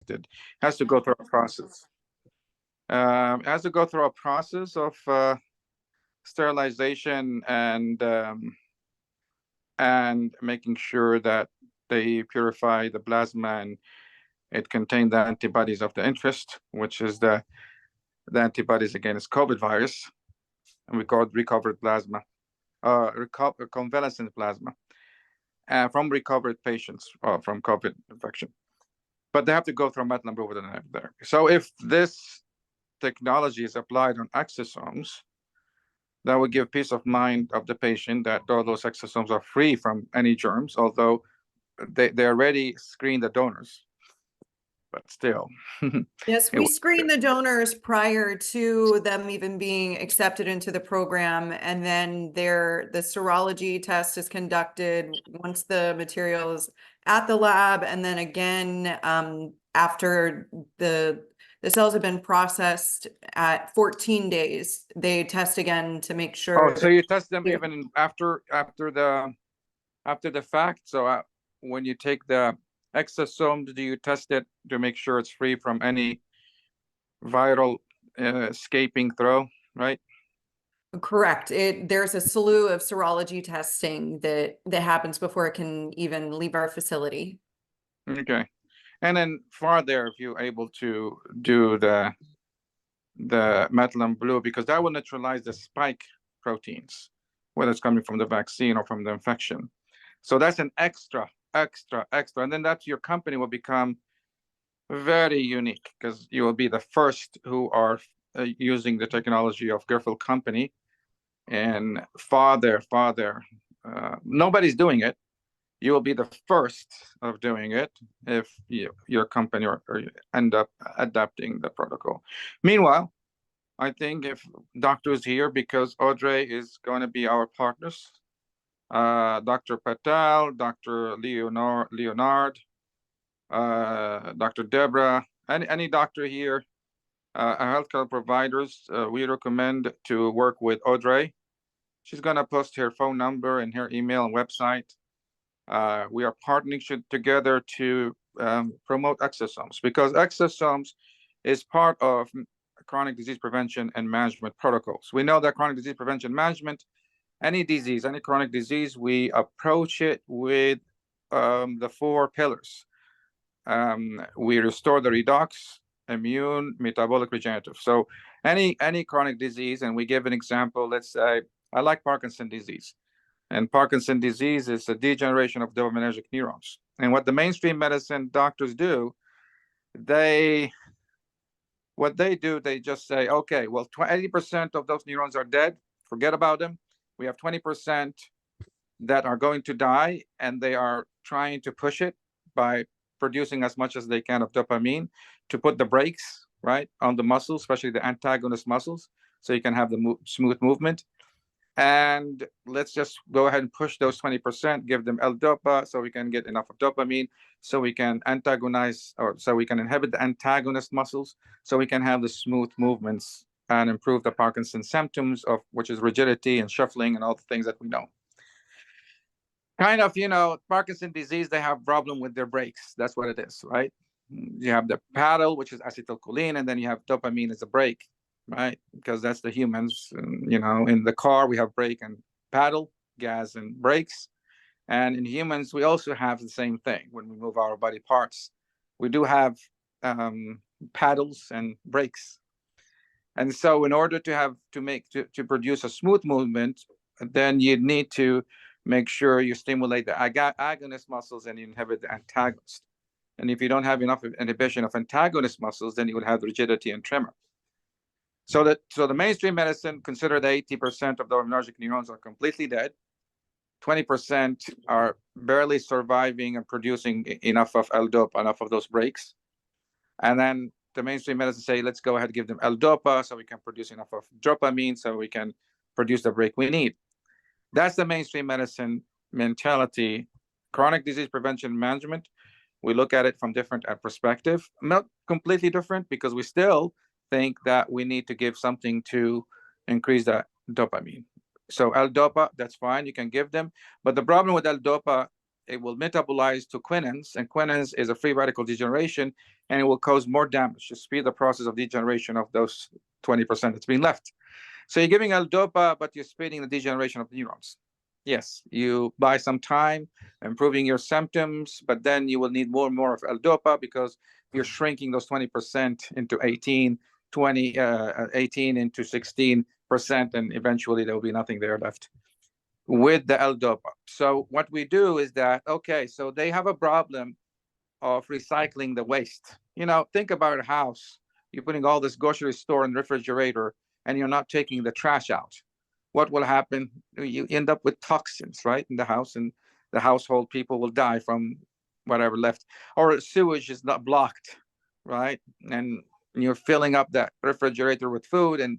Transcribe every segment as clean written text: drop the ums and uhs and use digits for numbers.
It has to go through a process. It has to go through a process of sterilization and making sure that they purify the plasma and it contains the antibodies of the interest, which is the antibodies against COVID virus, and we call it recovered plasma, convalescent plasma from recovered patients from COVID infection. But they have to go through methylene there. So if this technology is applied on exosomes, that would give peace of mind of the patient that all those exosomes are free from any germs, although they already screen the donors. But still. Yes, we screen the donors prior to them even being accepted into the program, and then the serology test is conducted once the material is at the lab, and then again after the cells have been processed at 14 days, they test again to make sure. Oh, so you test them even after the fact. So when you take the exosomes, do you test it to make sure it's free from any viral escaping through, right? Correct. There's a slew of serology testing that happens before it can even leave our facility. Okay. And then farther, if you're able to do the methylene blue, because that will neutralize the spike proteins, whether it's coming from the vaccine or from the infection. So that's an extra. And then your company will become very unique because you will be the first who are using the technology of Grifols company, and nobody's doing it. You will be the first of doing it if your company or end up adapting the protocol. Meanwhile, I think if doctors here, because Audrey is going to be our partners, Dr. Patel, Dr. Leonard, Dr. Deborah, any doctor here, healthcare providers, we recommend to work with Audrey. She's going to post her phone number and her email and website. We are partnering together to promote exosomes, because exosomes is part of chronic disease prevention and management protocols. We know that chronic disease prevention management, any chronic disease, we approach it with the 4 pillars. We restore the redox, immune, metabolic, regenerative. So any chronic disease, and we give an example, let's say, I like Parkinson's disease. And Parkinson's disease is a degeneration of dopaminergic neurons. And what the mainstream medicine doctors do, they just say, okay, well, 80% of those neurons are dead. Forget about them. We have 20% that are going to die, and they are trying to push it by producing as much as they can of dopamine to put the brakes, right, on the muscles, especially the antagonist muscles, so you can have the smooth movement. And let's just go ahead and push those 20%, give them L-DOPA so we can get enough of dopamine, so we can antagonize, or so we can inhibit the antagonist muscles, so we can have the smooth movements and improve the Parkinson's symptoms, of which is rigidity and shuffling and all the things that we know. Kind of, Parkinson's disease, they have problem with their brakes. That's what it is, right? You have the paddle, which is acetylcholine, and then you have dopamine as a brake, right? Because that's the humans. In the car, we have brake and paddle, gas and brakes. And in humans, we also have the same thing when we move our body parts. We do have paddles and brakes. And so in order to produce a smooth movement, then you need to make sure you stimulate the agonist muscles and you inhibit the antagonist. And if you don't have enough inhibition of antagonist muscles, then you would have rigidity and tremor. So the mainstream medicine consider that 80% of the dopaminergic neurons are completely dead. 20% are barely surviving and producing enough of L-DOPA, enough of those breaks. And then the mainstream medicine say, let's go ahead and give them L-DOPA so we can produce enough of dopamine so we can produce the break we need. That's the mainstream medicine mentality. Chronic disease prevention management, we look at it from different perspective. Not completely different, because we still think that we need to give something to increase the dopamine. So L-DOPA, that's fine, you can give them. But the problem with L-DOPA, it will metabolize to quinins, and quinins is a free radical degeneration, and it will cause more damage to speed the process of degeneration of those 20% that's been left. So you're giving L-DOPA, but you're speeding the degeneration of the neurons. Yes, you buy some time, improving your symptoms, but then you will need more and more of L-DOPA because you're shrinking those 20% into 18, 18 into 16%, and eventually there will be nothing there left with the L-DOPA. So what we do is that, okay, so they have a problem of recycling the waste. Think about a house. You're putting all this grocery store and refrigerator, and you're not taking the trash out. What will happen? You end up with toxins, right, in the house, and the household people will die from whatever left. Or sewage is not blocked, right? And you're filling up that refrigerator with food, and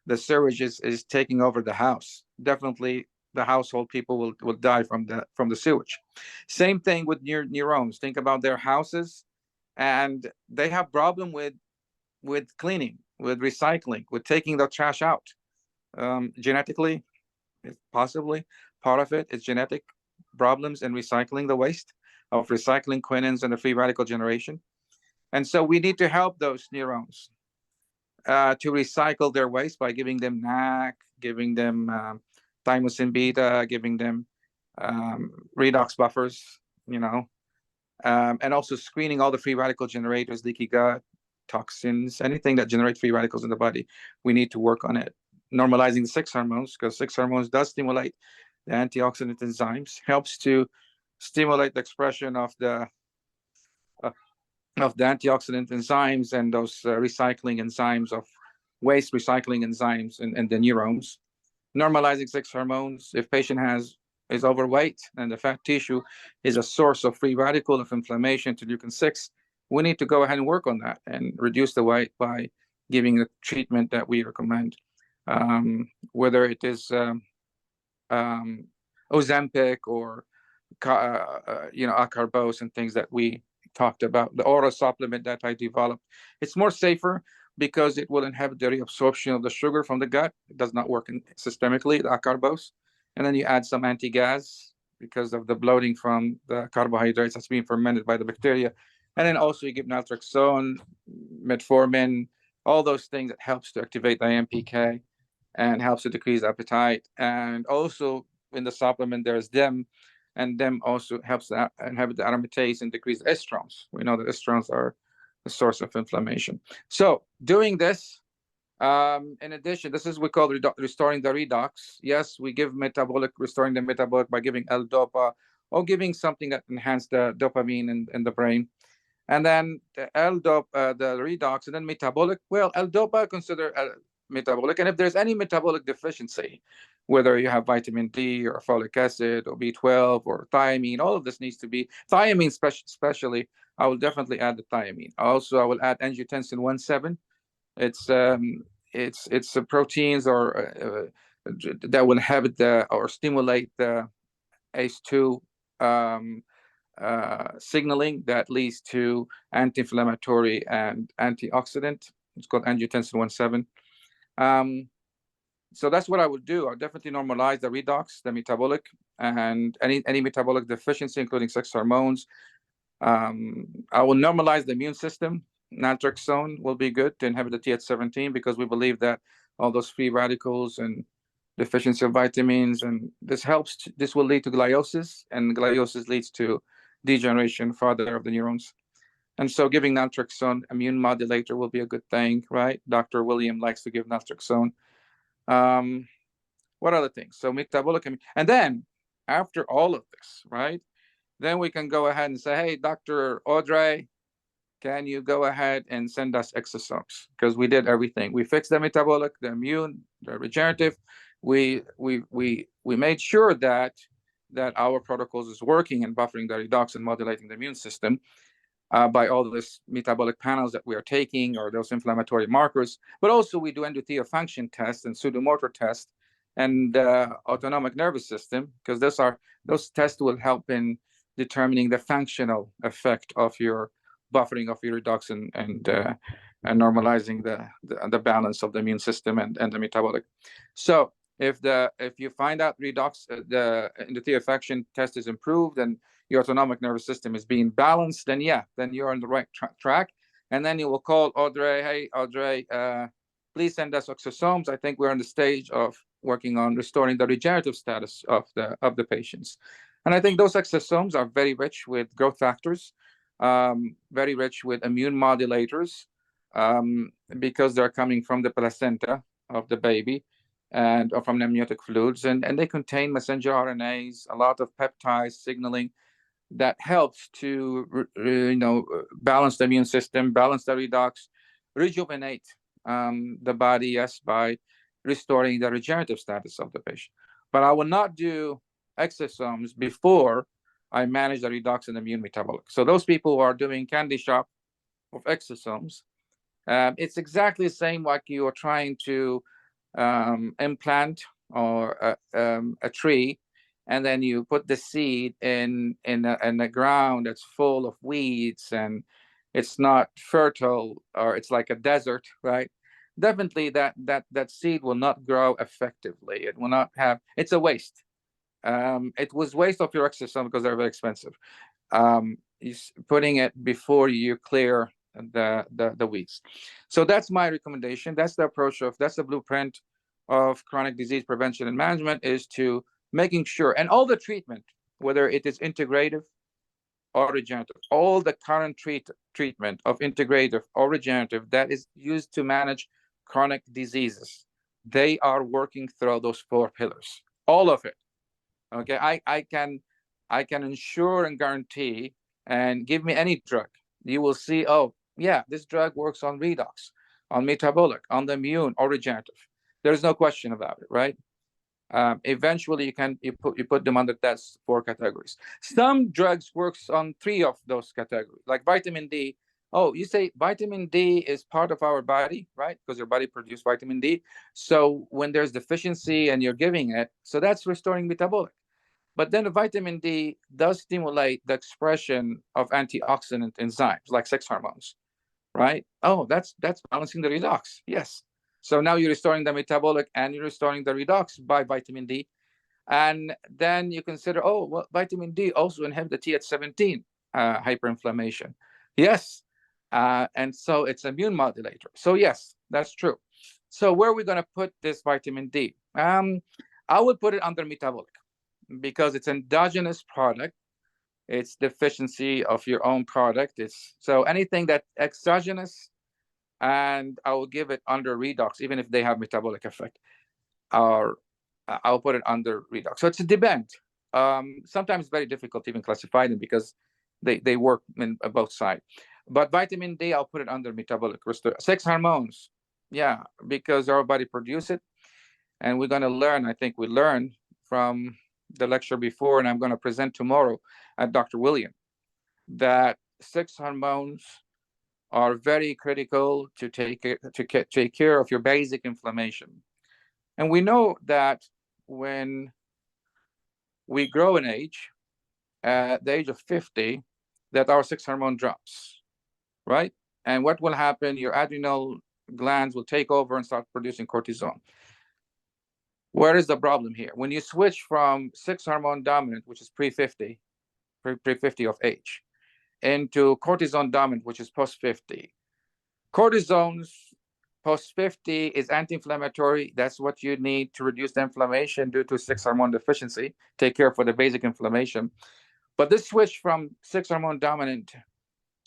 the sewage is taking over the house. Definitely the household people will die from the sewage. Same thing with neurons. Think about their houses, and they have problem with cleaning, with recycling, with taking the trash out. Genetically, possibly part of it is genetic problems in recycling the waste, of recycling quinins and the free radical generation. And so we need to help those neurons to recycle their waste by giving them NAC, giving them thymosin beta, giving them redox buffers, and also screening all the free radical generators, leaky gut, toxins, anything that generates free radicals in the body. We need to work on it. Normalizing the 6 hormones, because 6 hormones does stimulate the antioxidant enzymes, helps to stimulate the expression of the antioxidant enzymes and those recycling enzymes of waste recycling enzymes in the neurons. Normalizing 6 hormones. If patient is overweight and the fat tissue is a source of free radical of inflammation to interleukin 6, we need to go ahead and work on that and reduce the weight by giving the treatment that we recommend. Whether it is Ozempic or acarbose and things that we talked about. The oral supplement that I developed, it's more safer because it will inhibit the reabsorption of the sugar from the gut. It does not work systemically, the acarbose. And then you add some anti-gas because of the bloating from the carbohydrates that's being fermented by the bacteria. And then also you give naltrexone, metformin, all those things that helps to activate the AMPK and helps to decrease appetite. And also in the supplement, there's DEM, and DEM also helps to inhibit the aromatase and decrease estrogens. We know that estrogens are the source of inflammation. So doing this, in addition, this is what we call restoring the redox. Yes, we give restoring the metabolic by giving L-DOPA or giving something that enhances the dopamine in the brain. And then the L-DOPA, the redox, and then metabolic. Well, L-DOPA consider metabolic, and if there's any metabolic deficiency, whether you have vitamin D or folic acid or B12 or thiamine, all of this needs to be thiamine. Especially, I will definitely add the thiamine. Also, I will add angiotensin 1-7. It's proteins or that will inhibit or stimulate the ACE2 signaling that leads to anti-inflammatory and antioxidant. It's called angiotensin 1-7. So that's what I would do. I'll definitely normalize the redox, the metabolic, and any metabolic deficiency, including 6 hormones. I will normalize the immune system. Naltrexone will be good to inhibit the Th17 because we believe that all those free radicals and deficiency of vitamins, and this will lead to gliosis, and gliosis leads to degeneration further of the neurons. And so giving naltrexone, immune modulator, will be a good thing, right? Dr. William likes to give naltrexone. What other things? So metabolic, and then after all of this, right, then we can go ahead and say, hey, Dr. Audrey, can you go ahead and send us exosomes? Because we did everything. We fixed the metabolic, the immune, the regenerative. We made sure that our protocols is working and buffering the redox and modulating the immune system by all those metabolic panels that we are taking or those inflammatory markers. But also we do endothelial function tests and pseudomotor tests and autonomic nervous system, because those tests will help in determining the functional effect of your buffering of your redox and normalizing the balance of the immune system and the metabolic. So if you find out redox, the endothelial function test is improved, and your autonomic nervous system is being balanced, then yeah, then you're on the right track. And then you will call Audrey, hey, Audrey, please send us exosomes. I think we're on the stage of working on restoring the regenerative status of the patients. And I think those exosomes are very rich with growth factors, very rich with immune modulators, because they're coming from the placenta of the baby and or from amniotic fluids, and they contain messenger RNAs, a lot of peptides signaling that helps to balance the immune system, balance the redox, rejuvenate the body, yes, by restoring the regenerative status of the patient. But I will not do exosomes before I manage the redox and immune metabolic. So those people who are doing candy shop of exosomes, it's exactly the same like you are trying to implant or a tree, and then you put the seed in the ground that's full of weeds and it's not fertile, or it's like a desert, right? Definitely that seed will not grow effectively. It will not have, it's a waste. It was waste of your exosome because they're very expensive. Putting it before you clear the weeds. So that's my recommendation. That's the approach of, that's the blueprint of chronic disease prevention and management, is to making sure, and all the treatment, whether it is integrative or regenerative, all the current treatment of integrative or regenerative that is used to manage chronic diseases, they are working through those 4 pillars, all of it. Okay, I can ensure and guarantee, and give me any drug, you will see, oh yeah, this drug works on redox, on metabolic, on the immune, or regenerative. There's no question about it, right? Eventually you put them under that 4 categories. Some drugs works on 3 of those categories, like vitamin D. Oh, you say vitamin D is part of our body, right? Because your body produces vitamin D. So when there's deficiency and you're giving it, so that's restoring metabolic. But then the vitamin D does stimulate the expression of antioxidant enzymes like sex hormones, right? Oh, that's balancing the redox. Yes. So now you're restoring the metabolic and you're restoring the redox by vitamin D. And then you consider, oh, well, vitamin D also inhibits the Th17 hyperinflammation. Yes. And so it's immune modulator. So yes, that's true. So where are we going to put this vitamin D? I would put it under metabolic because it's endogenous product. It's deficiency of your own product. It's so anything that exogenous, and I will give it under redox, even if they have metabolic effect, or I'll put it under redox. So it's a depend. Sometimes it's very difficult to even classify them because they work in both sides. But vitamin D, I'll put it under metabolic. Sex hormones, yeah, because our body produce it, and we're going to learn. I think we learned from the lecture before, and I'm going to present tomorrow at Dr. William, that sex hormones are very critical to take care of your basic inflammation. And we know that when we grow in age, at the age of 50, that our sex hormone drops, right? And what will happen? Your adrenal glands will take over and start producing cortisol. Where is the problem here? When you switch from sex hormone dominant, which is pre-50 of age, into cortisone dominant, which is post-50. Cortisones post-50 is anti-inflammatory. That's what you need to reduce the inflammation due to sex hormone deficiency, take care for the basic inflammation. But this switch from sex hormone dominant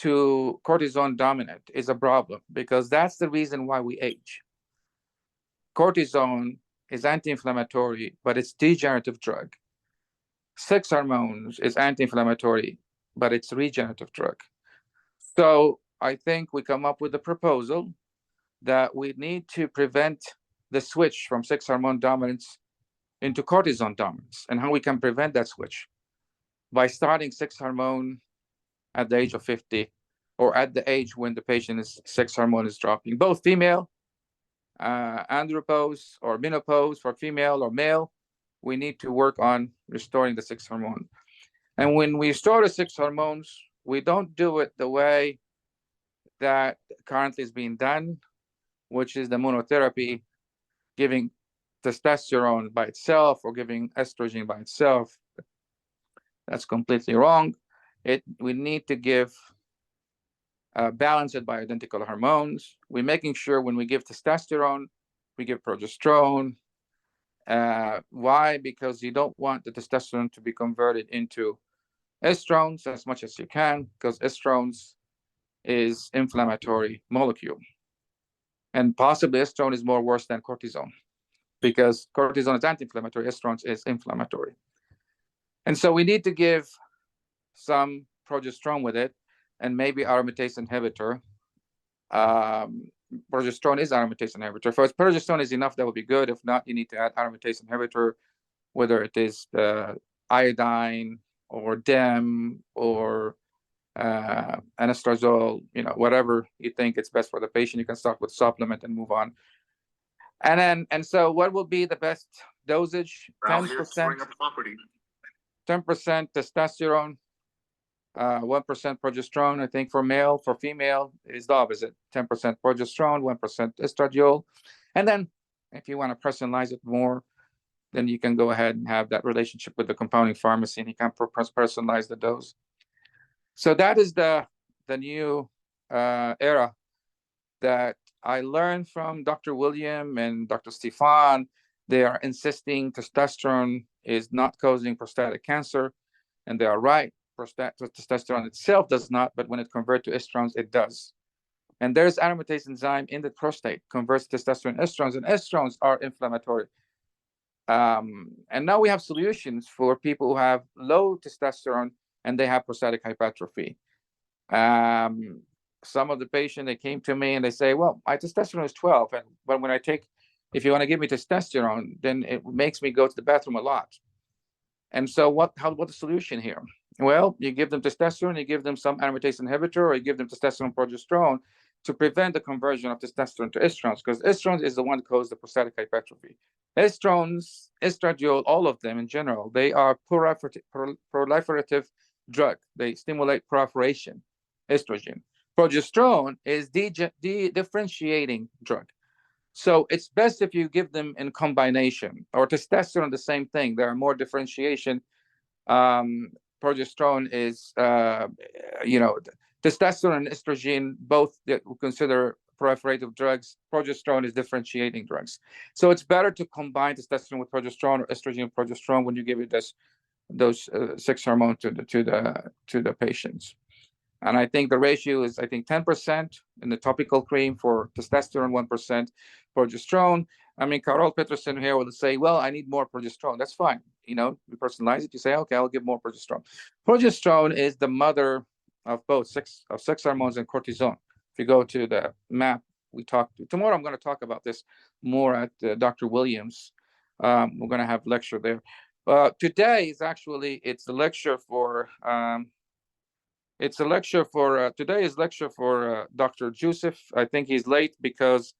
to cortisone dominant is a problem, because that's the reason why we age. Cortisone is anti-inflammatory, but it's degenerative drug. Sex hormones is anti-inflammatory, but it's regenerative drug. So I think we come up with a proposal that we need to prevent the switch from sex hormone dominance into cortisone dominance. And how we can prevent that switch? By starting sex hormone at the age of 50, or at the age when the patient's sex hormone is dropping, both female, andropause or menopause for female or male. We need to work on restoring the sex hormone. And when we restore the sex hormones, we don't do it the way that currently is being done, which is the monotherapy, giving testosterone by itself or giving estrogen by itself. That's completely wrong. We need to give balanced bioidentical hormones. We're making sure when we give testosterone, we give progesterone. Why? Because you don't want the testosterone to be converted into estrogens as much as you can, because estrogens is inflammatory molecule. And possibly estrone is more worse than cortisone, because cortisone is anti-inflammatory, estrogens is inflammatory. And so we need to give some progesterone with it, and maybe aromatase inhibitor. Progesterone is aromatase inhibitor. If progesterone is enough, that would be good. If not, you need to add aromatase inhibitor, whether it is iodine or DEM or anastrozole, whatever you think it's best for the patient. You can start with supplement and move on. And so what will be the best dosage? 10%, 10% testosterone, 1% progesterone. I think for male, for female is the opposite. 10% progesterone, 1% estradiol. And then if you want to personalize it more, then you can go ahead and have that relationship with the compounding pharmacy, and you can personalize the dose. So that is the new era that I learned from Dr. William and Dr. Stefan. They are insisting testosterone is not causing prostatic cancer, and they are right. Testosterone itself does not, but when it converts to estrogens, it does. And there's aromatase enzyme in the prostate, converts testosterone estrogens, and estrogens are inflammatory. And now we have solutions for people who have low testosterone and they have prostatic hypertrophy. Some of the patients, they came to me and they say, well, my testosterone is 12, but when I take, if you want to give me testosterone, then it makes me go to the bathroom a lot. And so what's the solution here? Well, you give them testosterone, you give them some aromatase inhibitor, or you give them testosterone progesterone to prevent the conversion of testosterone to estrogens, because estrogens is the one that causes the prostatic hypertrophy. Estrogens, estradiol, all of them in general, they are proliferative drug. They stimulate proliferation, estrogen. Progesterone is differentiating drug. So it's best if you give them in combination, or testosterone, the same thing. There are more differentiation. Progesterone is, testosterone and estrogen, both we consider proliferative drugs. Progesterone is differentiating drugs. So it's better to combine testosterone with progesterone, or estrogen and progesterone, when you give it those six hormones to the patients. And I think the ratio is, 10% in the topical cream for testosterone, 1% progesterone. I mean, Carol Peterson here will say, well, I need more progesterone. That's fine. You personalize it. You say, okay, I'll give more progesterone. Progesterone is the mother of both sex hormones and cortisol. If you go to the map, tomorrow I'm going to talk about this more at Dr. Williams. We're going to have a lecture there. Today is actually, it's a lecture for... today is lecture for Dr. Joseph. I think he's late because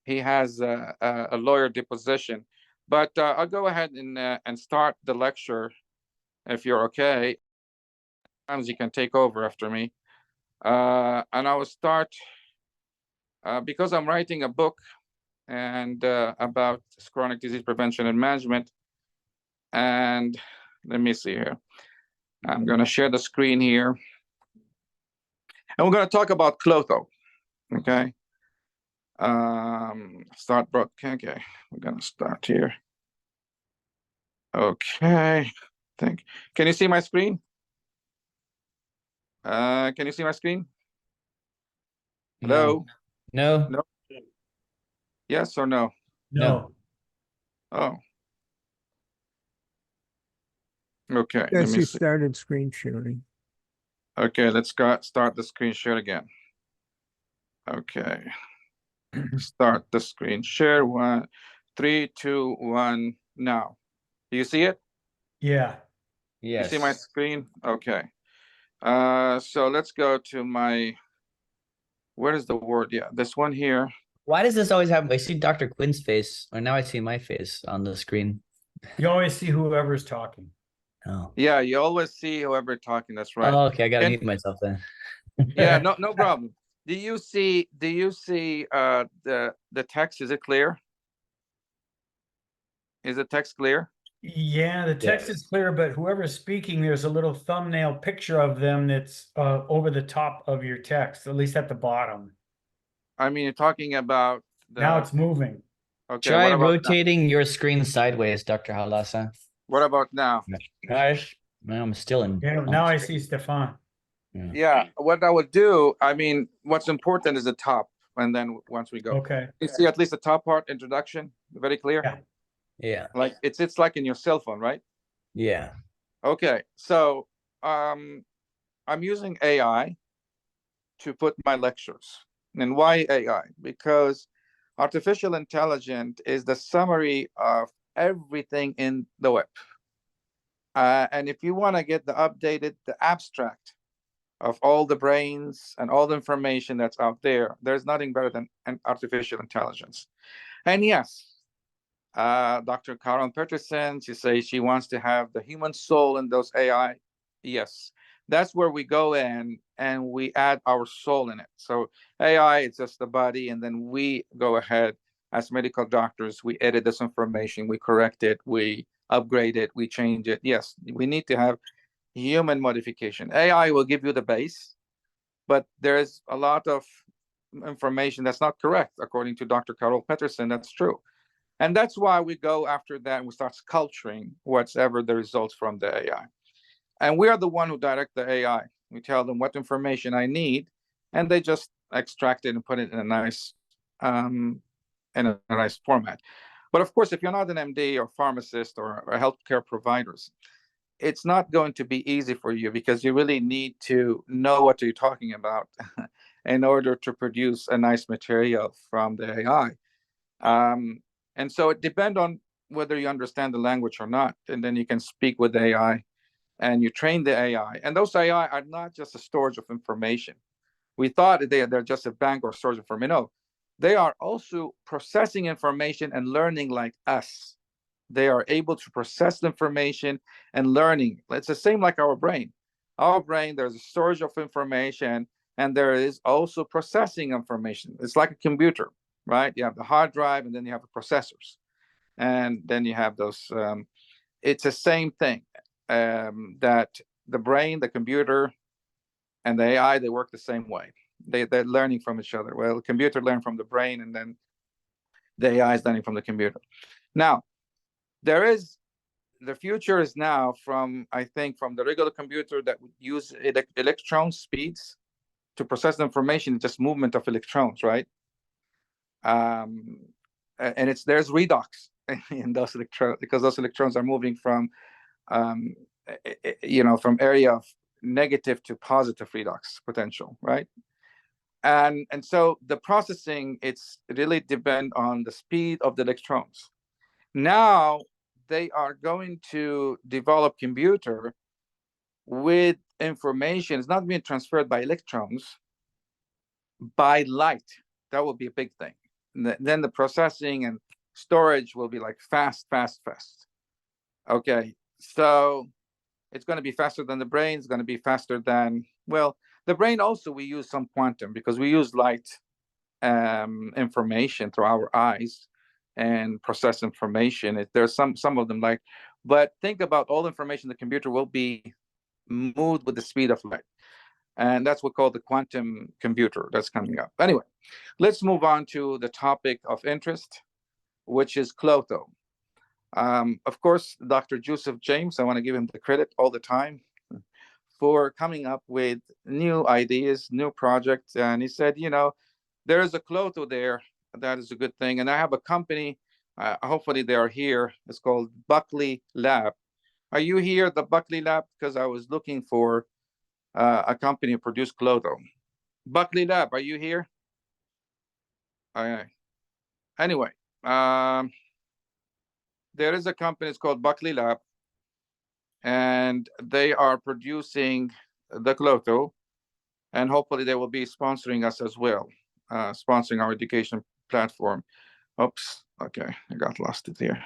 he has a lawyer deposition. But I'll go ahead and start the lecture if you're okay. Sometimes you can take over after me. And I will start because I'm writing a book and about chronic disease prevention and management. And let me see here. I'm going to share the screen here. And we're going to talk about klotho, okay? Start broadcast. Okay, we're going to start here. Okay, can you see my screen? Can you see my screen? Hello? No. No? Yes or no? No. Oh. Okay, let Yes, me you see. started screen sharing. Okay, let's start the screen share again. Okay. Start the screen share. 1, 3, 2, 1, now. Do you see it? Yeah. You Yes. see my screen? Okay. So let's go to my, where is the word? Yeah, this one here. Why does this always happen? I see Dr. Quinn's face, or now I see my face on the screen. You always see whoever's talking. Oh. Yeah, you always see whoever talking. That's right. Oh, okay. I gotta mute myself then. Yeah, no problem. Do you see the text? Is it clear? Is the text clear? Yeah, the text Yeah. is clear, but whoever's speaking, there's a little thumbnail picture of them that's over the top of your text, at least at the bottom. I mean, you're talking about Now the, it's moving. okay, Try what about now? rotating your screen sideways, Dr. Halasa. What about now? Gosh, I'm still in. Yeah, now I see Stefan. Yeah, what I would do, I mean, what's important is the top, and then once we go, Okay. you see at least the top part, introduction, very clear. Yeah. Yeah. Like it's like in your cell phone, right? Yeah. Okay, so I'm using AI to put my lectures. And why AI? Because artificial intelligence is the summary of everything in the web. And if you want to get the abstract of all the brains and all the information that's out there, there's nothing better than an artificial intelligence. And yes, Dr. Karen Peterson, she says she wants to have the human soul in those AI. Yes, that's where we go in and we add our soul in it. So AI is just the body, and then we go ahead as medical doctors, we edit this information, we correct it, we upgrade it, we change it. Yes, we need to have human modification. AI will give you the base, but there's a lot of information that's not correct, according to Dr. Carol Peterson. That's true. And that's why we go after that and we start sculpturing whatever the results from the AI. And we are the one who direct the AI. We tell them what information I need, and they just extract it and put it in a nice format. But of course, if you're not an MD or pharmacist or a healthcare providers, it's not going to be easy for you because you really need to know what you're talking about in order to produce a nice material from the AI. And so it depends on whether you understand the language or not, and then you can speak with AI and you train the AI. And those AI are not just a storage of information. We thought they're just a bank or storage of information. No, they are also processing information and learning like us. They are able to process the information and learning. It's the same like our brain. Our brain, there's a storage of information and there is also processing information. It's like a computer, right? You have the hard drive and then you have the processors. And then you have those, it's the same thing, that the brain, the computer, and the AI, they work the same way. They're learning from each other. Well, the computer learns from the brain and then the AI is learning from the computer. Now, the future is now from, I think, from the regular computer that would use electron speeds to process the information, just movement of electrons, right? And there's redox in those electrons because those electrons are moving from, from area of negative to positive redox potential, right? And so the processing, it's really depend on the speed of the electrons. Now they are going to develop computer with information. It's not being transferred by electrons, by light. That will be a big thing. And then the processing and storage will be like fast. Okay, so it's going to be faster than the brain. It's going to be faster than, well, the brain also, we use some quantum because we use light information through our eyes and process information. There's some of them like, but think about all information the computer will be moved with the speed of light. And that's what called the quantum computer that's coming up. Anyway, let's move on to the topic of interest, which is klotho. Of course, Dr. Joseph James, I want to give him the credit all the time for coming up with new ideas, new projects. And he said, there is a klotho there. That is a good thing. And I have a company, hopefully they are here. It's called Buckley Lab. Are you here, the Buckley Lab? Because I was looking for a company to produce klotho. Buckley Lab, are you here? Anyway, there is a company, it's called Buckley Lab, and they are producing the klotho, and hopefully they will be sponsoring us as well, sponsoring our education platform. Oops, okay, I got lost it here.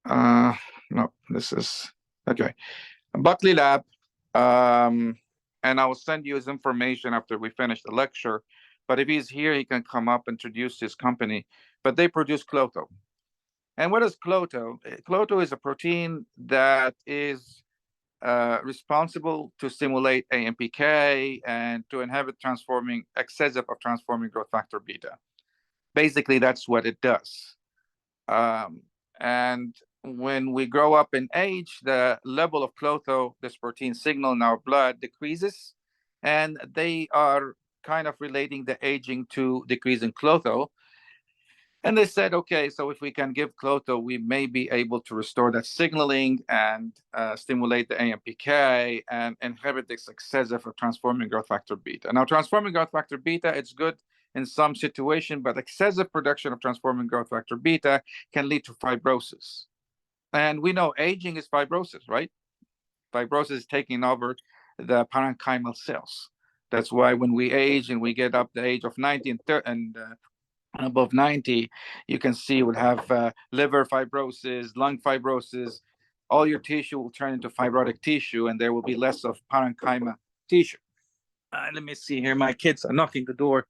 No, this is, okay. Buckley Lab, and I will send you his information after we finish the lecture. But if he's here, he can come up and introduce his company. But they produce klotho. And what is klotho? Klotho is a protein that is responsible to stimulate AMPK and to inhibit excessive of transforming growth factor beta. Basically, that's what it does. And when we grow up in age, the level of klotho, this protein signal in our blood, decreases, and they are kind of relating the aging to decrease in klotho. And they said, okay, so if we can give klotho, we may be able to restore that signaling and stimulate the AMPK and inhibit this excessive of transforming growth factor beta. Now, transforming growth factor beta, it's good in some situation, but excessive production of transforming growth factor beta can lead to fibrosis. And we know aging is fibrosis, right? Fibrosis is taking over the parenchymal cells. That's why when we age and we get up the age of 90 and above 90, you can see we'll have liver fibrosis, lung fibrosis. All your tissue will turn into fibrotic tissue, and there will be less of parenchyma tissue. Let me see here. My kids are knocking the door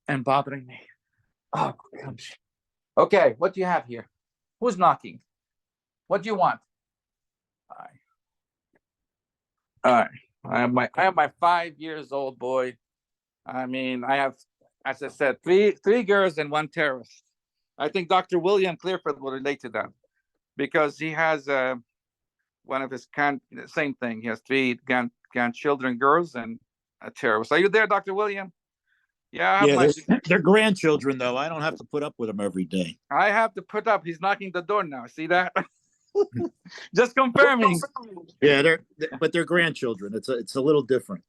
and bothering me. Oh, gosh. Okay, what do you have here? Who's knocking? What do you want? All right. I have my 5 years old boy. I mean, I have, as I said, three girls and one terrorist. I think Dr. William Clearfield will relate to that because he has one of his same thing. He has three grandchildren, girls, and a terrorist. Are you there, Dr. William? Yeah, they're grandchildren though. I don't have to put up with them every day. I have to put up. He's knocking the door now. See that? Just confirming. Yeah, but they're grandchildren. It's a little different.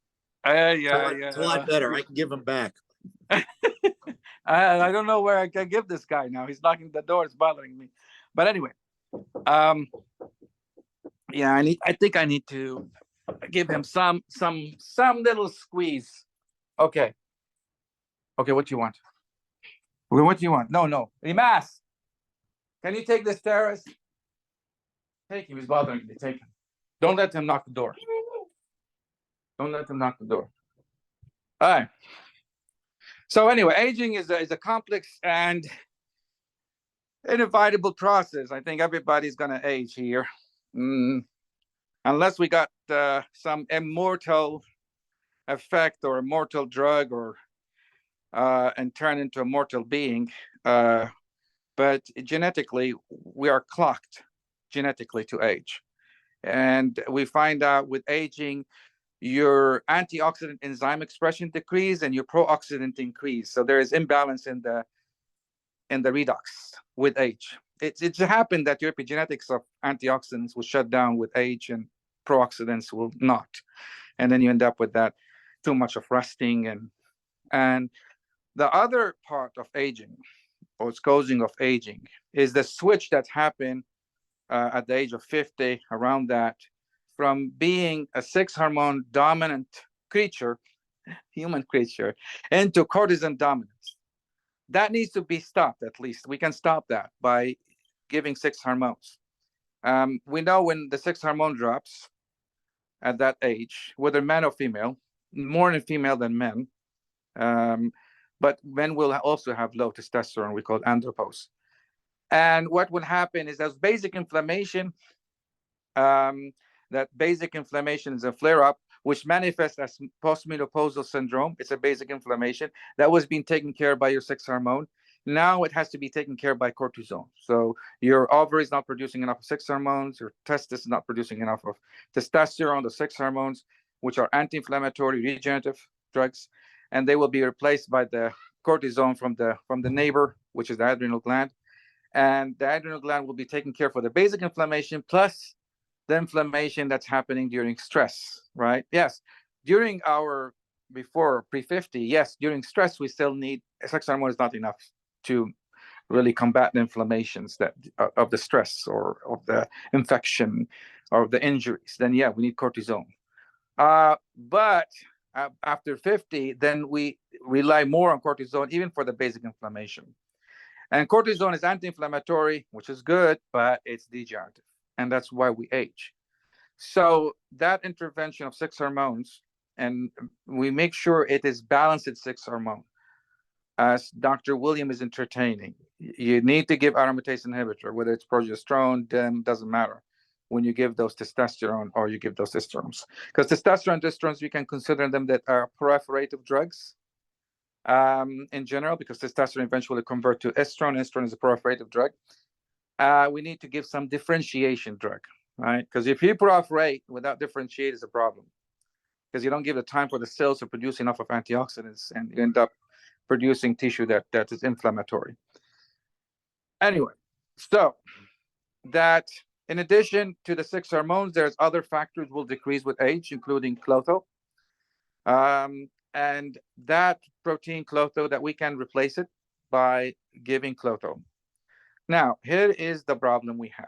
Yeah. It's a lot better. I can give them back. I don't know where I can give this guy now. He's knocking the door. It's bothering me. But anyway, yeah, I think I need to give him some little squeeze. Okay. Okay, what do you want? What do you want? No. Rimas, can you take this terrace? Take him. He's bothering me. Take him. Don't let him knock the door. Don't let him knock the door. All right. So anyway, aging is a complex and inevitable process. I think everybody's going to age here. Unless we got some immortal effect or immortal drug or and turn into a mortal being. But genetically, we are clocked genetically to age. And we find out with aging, your antioxidant enzyme expression decrease and your pro-oxidant increase. So there is imbalance in the redox with age. It's happened that your epigenetics of antioxidants will shut down with age and pro-oxidants will not. And then you end up with that too much of resting. And the other part of aging, or it's causing of aging, is the switch that's happened at the age of 50, around that, from being a sex hormone dominant creature, human creature, into cortisone dominance. That needs to be stopped. At least we can stop that by giving sex hormones. We know when the sex hormone drops at that age, whether man or female, more in female than men, but men will also have low testosterone, we call it andropause. And what will happen is there's basic inflammation. That basic inflammation is a flare-up, which manifests as postmenopausal syndrome. It's a basic inflammation that was being taken care of by your sex hormone. Now it has to be taken care of by cortisone. So your ovary is not producing enough of sex hormones. Your testis is not producing enough of testosterone, the sex hormones, which are anti-inflammatory, regenerative drugs, and they will be replaced by the cortisone from the neighbor, which is the adrenal gland. And the adrenal gland will be taking care for the basic inflammation plus the inflammation that's happening during stress, right? Yes, during our before pre-50, yes, during stress, we still need, sex hormone is not enough to really combat the inflammations that of the stress or of the infection or the injuries. Then yeah, we need cortisone. But after 50, then we rely more on cortisone, even for the basic inflammation. And cortisone is anti-inflammatory, which is good, but it's degenerative. And that's why we age. So that intervention of sex hormones, and we make sure it is balanced sex hormone, as Dr. William is entertaining. You need to give aromatase inhibitor, whether it's progesterone, DIM, doesn't matter when you give those testosterone or you give those estrogens. Because testosterone and estrogens, you can consider them that are proliferative drugs in general, because testosterone eventually convert to estrogen. Estrogen is a proliferative drug. We need to give some differentiation drug, right? Because if you proliferate without differentiate, it's a problem. Because you don't give the time for the cells to produce enough of antioxidants, and you end up producing tissue that is inflammatory. Anyway, so that in addition to the 6 hormones, there's other factors will decrease with age, including klotho. And that protein klotho, that we can replace it by giving klotho. Now, here is the problem we have.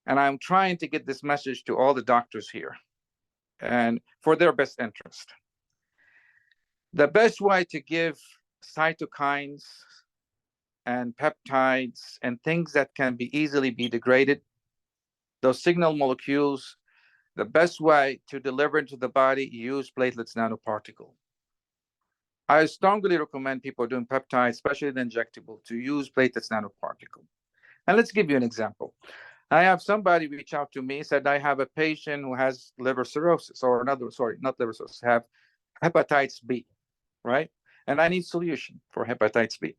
And I'm trying to get this message to all the doctors here and for their best interest. The best way to give cytokines and peptides and things that can be easily be degraded, those signal molecules, the best way to deliver into the body, use platelets nanoparticle. I strongly recommend people doing peptides, especially the injectable, to use platelets nanoparticle. And let's give you an example. I have somebody reach out to me, said, I have a patient who has liver cirrhosis, or another, sorry, not liver cirrhosis, have hepatitis B, right? And I need solution for hepatitis B.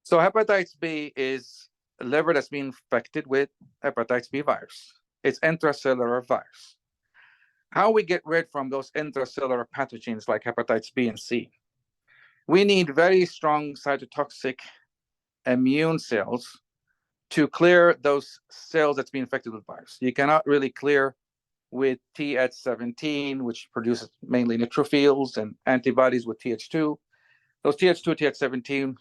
So hepatitis B is a liver that's been infected with hepatitis B virus. It's intracellular virus. How we get rid from those intracellular pathogens like hepatitis B and C? We need very strong cytotoxic immune cells to clear those cells that's been infected with virus. You cannot really clear with Th17, which produces mainly neutrophils, and antibodies with Th2. Those Th2,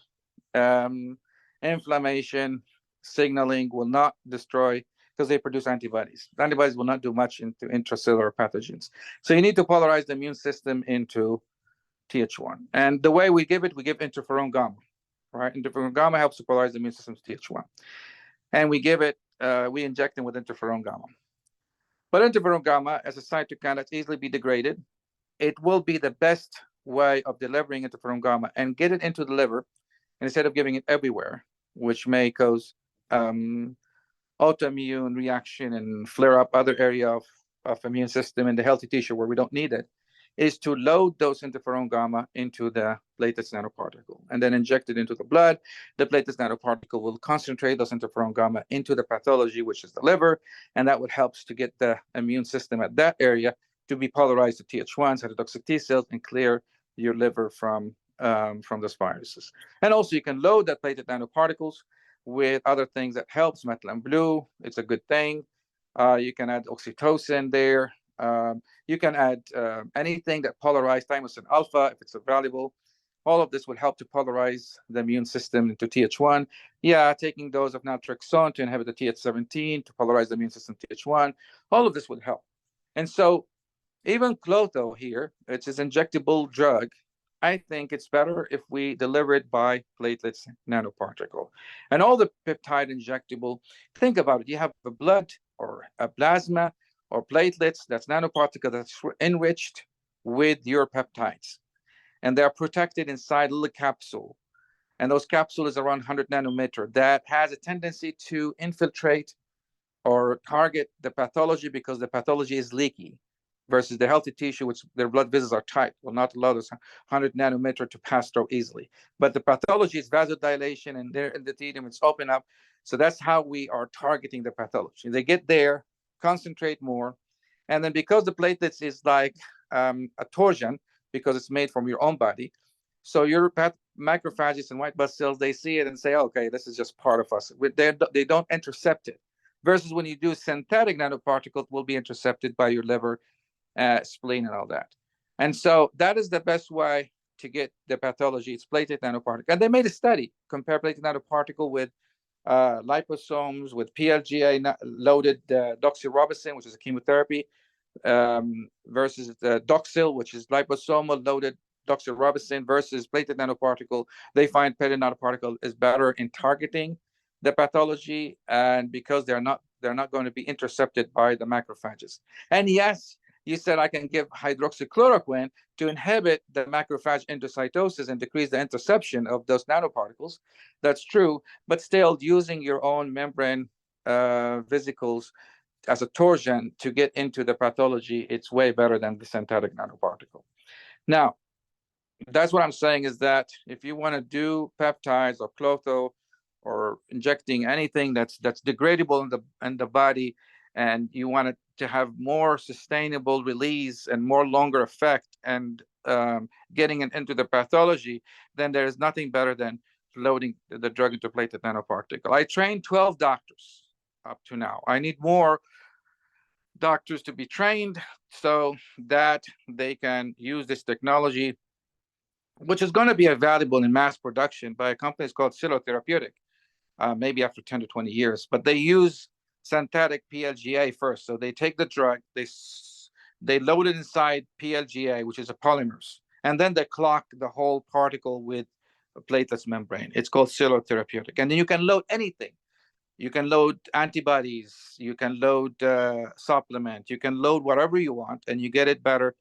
Th17, inflammation, signaling will not destroy, because they produce antibodies. Antibodies will not do much into intracellular pathogens. So you need to polarize the immune system into Th1. And the way we give it, we give interferon gamma, right? Interferon gamma helps to polarize the immune system to Th1. And we give it, we inject them with interferon gamma. But interferon gamma, as a cytokine that's easily be degraded, it will be the best way of delivering interferon gamma and get it into the liver instead of giving it everywhere, which may cause autoimmune reaction and flare up other area of immune system in the healthy tissue where we don't need it, is to load those interferon gamma into the platelets nanoparticle and then inject it into the blood. The platelets nanoparticle will concentrate those interferon gamma into the pathology, which is the liver, and that would help to get the immune system at that area to be polarized to Th1, cytotoxic T cells, and clear your liver from those viruses. And also you can load that platelet nanoparticles with other things that helps. Methylene blue, it's a good thing. You can add oxytocin there. You can add anything that polarizes thymosin alpha if it's available. All of this will help to polarize the immune system into Th1. Yeah, taking dose of naltrexone to inhibit the Th17 to polarize the immune system to Th1. All of this will help. And so even klotho here, which is injectable drug, I think it's better if we deliver it by platelets nanoparticle. And all the peptide injectable, think about it. You have a blood or a plasma or platelets that's nanoparticle that's enriched with your peptides. And they're protected inside a little capsule. And those capsules is around 100 nanometer that has a tendency to infiltrate or target the pathology because the pathology is leaky, versus the healthy tissue, which their blood vessels are tight, will not allow those 100 nanometer to pass through easily. But the pathology is vasodilation, and there in the endothelium, it's open up. So that's how we are targeting the pathology. They get there, concentrate more, and then because the platelets is like a torsion, because it's made from your own body, so your macrophages and white blood cells, they see it and say, okay, this is just part of us. They don't intercept it. Versus when you do synthetic nanoparticles, will be intercepted by your liver, spleen, and all that. And so that is the best way to get the pathology. It's platelet nanoparticle. And they made a study, compare platelet nanoparticle with liposomes, with PLGA loaded doxorubicin, which is a chemotherapy, versus the Doxil, which is liposomal loaded doxorubicin, versus platelet nanoparticle. They find platelet nanoparticle is better in targeting the pathology, and because they're not going to be intercepted by the macrophages. And yes, you said I can give hydroxychloroquine to inhibit the macrophage endocytosis and decrease the interception of those nanoparticles. That's true, but still using your own membrane vesicles as a torsion to get into the pathology, it's way better than the synthetic nanoparticle. Now, that's what I'm saying is that if you want to do peptides or klotho or injecting anything that's degradable in the body, and you want it to have more sustainable release and more longer effect and getting it into the pathology, then there is nothing better than loading the drug into platelet nanoparticle. I trained 12 doctors up to now. I need more doctors to be trained so that they can use this technology, which is going to be valuable in mass production by a company called Silo Therapeutic, maybe after 10 to 20 years. But they use synthetic PLGA first. So they take the drug, they load it inside PLGA, which is a polymers, and then they clock the whole particle with a platelets membrane. It's called Silo Therapeutic. And then you can load anything. You can load antibodies, you can load supplement, you can load whatever you want, and you get it better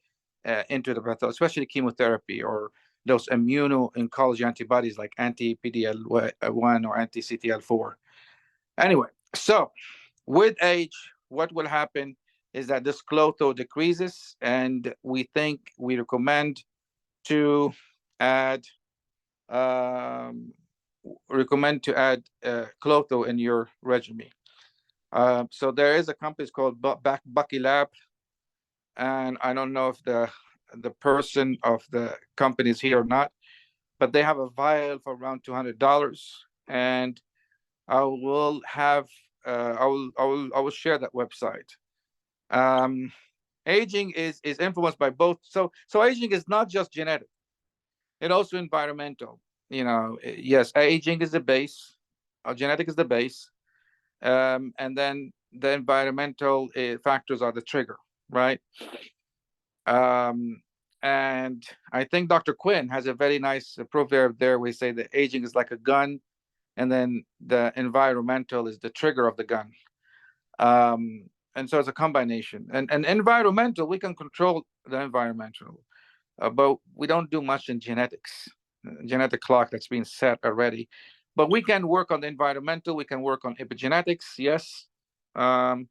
into the pathology, especially chemotherapy or those immuno-oncology antibodies like anti-PD-L1 or anti-CTL4. Anyway, so with age, what will happen is that this klotho decreases, and we recommend to add klotho in your regimen. So there is a company called Bucky Lab, and I don't know if the person of the company is here or not, but they have a vial for around $200, and I will share that website. Aging is influenced by both. So aging is not just genetic; it also environmental. Yes, aging is the base, genetic is the base, and then the environmental factors are the trigger, right? And I think Dr. Quinn has a very nice proverb there where he say that aging is like a gun, and then the environmental is the trigger of the gun. And so it's a combination. And environmental, we can control the environmental, but we don't do much in genetics. Genetic clock that's been set already, but we can work on the environmental, we can work on epigenetics, yes, and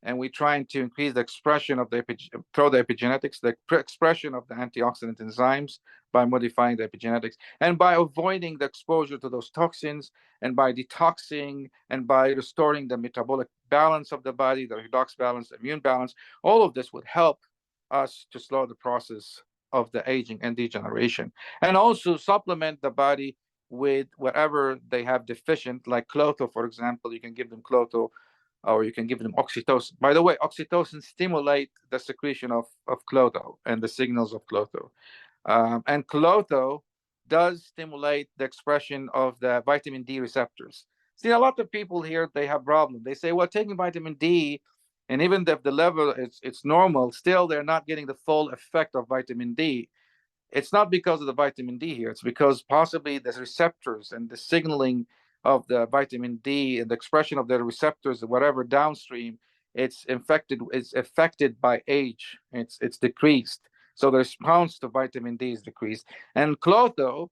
we're trying to increase the expression of the epigenetics, the expression of the antioxidant enzymes by modifying the epigenetics and by avoiding the exposure to those toxins and by detoxing and by restoring the metabolic balance of the body, the redox balance, the immune balance. All of this would help us to slow the process of the aging and degeneration, and also supplement the body with whatever they have deficient, like klotho, for example. You can give them klotho, or you can give them oxytocin. By the way, oxytocin stimulate the secretion of klotho and the signals of klotho. And klotho does stimulate the expression of the vitamin D receptors. See, a lot of people here, they have problems. They say, well, taking vitamin D, and even if the level it's normal, still they're not getting the full effect of vitamin D. It's not because of the vitamin D here. It's because possibly the receptors and the signaling of the vitamin D and the expression of the receptors, whatever downstream, it's affected by age. It's decreased. So the response to vitamin D is decreased. And klotho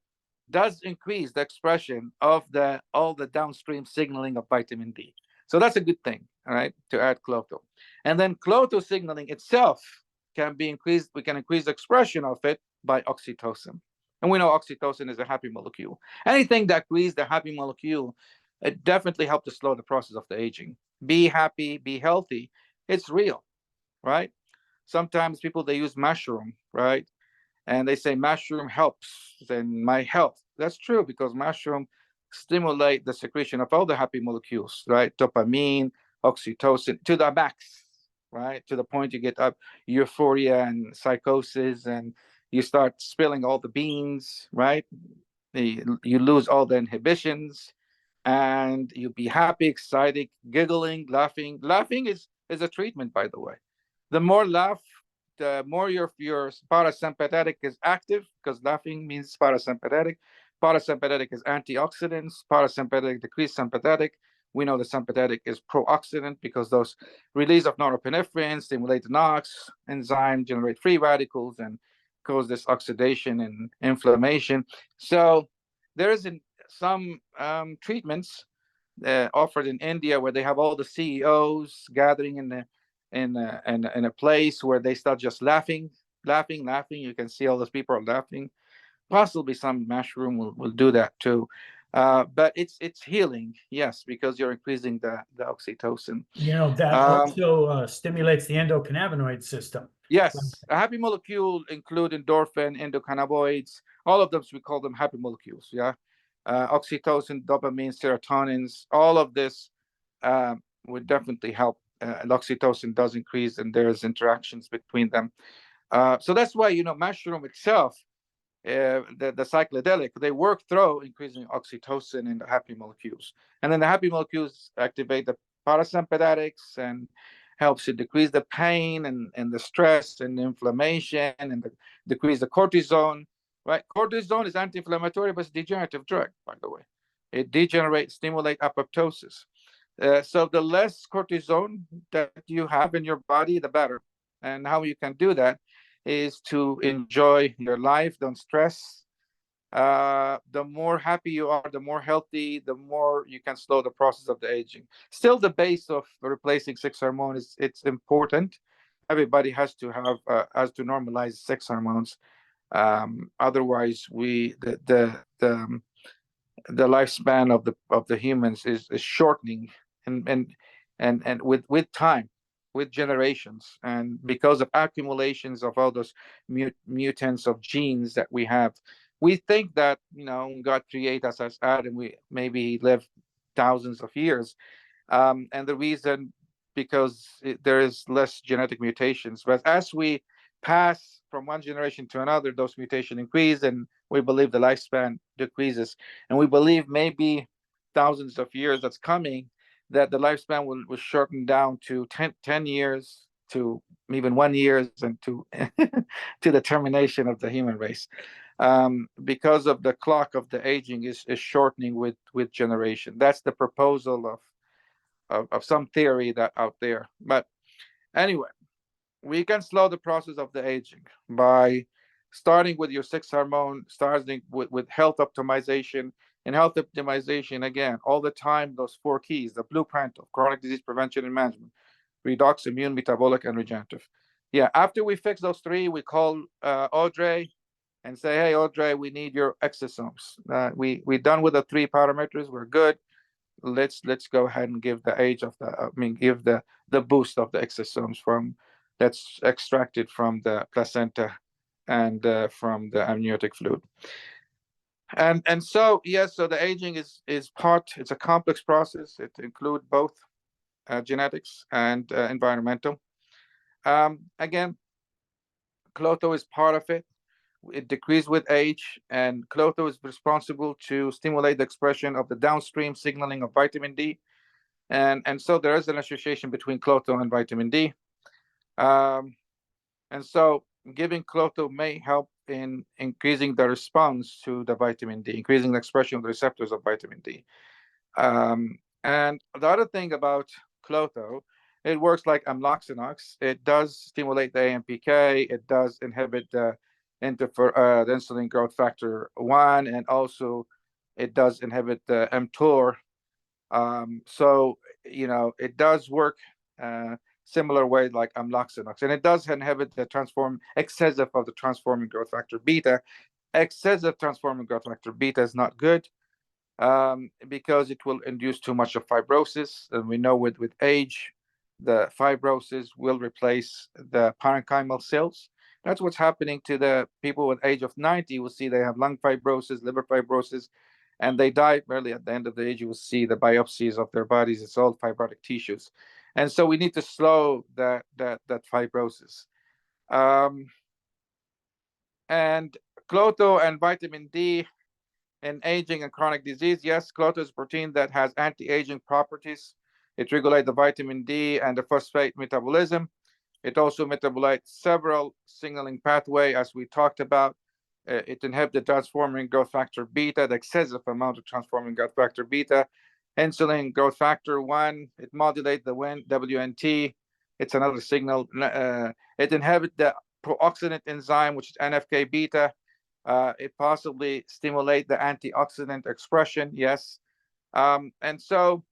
does increase the expression of all the downstream signaling of vitamin D. So that's a good thing, all right, to add klotho. And then klotho signaling itself can be increased. We can increase the expression of it by oxytocin. And we know oxytocin is a happy molecule. Anything that increases the happy molecule, it definitely helps to slow the process of the aging. Be happy, be healthy. It's real, right? Sometimes people, they use mushroom, right? And they say mushroom helps in my health. That's true, because mushroom stimulate the secretion of all the happy molecules, right? Dopamine, oxytocin to the max, right? To the point you get up euphoria and psychosis, and you start spilling all the beans, right? You lose all the inhibitions, and you be happy, excited, giggling, laughing. Laughing is a treatment, by the way. The more laugh, the more your parasympathetic is active, because laughing means parasympathetic. Parasympathetic is antioxidants. Parasympathetic decrease sympathetic. We know the sympathetic is pro-oxidant because those release of norepinephrine stimulate the NOx enzyme, generate free radicals, and cause this oxidation and inflammation. So there is some treatments offered in India where they have all the CEOs gathering in a place where they start just laughing. You can see all those people are laughing. Possibly some mushroom will do that too. But it's healing, yes, because you're increasing the oxytocin. That also stimulates the endocannabinoid system. Yes, a happy molecule include endorphin, endocannabinoids, all of those, we call them happy molecules. Yeah, oxytocin, dopamine, serotonins, all of this would definitely help. And oxytocin does increase, and there's interactions between them. So that's why mushroom itself, the psychedelic, they work through increasing oxytocin in the happy molecules, and then the happy molecules activate the parasympathetics and helps to decrease the pain and the stress and the inflammation and decrease the cortisone. Right, cortisone is anti-inflammatory, but it's a degenerative drug, by the way. It degenerates, stimulates apoptosis. So the less cortisone that you have in your body, the better. And how you can do that is to enjoy your life, don't stress. The more happy you are, the more healthy, the more you can slow the process of the aging. Still, the base of replacing sex hormone it's important. Everybody has to normalize sex hormones. Otherwise, the lifespan of the humans is shortening, and with time, with generations, and because of accumulations of all those mutants of genes that we have. We think that God created us as Adam, we maybe live thousands of years, and the reason because there is less genetic mutations, but as we pass from one generation to another, those mutations increase, and we believe the lifespan decreases, and we believe maybe thousands of years that's coming, that the lifespan will shorten down to 10 years, to even 1 year, and to to the termination of the human race, because of the clock of the aging is shortening with generation. That's the proposal of some theory that out there. But anyway, we can slow the process of the aging by starting with your sex hormone, starting with health optimization. And health optimization, again, all the time, those 4 keys, the blueprint of chronic disease prevention and management: redox, immune, metabolic, and regenerative. Yeah, after we fix those 3, we call Audrey and say, hey, Audrey, we need your exosomes. We're done with the 3 parameters. We're good. Let's go ahead and give the give the boost of the exosomes that's extracted from the placenta and from the amniotic fluid. And so yes, so the aging is it's a complex process. It includes both genetics and environmental. Again, klotho is part of it. It decreases with age, and klotho is responsible to stimulate the expression of the downstream signaling of vitamin D, and so there is an association between klotho and vitamin D. And so giving klotho may help in increasing the response to the vitamin D, increasing the expression of the receptors of vitamin D. And the other thing about klotho, it works like amloxanox. It does stimulate the AMPK. It does inhibit the insulin growth factor 1, and also it does inhibit the mTOR. So it does work similar way like amloxanox, and it does inhibit the excessive of the transforming growth factor beta. Excessive transforming growth factor beta is not good, because it will induce too much of fibrosis, and we know with age, the fibrosis will replace the parenchymal cells. That's what's happening to the people with age of 90. We'll see they have lung fibrosis, liver fibrosis, and they die early. At the end of the age, you will see the biopsies of their bodies. It's all fibrotic tissues. And so we need to slow that fibrosis. And klotho and vitamin D in aging and chronic disease. Yes, klotho is a protein that has anti-aging properties. It regulates the vitamin D and the phosphate metabolism. It also metabolites several signaling pathways, as we talked about. It inhibits the transforming growth factor beta, the excessive amount of transforming growth factor beta. insulin growth factor 1, it modulates the WNT. It's another signal. It inhibits the pro-oxidant enzyme, which is NFK beta. It possibly stimulate the antioxidant expression. Yes. And so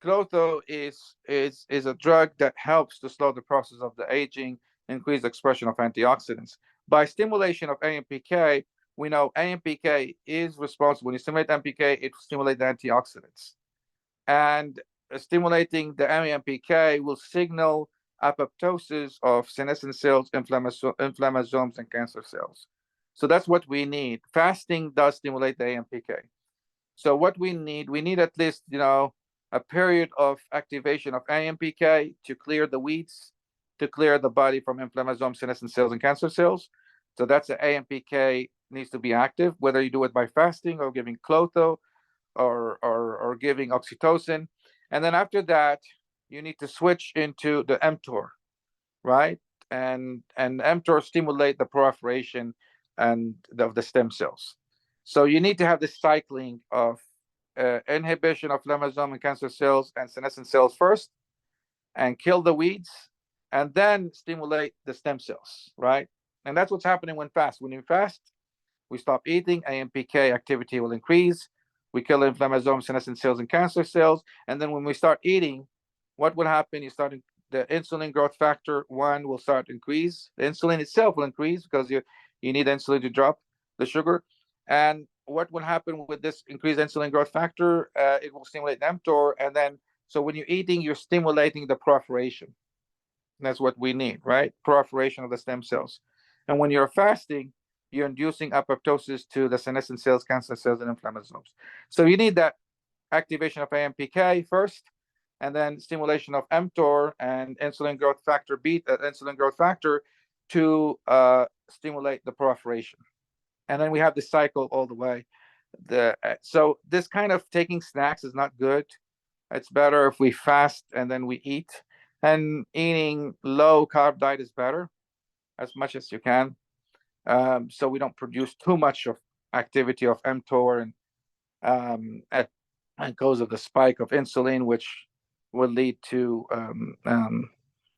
klotho is a drug that helps to slow the process of the aging, increase the expression of antioxidants. By stimulation of AMPK, we know AMPK is responsible. When you stimulate AMPK, it stimulates the antioxidants. And stimulating the AMPK will signal apoptosis of senescent cells, inflammasomes, and cancer cells. So that's what we need. Fasting does stimulate the AMPK. So what we need at least, a period of activation of AMPK to clear the weeds, to clear the body from inflammasome, senescent cells, and cancer cells. So that's the AMPK needs to be active, whether you do it by fasting or giving klotho or giving oxytocin. And then after that, you need to switch into the mTOR, right? And mTOR stimulate the proliferation and of the stem cells. So you need to have this cycling of inhibition of inflammasome and cancer cells and senescent cells first, and kill the weeds, and then stimulate the stem cells, right? And that's what's happening when fast. When you fast, we stop eating, AMPK activity will increase. We kill inflammasome, senescent cells, and cancer cells. And then when we start eating, what will happen? You start the insulin growth factor 1 will start to increase. The insulin itself will increase because you need insulin to drop the sugar. And what will happen with this increased insulin growth factor? It will stimulate mTOR. And then, so when you're eating, you're stimulating the proliferation. That's what we need, right? Proliferation of the stem cells. And when you're fasting, you're inducing apoptosis to the senescent cells, cancer cells, and inflammasomes. So you need that activation of AMPK first, and then stimulation of mTOR and insulin growth factor insulin growth factor to stimulate the proliferation. And then we have the cycle all the way. So this kind of taking snacks is not good. It's better if we fast and then we eat. And eating low carb diet is better as much as you can. So we don't produce too much of activity of mTOR and cause of the spike of insulin, which will lead to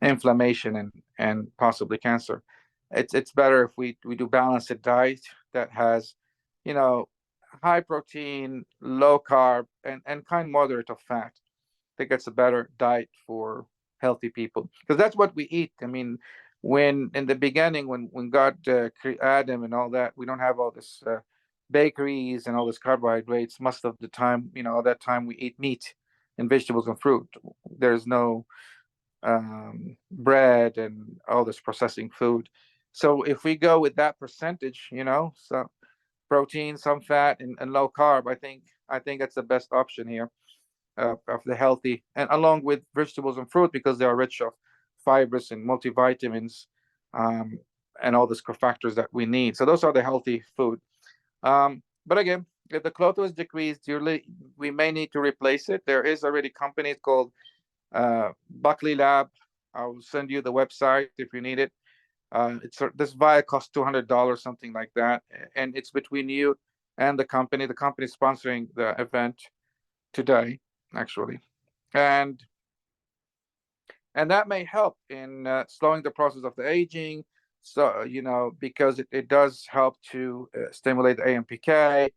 inflammation and possibly cancer. It's better if we do balanced diet that has, high protein, low carb, and kind of moderate of fat. I think it's a better diet for healthy people, because that's what we eat. I mean, when in the beginning, when God created Adam and all that, we don't have all this bakeries and all this carbohydrates. Most of the time, all that time we eat meat and vegetables and fruit. There's no bread and all this processing food. So if we go with that percentage, so protein, some fat, and low carb, I think that's the best option here of the healthy, and along with vegetables and fruit, because they are rich of fibers and multivitamins and all these cofactors that we need. So those are the healthy food. But again, if the klotho is decreased, we may need to replace it. There is already companies called Buckley Lab. I'll send you the website if you need it. This vial costs $200, something like that, and it's between you and the company. The company is sponsoring the event today, actually, and that may help in slowing the process of the aging. So because it does help to stimulate the AMPK.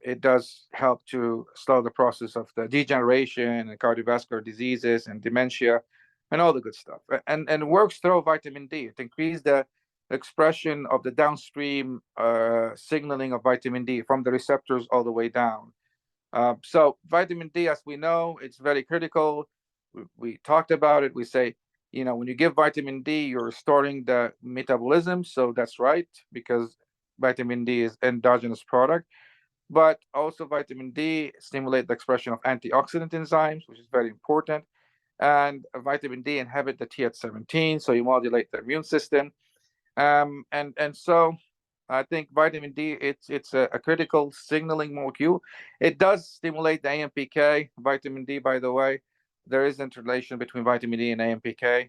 It does help to slow the process of the degeneration and cardiovascular diseases and dementia and all the good stuff. And works through vitamin D. It increases the expression of the downstream signaling of vitamin D from the receptors all the way down. So vitamin D, as we know, it's very critical. We talked about it. We say, when you give vitamin D, you're restoring the metabolism. So that's right, because vitamin D is endogenous product. But also vitamin D stimulates the expression of antioxidant enzymes, which is very important. And vitamin D inhibits the Th17, so you modulate the immune system. And so I think vitamin D, it's a critical signaling molecule. It does stimulate the AMPK. Vitamin D, by the way, there is interrelation between vitamin D and AMPK.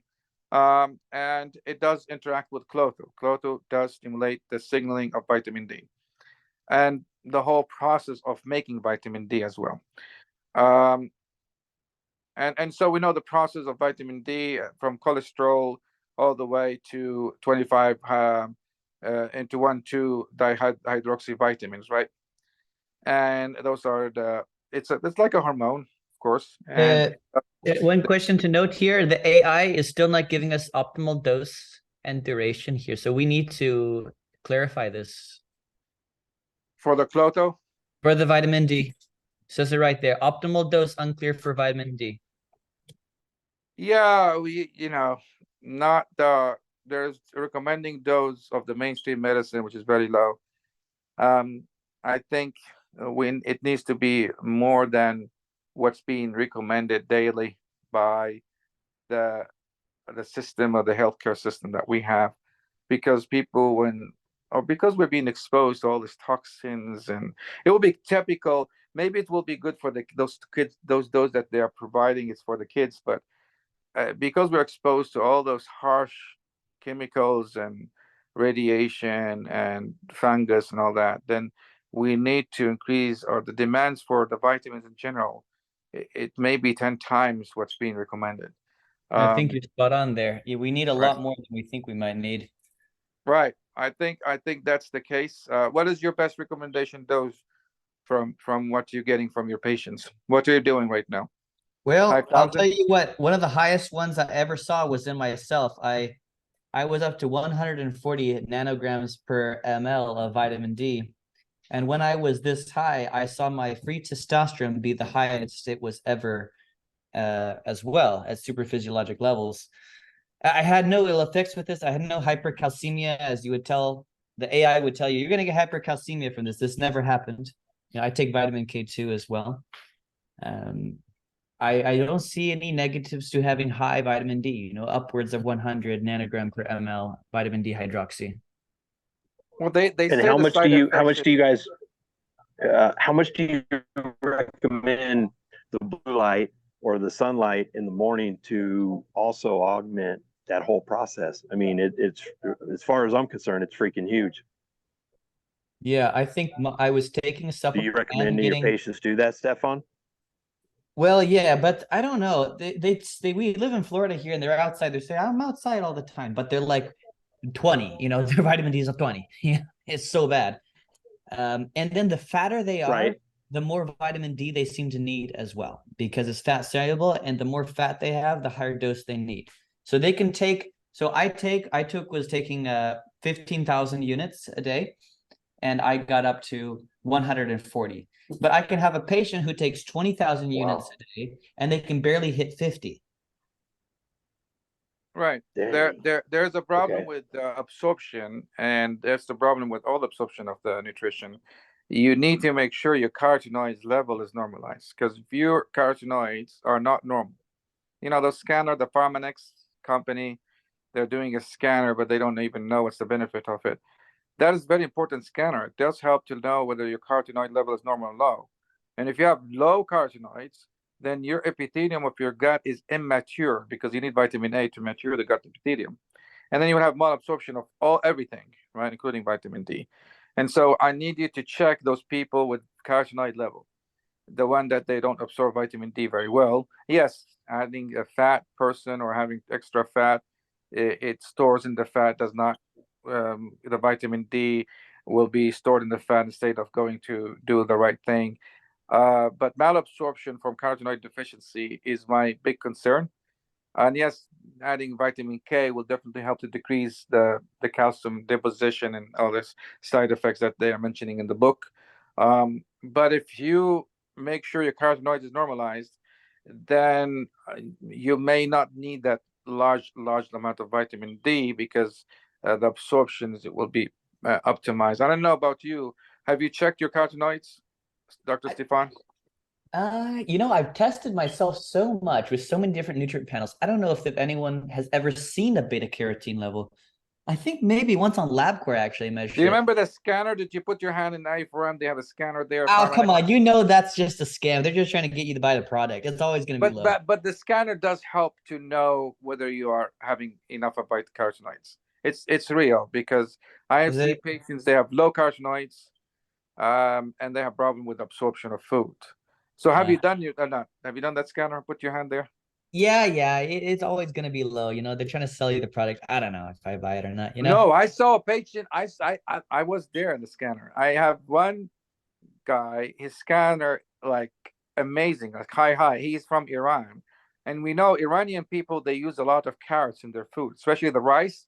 And it does interact with klotho. Klotho does stimulate the signaling of vitamin D and the whole process of making vitamin D as well. And so we know the process of vitamin D from cholesterol all the way to 25 into 1,2 dihydroxy vitamins, right? And those are it's like a hormone, of course. And One question to note here, the AI is still not giving us optimal dose and duration here. So we need to clarify this. for the klotho, For the vitamin D, says it right there. Optimal dose unclear for vitamin D. yeah, not there's recommending dose of the mainstream medicine, which is very low. I think when it needs to be more than what's being recommended daily by the system or the healthcare system that we have, because because we're being exposed to all these toxins, and it will be typical. Maybe it will be good for those kids, those that they are providing it's for the kids, but because we're exposed to all those harsh chemicals and radiation and fungus and all that, then we need to increase or the demands for the vitamins in general. It may be 10 times what's being recommended. I think you're spot on there. Yeah, we need a right. lot more than we think we might need. Right. I think that's the case. What is your best recommendation dose from what you're getting from your patients? What are you doing right now? Well, I'll 5,000? tell you what, one of the highest ones I ever saw was in myself. I was up to 140 nanograms per ml of vitamin D. And when I was this high, I saw my free testosterone be the highest it was ever, as well as super physiologic levels. I had no ill effects with this. I had no hypercalcemia, as you would tell, the AI would tell you, you're going to get hypercalcemia from this. This never happened. I take vitamin K2 as well. I don't see any negatives to having high vitamin D, upwards of 100 nanogram per ml vitamin D hydroxy. Well, they And say how the much side do you effects guys how much do you recommend the blue light or the sunlight in the morning to also augment that whole process? I mean, it's as far as I'm concerned, it's freaking huge. Yeah, I think I was taking a Do supplement you and recommend any of your getting. patients do that, Stefan? Well, yeah, but I don't know. We live in Florida here, and they're outside. They say I'm outside all the time, but they're like 20. Their vitamin D is up 20. Yeah, it's so bad. And then the fatter they are, Right. the more vitamin D they seem to need as well, because it's fat soluble, and the more fat they have, the higher dose they need. So they can take. So was taking 15,000 units a day, and I got up to 140. But I can have a patient who takes 20,000 units a day, and they can barely hit 50. Right. Dang. There's a problem Okay. with absorption, and that's the problem with all absorption of the nutrition. You need to make sure your carotenoids level is normalized, because if your carotenoids are not normal, the scanner, the Pharmanex company, they're doing a scanner, but they don't even know what's the benefit of it. That is very important scanner. It does help to know whether your carotenoid level is normal or low. And if you have low carotenoids, then your epithelium of your gut is immature, because you need vitamin A to mature the gut epithelium. And then you will have malabsorption of everything, right, including vitamin D. And so I need you to check those people with carotenoid level, the one that they don't absorb vitamin D very well. Yes, adding a fat person or having extra fat, it stores in the fat, does not, the vitamin D will be stored in the fat instead of going to do the right thing. But malabsorption from carotenoid deficiency is my big concern. And yes, adding vitamin K will definitely help to decrease the calcium deposition and all this side effects that they are mentioning in the book. But if you make sure your carotenoids is normalized, then you may not need that large amount of vitamin D, because the absorptions will be optimized. I don't know about you. Have you checked your carotenoids, Dr. Stefan? I've tested myself so much with so many different nutrient panels. I don't know if anyone has ever seen a beta carotene level. I think maybe once on LabCorp actually measured. Do you remember the scanner? Did you put your hand in I4M? They have a scanner there. Oh, come on. That's just a scam. They're just trying to get you to buy the product. It's always going to be low. But the scanner does help to know whether you are having enough of beta carotenoids. It's real, because I have seen patients, they have low carotenoids, and they have problem with absorption of food. So have you done your not? Have you done that scanner? Put your hand there. Yeah, it's always gonna be low. You know, they're trying to sell you the product. I don't know if I buy it or not. You know. No, I saw a patient. I was there in the scanner. I have one guy, his scanner like amazing, like high. He's from Iran, and we know Iranian people, they use a lot of carrots in their food, especially the rice.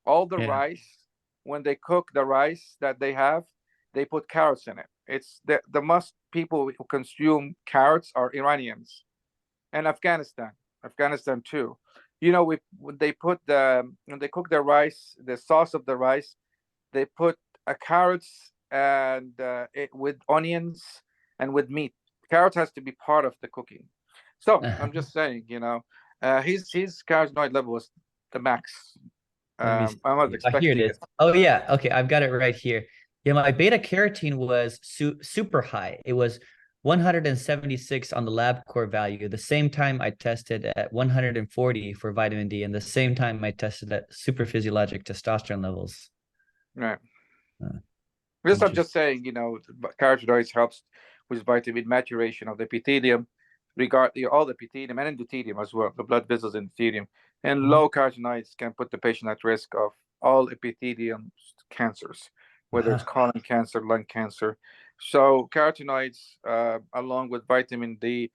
All the Yeah. rice, when they cook the rice that they have, they put carrots in it. It's the most people who consume carrots are Iranians and Afghanistan too. You know, when they put when they cook the rice, the sauce of the rice, they put carrots and with onions and with meat. Carrot has to be part of the cooking. So I'm just saying, you know, his carotenoid level was the max. Let me I was see. Oh, here it expecting is. it. Oh yeah. Okay, I've got it right here. Yeah, my beta carotene was super high. It was 176 on the lab core value. The same time I tested at 140 for vitamin D, and the same time I tested at super physiologic testosterone levels. Right. Uh, This I'm just Interesting. saying, you know, carotenoids helps with vitamin maturation of the epithelium, all the epithelium and endothelium as well, the blood vessels and endothelium. And Mhm. low carotenoids can put the patient at risk of all epithelium cancers, whether it's Wow. colon cancer, lung cancer. So carotenoids, along with vitamin D,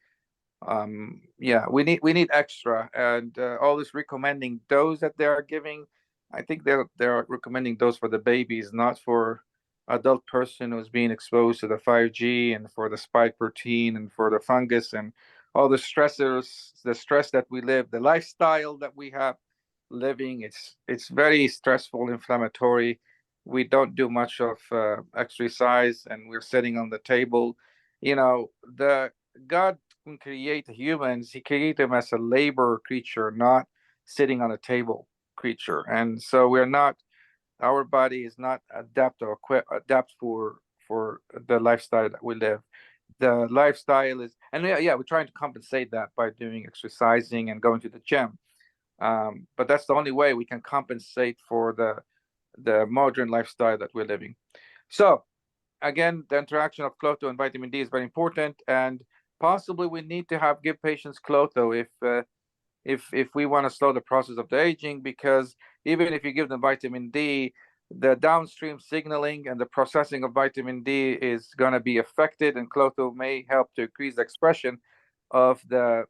yeah, we need extra, and all this recommending dose that they are giving, I think they're recommending dose for the babies, not for adult person who's being exposed to the 5G and for the spike protein and for the fungus and all the stressors, the stress that we live, the lifestyle that we have living. It's very stressful, inflammatory. We don't do much of exercise, and we're sitting on the table. You know, the God can create humans, he created them as a labor creature, not sitting on a table creature. And so we're not, our body is not adapt for the lifestyle that we live. The lifestyle is, and yeah, we're trying to compensate that by doing exercising and going to the gym. But that's the only way we can compensate for the modern lifestyle that we're living. So again, the interaction of klotho and vitamin D is very important, and possibly we need to give patients klotho if we want to slow the process of the aging, because even if you give them vitamin D, the downstream signaling and the processing of vitamin D is going to be affected, and klotho may help to increase the expression of the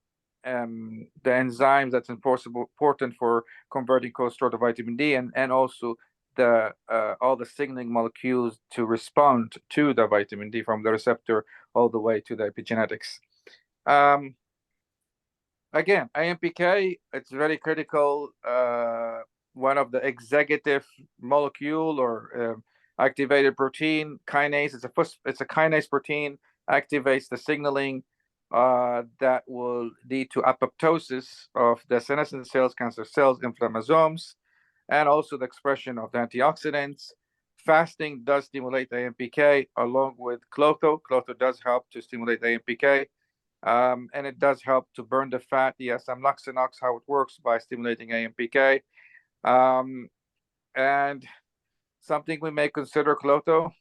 enzymes that's important for converting cholesterol to vitamin D, and also the all the signaling molecules to respond to the vitamin D from the receptor all the way to the epigenetics. Again, AMPK, it's very critical. One of the executive molecule or activated protein kinase. It's a kinase protein, activates the signaling that will lead to apoptosis of the senescent cells, cancer cells, inflammasomes, and also the expression of the antioxidants. Fasting does stimulate AMPK along with klotho. Klotho does help to stimulate AMPK. And it does help to burn the fat. Yes, amloxanox, how it works by stimulating AMPK. And something we may consider klotho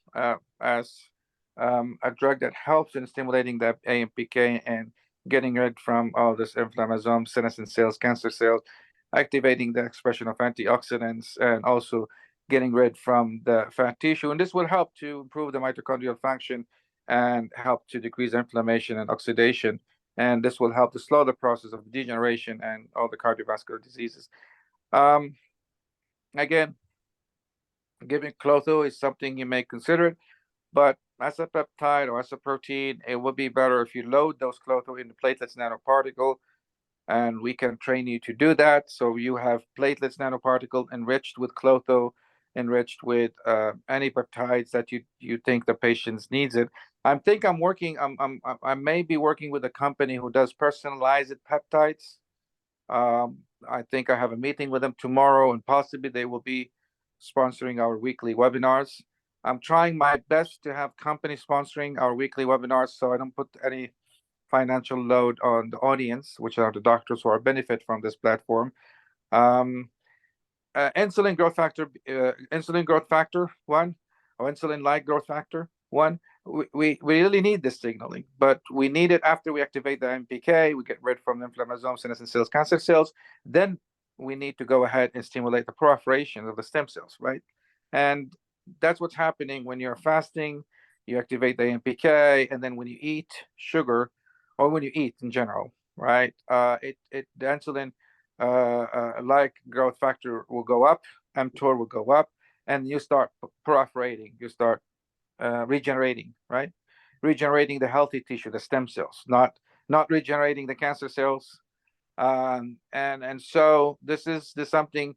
as a drug that helps in stimulating the AMPK and getting rid from all this inflammasome, senescent cells, cancer cells, activating the expression of antioxidants, and also getting rid from the fat tissue. And this will help to improve the mitochondrial function and help to decrease inflammation and oxidation. And this will help to slow the process of degeneration and all the cardiovascular diseases. Again, giving klotho is something you may consider, but as a peptide or as a protein, it would be better if you load those klotho in the platelets nanoparticle, and we can train you to do that. So you have platelets nanoparticle enriched with klotho, enriched with any peptides that you think the patients needs it. I may be working with a company who does personalized peptides. I think I have a meeting with them tomorrow, and possibly they will be sponsoring our weekly webinars. I'm trying my best to have companies sponsoring our weekly webinars so I don't put any financial load on the audience, which are the doctors who are benefit from this platform. Insulin growth factor 1, or insulin-like growth factor 1, we really need this signaling, but we need it after we activate the MPK, we get rid from the inflammasome, senescent cells, cancer cells. Then we need to go ahead and stimulate the proliferation of the stem cells, right? And that's what's happening when you're fasting. You activate the AMPK, and then when you eat sugar, or when you eat in general, right? The insulin like growth factor will go up, mTOR will go up, and you start proliferating. You start regenerating, right? Regenerating the healthy tissue, the stem cells, not regenerating the cancer cells. And so this is something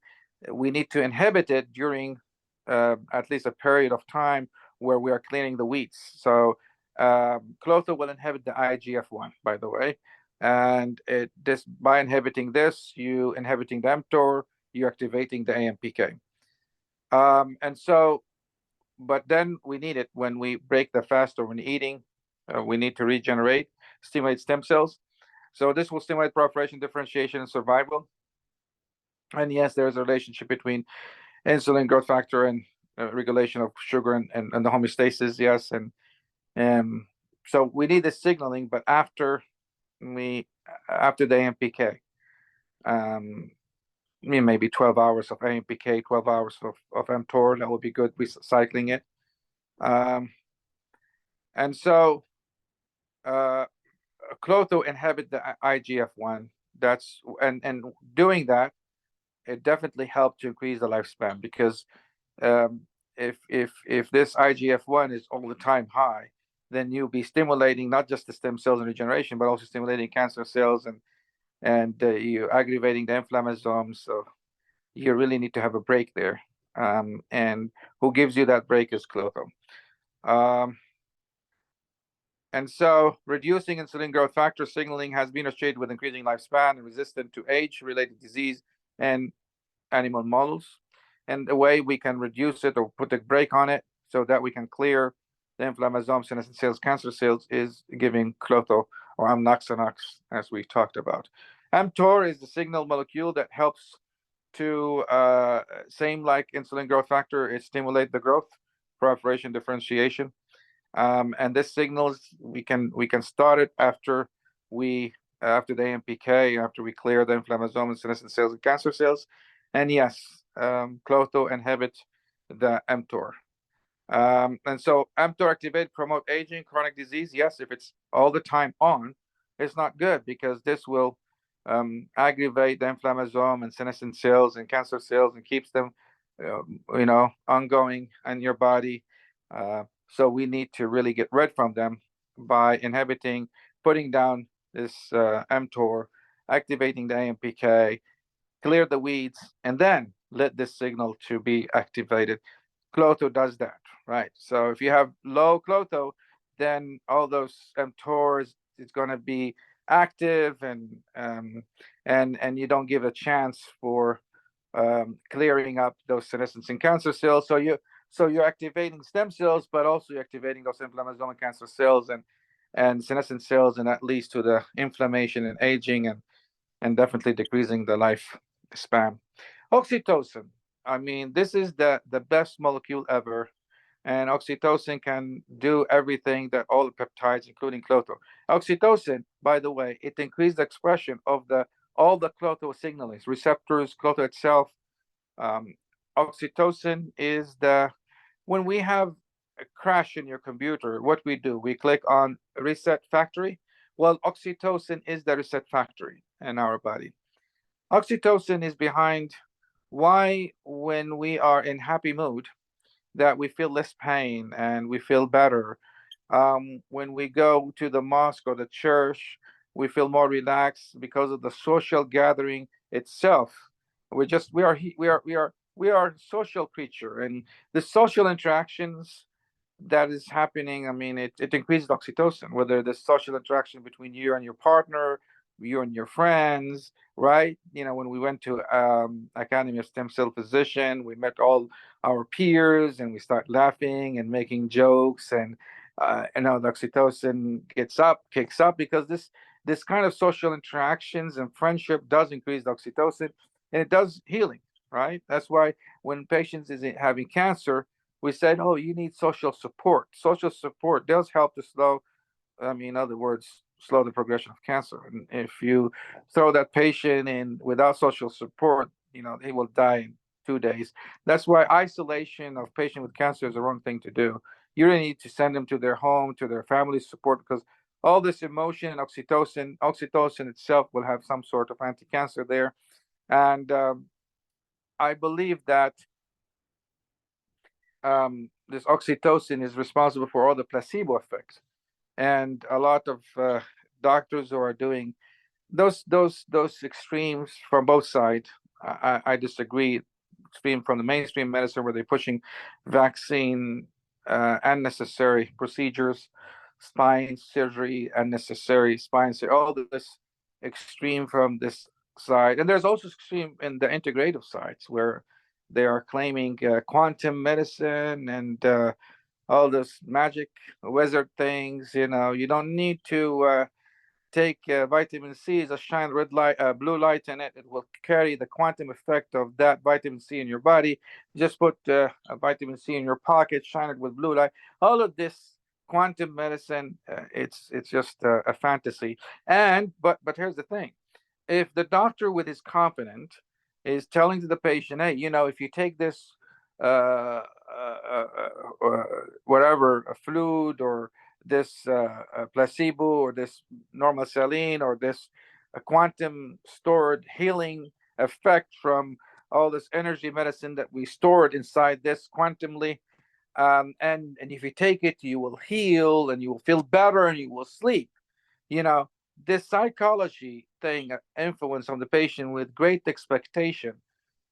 we need to inhibit it during at least a period of time where we are cleaning the weeds. So klotho will inhibit the IGF-1, by the way, and by inhibiting this, you inhibiting the mTOR, you're activating the AMPK. And so, but then we need it when we break the fast or when eating. We need to regenerate, stimulate stem cells. So this will stimulate proliferation, differentiation, and survival. And yes, there's a relationship between insulin, growth factor, and regulation of sugar and the homeostasis. Yes, and so we need this signaling, but after the AMPK, maybe 12 hours of AMPK, 12 hours of mTOR, that would be good. Recycling it, and so klotho inhibit the IGF-1. That's and doing that, it definitely helped to increase the lifespan, because if this IGF-1 is all the time high, then you'll be stimulating not just the stem cells and regeneration, but also stimulating cancer cells and you're aggravating the inflammasomes. So you really need to have a break there. And who gives you that break is klotho. And so reducing insulin growth factor signaling has been associated with increasing lifespan and resistant to age-related disease and animal models. And the way we can reduce it or put a brake on it so that we can clear the inflammasome, senescent cells, cancer cells is giving klotho or amnoxanox, as we talked about. mTOR is the signal molecule that helps to, same like insulin growth factor, it stimulates the growth, proliferation, differentiation. And this signals we can start it after the AMPK, after we clear the inflammasome and senescent cells and cancer cells. And yes, klotho inhibit the mTOR. And so mTOR activate, promote aging, chronic disease. Yes, if it's all the time on, it's not good, because this will aggravate the inflammasome and senescent cells and cancer cells and keeps them, ongoing in your body. So we need to really get rid from them by inhibiting, putting down this mTOR, activating the AMPK, clear the weeds, and then let this signal to be activated. Klotho does that, right? So if you have low klotho, then all those mTORs is going to be active, and you don't give a chance for clearing up those senescent and cancer cells. So you're activating stem cells, but also you're activating those inflammasome and cancer cells and senescent cells, and that leads to the inflammation and aging and definitely decreasing the lifespan. Oxytocin. I mean, this is the best molecule ever. And oxytocin can do everything that all the peptides, including klotho. Oxytocin, by the way, it increased the expression of all the klotho signaling receptors, klotho itself. Oxytocin is when we have a crash in your computer, what we do, we click on reset factory. Well, oxytocin is the reset factory in our body. Oxytocin is behind why, when we are in happy mood, that we feel less pain and we feel better. When we go to the mosque or the church, we feel more relaxed because of the social gathering itself. We are social creature, and the social interactions that is happening, I mean, it increases oxytocin, whether the social interaction between you and your partner, you and your friends, right? When we went to Academy of Stem Cell Physician, we met all our peers and we start laughing and making jokes, and the oxytocin kicks up because this kind of social interactions and friendship does increase the oxytocin, and it does healing, right? That's why when patients is having cancer, we said, oh, you need social support. Social support does help to slow, in other words, slow the progression of cancer. And if you throw that patient in without social support, he will die in 2 days. That's why isolation of patient with cancer is the wrong thing to do. You really need to send them to their home, to their family support, because all this emotion, oxytocin itself will have some sort of anti-cancer there. And I believe that this oxytocin is responsible for all the placebo effects. And a lot of doctors who are doing those extremes from both sides, I disagree. Extreme from the mainstream medicine, where they're pushing vaccine, unnecessary procedures, spine surgery, unnecessary spine surgery, all this extreme from this side. And there's also extreme in the integrative sides, where they are claiming quantum medicine and all this magic wizard things. You don't need to take vitamin C as a shine red light, blue light in it. It will carry the quantum effect of that vitamin C in your body. Just put a vitamin C in your pocket, shine it with blue light. All of this quantum medicine, it's just a fantasy. But here's the thing: if the doctor, with his confident, is telling to the patient, hey, if you take this whatever, a fluid, or this placebo, or this normal saline, or this quantum stored healing effect from all this energy medicine that we stored inside this quantumly, and if you take it, you will heal, and you will feel better, and you will sleep. This psychology thing influence on the patient with great expectation,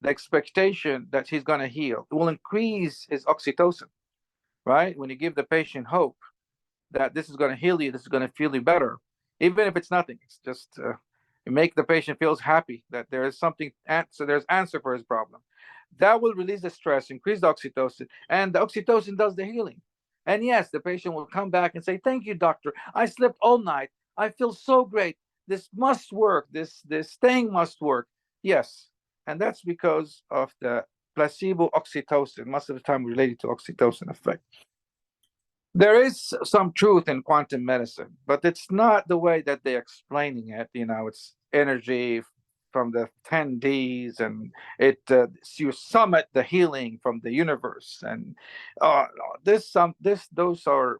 the expectation that he's going to heal, it will increase his oxytocin, right? When you give the patient hope that this is going to heal you, this is going to feel you better, even if it's nothing, it's just you make the patient feels happy that there is something, there's answer for his problem. That will release the stress, increase the oxytocin, and the oxytocin does the healing. And yes, the patient will come back and say, thank you, doctor, I slept all night, I feel so great, this must work, this thing must work. Yes, and that's because of the placebo oxytocin, most of the time related to oxytocin effect. There is some truth in quantum medicine, but it's not the way that they're explaining it. It's energy from the 10Ds, and you summit the healing from the universe, and those are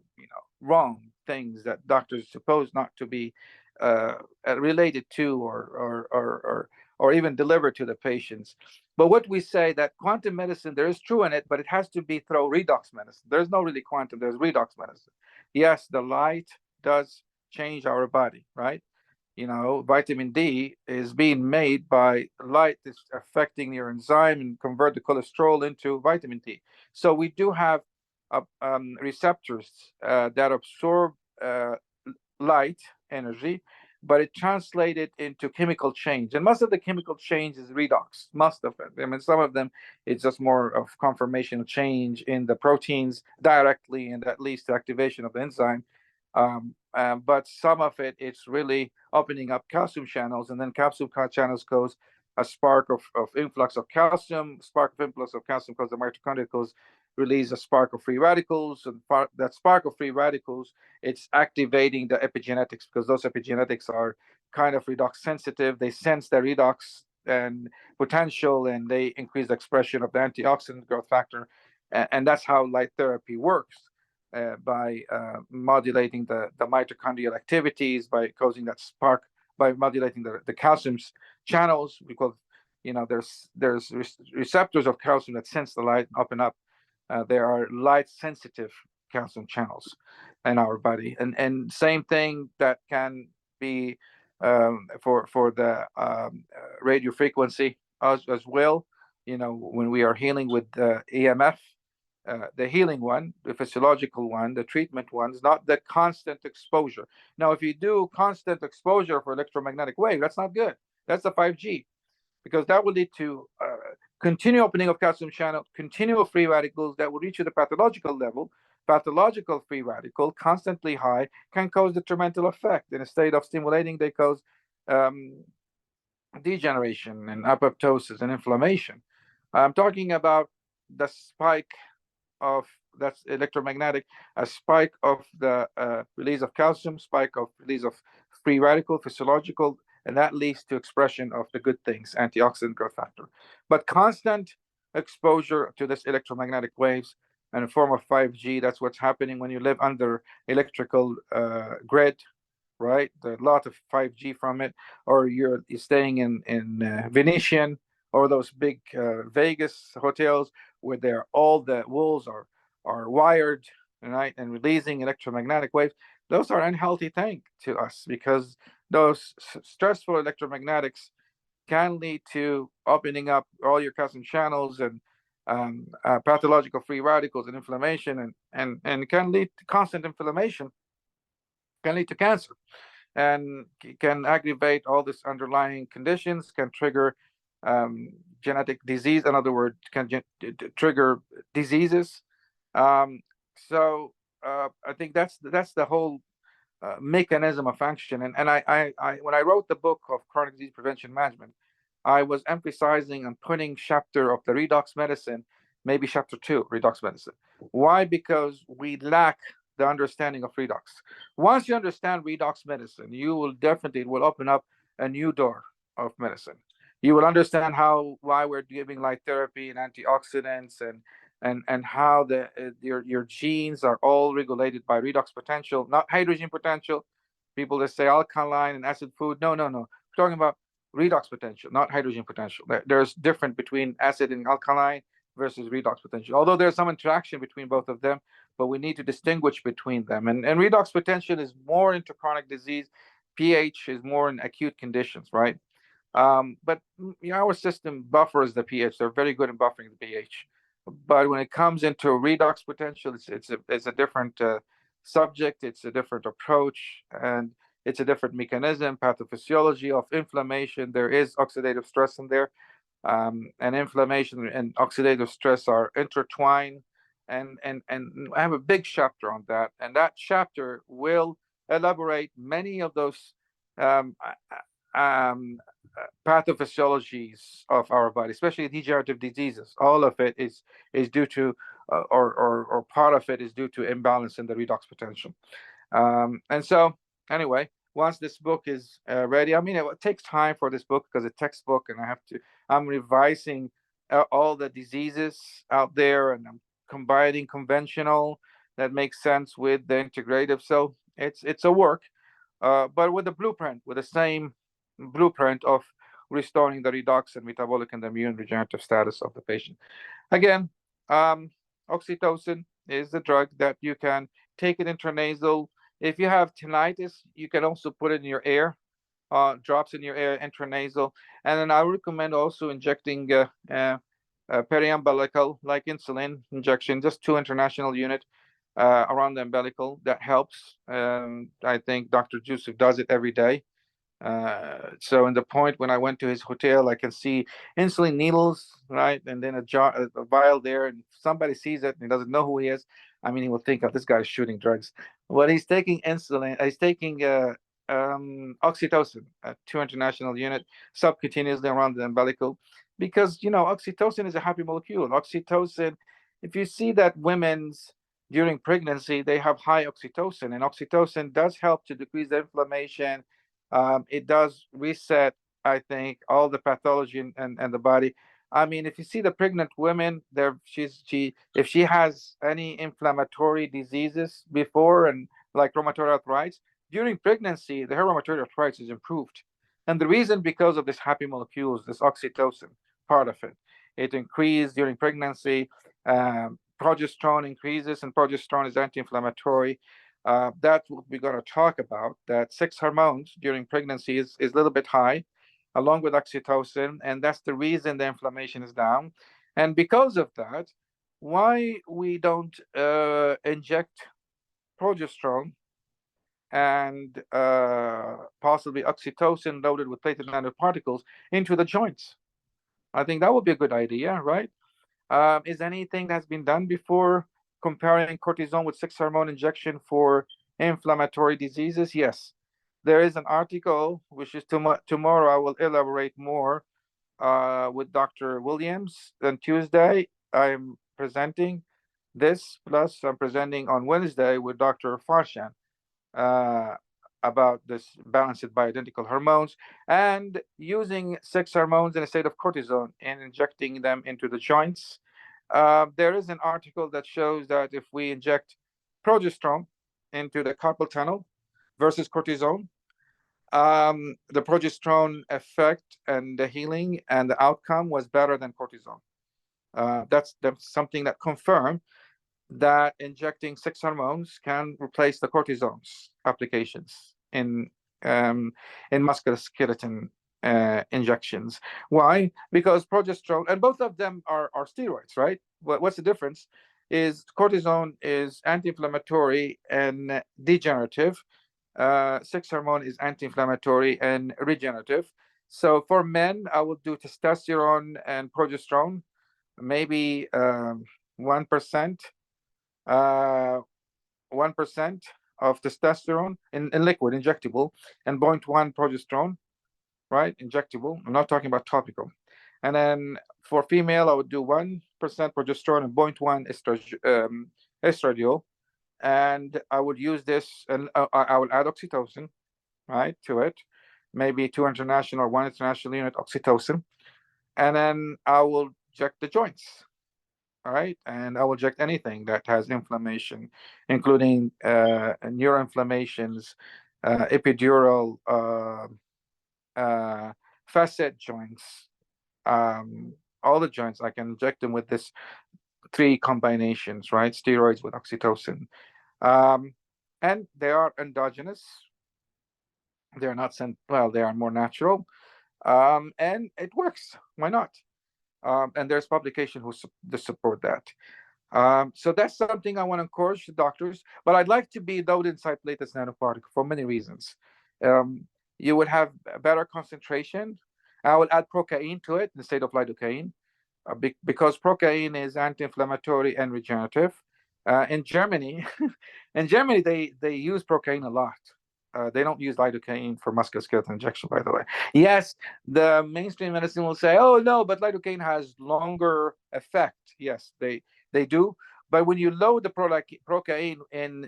wrong things that doctors supposed not to be related to, or even delivered to the patients. But what we say, that quantum medicine, there is true in it, but it has to be through redox medicine. There's no really quantum, there's redox medicine. Yes, the light does change our body, right? Vitamin D is being made by light that's affecting your enzyme and convert the cholesterol into vitamin D. So we do have receptors that absorb light energy, but it translated into chemical change. And most of the chemical change is redox, most of it. Some of them, it's just more of conformational change in the proteins directly, and that leads to activation of the enzyme. But some of it, it's really opening up calcium channels, and then calcium channels cause a spark of influx of calcium. Spark of influx of calcium causes the mitochondria release a spark of free radicals, and that spark of free radicals, it's activating the epigenetics, because those epigenetics are kind of redox sensitive. They sense the redox and potential, and they increase the expression of the antioxidant growth factor, and that's how light therapy works. By modulating the mitochondrial activities, by causing that spark, by modulating the calcium channels, because there's receptors of calcium that sense the light, open up. There are light sensitive calcium channels in our body, and same thing that can be for the radio frequency as well. When we are healing with EMF, the healing one, the physiological one, the treatment one, is not the constant exposure. Now, if you do constant exposure for electromagnetic wave, that's not good. That's the 5G, because that will lead to continual opening of calcium channel, continual free radicals that will reach to the pathological level. Pathological free radical, constantly high, can cause detrimental effect. In a state of stimulating, they cause degeneration and apoptosis and inflammation. I'm talking about the spike of, that's electromagnetic, a spike of the release of calcium, spike of release of free radical, physiological, and that leads to expression of the good things, antioxidant, growth factor. But constant exposure to this electromagnetic waves in a form of 5G, that's what's happening when you live under electrical grid, right? There's a lot of 5G from it, or you're staying in Venetian or those big Vegas hotels where all the walls are wired, right, and releasing electromagnetic waves. Those are unhealthy thing to us because those stressful electromagnetics can lead to opening up all your calcium channels and pathological free radicals and inflammation, and can lead to constant inflammation, can lead to cancer, and can aggravate all these underlying conditions, can trigger genetic disease. In other words, can trigger diseases. So I think that's the whole mechanism of action. And I when I wrote the book of chronic disease prevention management, I was emphasizing on putting chapter of the redox medicine, maybe chapter 2, redox medicine. Why? Because we lack the understanding of redox. Once you understand redox medicine, you will definitely, it will open up a new door of medicine. You will understand why we're giving light therapy and antioxidants, and how your genes are all regulated by redox potential, not hydrogen potential. People that say alkaline and acid food, no. We're talking about redox potential, not hydrogen potential. There's difference between acid and alkaline versus redox potential. Although there's some interaction between both of them, but we need to distinguish between them. And redox potential is more into chronic disease. pH is more in acute conditions, right? But our system buffers the pH. They're very good in buffering the pH. But when it comes into redox potential, it's a different subject. It's a different approach, and it's a different mechanism, pathophysiology of inflammation. There is oxidative stress in there, and inflammation and oxidative stress are intertwined. And I have a big chapter on that, and that chapter will elaborate many of those pathophysiologies of our body, especially degenerative diseases. All of it is due to, or part of it is due to imbalance in the redox potential. And so, anyway, once this book is ready, I mean, it takes time for this book because it's a textbook, and I'm revising all the diseases out there, and I'm combining conventional that makes sense with the integrative. So it's a work, but with a blueprint, with the same blueprint of restoring the redox and metabolic and immune regenerative status of the patient. Again, oxytocin is the drug that you can take it intranasal. If you have tinnitus, you can also put it in your air, drops in your air intranasal. And then I recommend also injecting periumbilical, like insulin injection, just 2 international units around the umbilical. That helps. I think Dr. Jusuf does it every day. So in the point when I went to his hotel, I can see insulin needles, right? And then a vial there, and somebody sees it and he doesn't know who he is. I mean, he will think, oh, this guy's shooting drugs. Well, he's taking insulin, he's taking oxytocin, 2 international unit, subcutaneously around the umbilical, because, oxytocin is a happy molecule. Oxytocin, if you see that women's during pregnancy, they have high oxytocin, and oxytocin does help to decrease the inflammation. It does reset, I think, all the pathology and the body. I mean, if you see the pregnant women, if she has any inflammatory diseases before, and like rheumatoid arthritis, during pregnancy, her rheumatoid arthritis is improved. And the reason, because of this happy molecules, this oxytocin part of it. It increased during pregnancy. Progesterone increases, and progesterone is anti-inflammatory. That's what we're going to talk about, that 6 hormones during pregnancy is a little bit high, along with oxytocin, and that's the reason the inflammation is down. And because of that, why we don't inject progesterone and possibly oxytocin loaded with platelet nanoparticles into the joints? I think that would be a good idea, right? Is anything that's been done before comparing cortisone with 6 hormone injection for inflammatory diseases? Yes. There is an article, which is tomorrow. I will elaborate more with Dr. Williams. On Tuesday, I'm presenting This plus I'm presenting on Wednesday with Dr. Farshan about this balanced bioidentical hormones and using 6 hormones in a state of cortisone and injecting them into the joints. There is an article that shows that if we inject progesterone into the carpal tunnel versus cortisone, the progesterone effect and the healing and the outcome was better than cortisone. That's something that confirmed that injecting 6 hormones can replace the cortisone's applications in musculoskeletal injections. Why? Because progesterone, and both of them are steroids, right? What's the difference? Is cortisone is anti-inflammatory and degenerative. 6 hormone is anti-inflammatory and regenerative. So for men, I would do testosterone and progesterone, maybe 1%. 1% of testosterone in liquid, injectable, and 0.1 progesterone, right? Injectable. I'm not talking about topical. And then for female, I would do 1% progesterone and 0.1 estradiol. And I would use this, and I will add oxytocin, right, to it. Maybe 2 international, 1 international unit oxytocin. And then I will check the joints. All right, and I will inject anything that has inflammation, including neuroinflammations, epidural, facet joints, all the joints. I can inject them with this 3 combinations, right? Steroids with oxytocin, and they are endogenous. They are not sent. Well, they are more natural, and it works. Why not? And there's publication who support that. So that's something I want to encourage the doctors, but I'd like to be low inside latest nanoparticle for many reasons. You would have a better concentration. I will add procaine to it instead of lidocaine, because procaine is anti-inflammatory and regenerative. In Germany, they use procaine a lot. They don't use lidocaine for musculoskeletal injection, by the way. Yes, the mainstream medicine will say, "Oh no, but lidocaine has longer effect." Yes, they do. But when you load the procaine in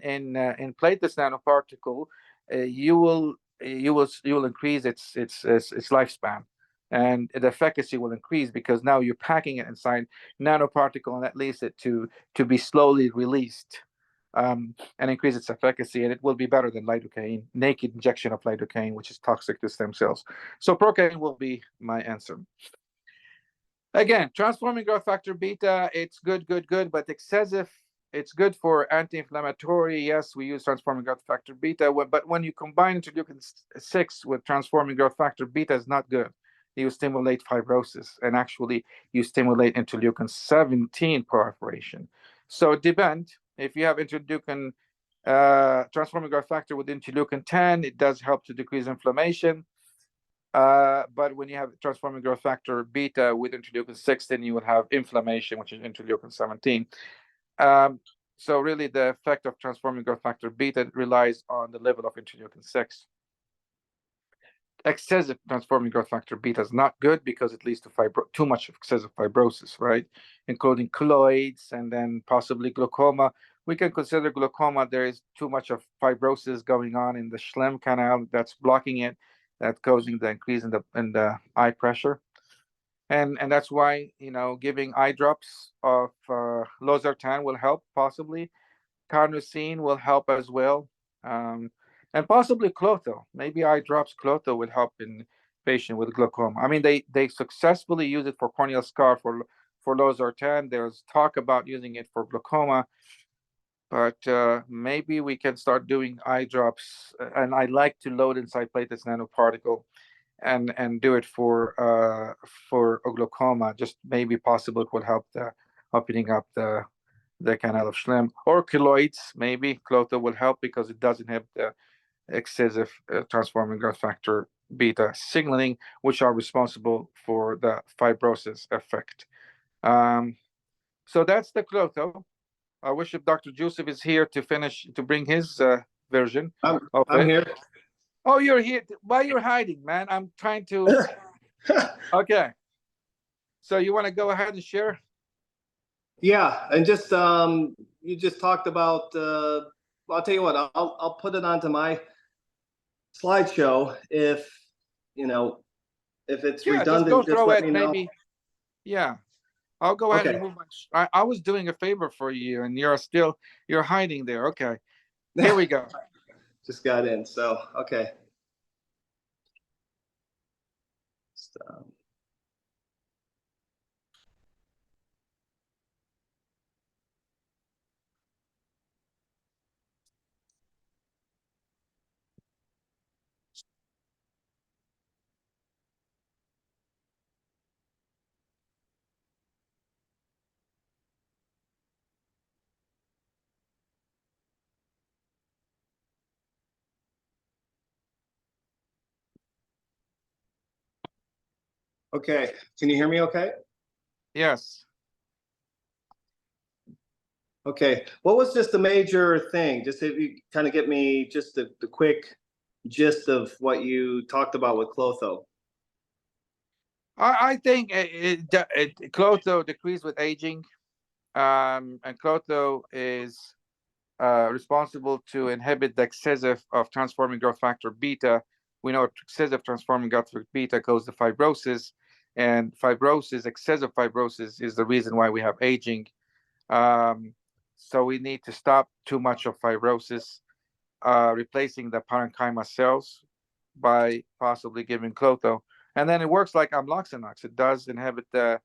platelets nanoparticle, you will increase its lifespan, and the efficacy will increase because now you're packing it inside nanoparticle, and that leads it to be slowly released. And increase its efficacy, and it will be better than lidocaine, naked injection of lidocaine, which is toxic to stem cells. So procaine will be my answer. Again, transforming growth factor beta, it's good, but excessive, it's good for anti-inflammatory. Yes, we use transforming growth factor beta, but when you combine interleukin 6 with transforming growth factor beta, is not good. You stimulate fibrosis, and actually you stimulate interleukin 17 proliferation. So it depends. If you have interleukin transforming growth factor with interleukin 10, it does help to decrease inflammation. But when you have transforming growth factor beta with interleukin 6, then you will have inflammation, which is interleukin 17. So really, the effect of transforming growth factor beta relies on the level of interleukin 6. Excessive transforming growth factor beta is not good because it leads to too much excessive fibrosis, right? Including keloids and then possibly glaucoma. We can consider glaucoma. There is too much of fibrosis going on in the Schlemm canal that's blocking it, that's causing the increase in the eye pressure. And that's why, giving eye drops of losartan will help, possibly. Carnosine will help as well. And possibly klotho. Maybe eye drops klotho would help in patient with glaucoma. I mean, they successfully use it for corneal scar for losartan. There's talk about using it for glaucoma, but maybe we can start doing eye drops. And I like to load inside platelets nanoparticle and do it for glaucoma. Just maybe possible it would help opening up the canal of Schlemm, or keloids. Maybe klotho will help because it doesn't have the excessive transforming growth factor beta signaling, which are responsible for the fibrosis effect. So that's the klotho. I wish if Dr. Joseph is here to bring his version. I'm here. Oh, you're here. Why you're hiding, man? I'm trying to. Okay. So you want to go ahead and share? Yeah, and just you just talked about. I'll tell you what. I'll put it onto my slideshow if you know if it's Yeah, just go redundant. Just through let it, me know. maybe. Yeah, I'll go ahead and Okay. remove I was doing a favor for you, and you're hiding there. Okay, here we go. Just got in. So okay. Just, okay. Can you hear me? Okay. Yes. Okay. What was just the major thing? Just if you kind of get me just the quick gist of what you talked about with klotho. I think klotho decreases with aging, and klotho is responsible to inhibit the excessive of transforming growth factor beta. We know excessive transforming growth factor beta causes the fibrosis, and excessive fibrosis, is the reason why we have aging. So we need to stop too much of fibrosis, replacing the parenchyma cells by possibly giving klotho. And then it works like amloxanox. It does inhibit the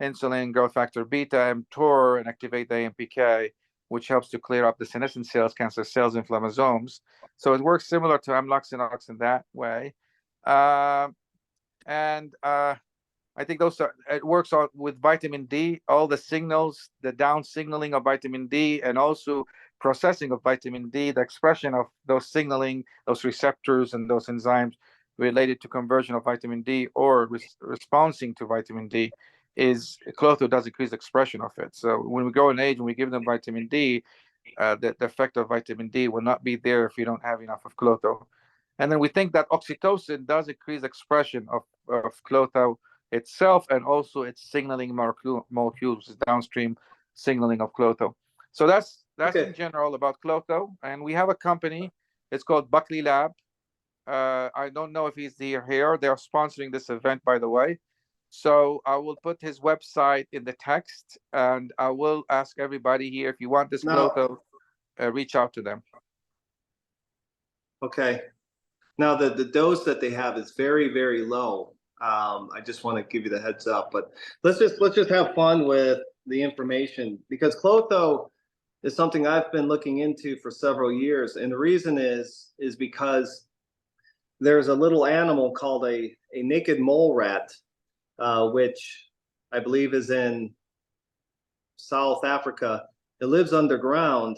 insulin, growth factor beta, mTOR, and activate the AMPK, which helps to clear up the senescent cells, cancer cells, inflammasomes. So it works similar to amloxanox in that way. And I think it works with vitamin D, all the signals, the down signaling of vitamin D, and also processing of vitamin D, the expression of those signaling, those receptors and those enzymes related to conversion of vitamin D or responding to vitamin D, is klotho does increase the expression of it. So when we go in age and we give them vitamin D, the effect of vitamin D will not be there if you don't have enough of klotho. And then we think that oxytocin does increase expression of klotho itself, and also its signaling molecules, downstream signaling of klotho. So that's Okay. in general about klotho. And we have a company, it's called Buckley Lab. I don't know if he's here. They are sponsoring this event, by the way. So I will put his website in the text, and I will ask everybody here, if you want this Now, klotho, reach out to them. okay. Now the dose that they have is very, very low. I just want to give you the heads up, but let's just have fun with the information, because klotho is something I've been looking into for several years, and the reason is because there's a little animal called a naked mole rat, which I believe is in South Africa. It lives underground,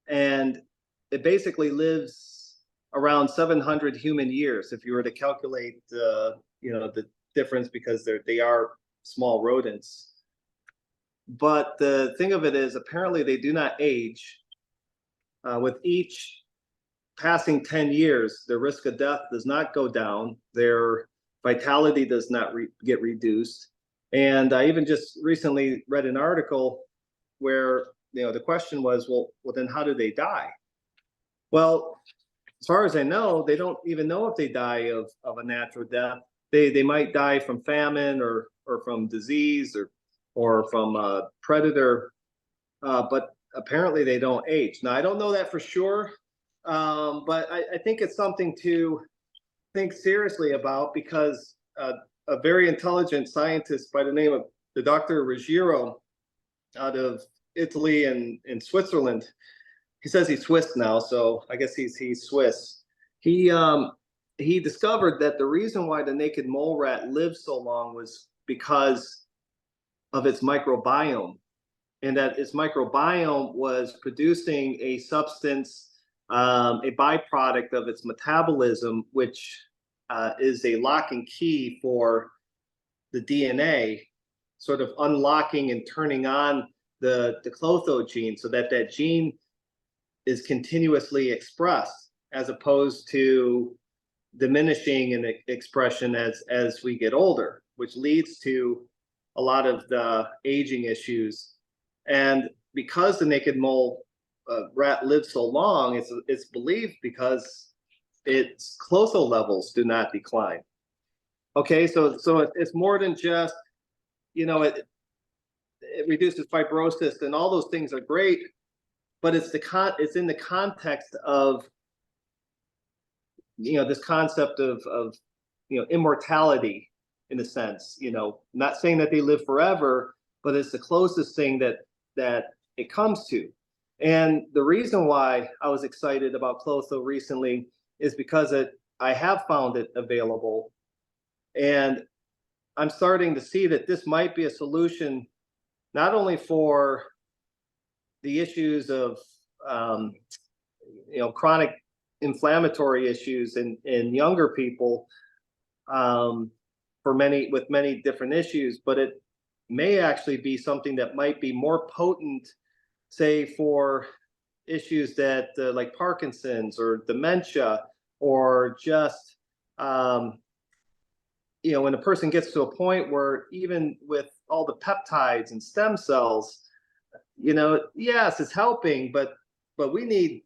and it basically lives around 700 human years if you were to calculate the difference, because they are small rodents. But the thing of it is, apparently they do not age. With each passing 10 years, their risk of death does not go down. Their vitality does not get reduced. And I even just recently read an article where the question was, well, then how do they die? Well, as far as I know, they don't even know if they die of a natural death. They might die from famine or from disease or from a predator, but apparently they don't age. Now, I don't know that for sure, but I think it's something to think seriously about, because a very intelligent scientist by the name of the Dr. Ruggiero out of Italy and Switzerland. He says he's Swiss now, so I guess he's Swiss. He discovered that the reason why the naked mole rat lived so long was because of its microbiome, and that its microbiome was producing a substance, a byproduct of its metabolism, which is a lock and key for the DNA, sort of unlocking and turning on the klotho gene, so that gene is continuously expressed, as opposed to diminishing in expression as we get older, which leads to a lot of the aging issues And because the naked mole rat lives so long, it's believed because its klotho levels do not decline. Okay, so it's more than just, you know, it reduces fibrosis and all those things are great, but it's in the context of, you know, this concept of you know, immortality in a sense, you know, not saying that they live forever, but it's the closest thing that it comes to. And the reason why I was excited about klotho recently is because I have found it available, and I'm starting to see that this might be a solution not only for the issues of you know, chronic inflammatory issues in younger people, with many different issues, but it may actually be something that might be more potent, say, for issues that like Parkinson's or dementia, or just you know, when a person gets to a point where even with all the peptides and stem cells, you know, yes, it's helping, but we need,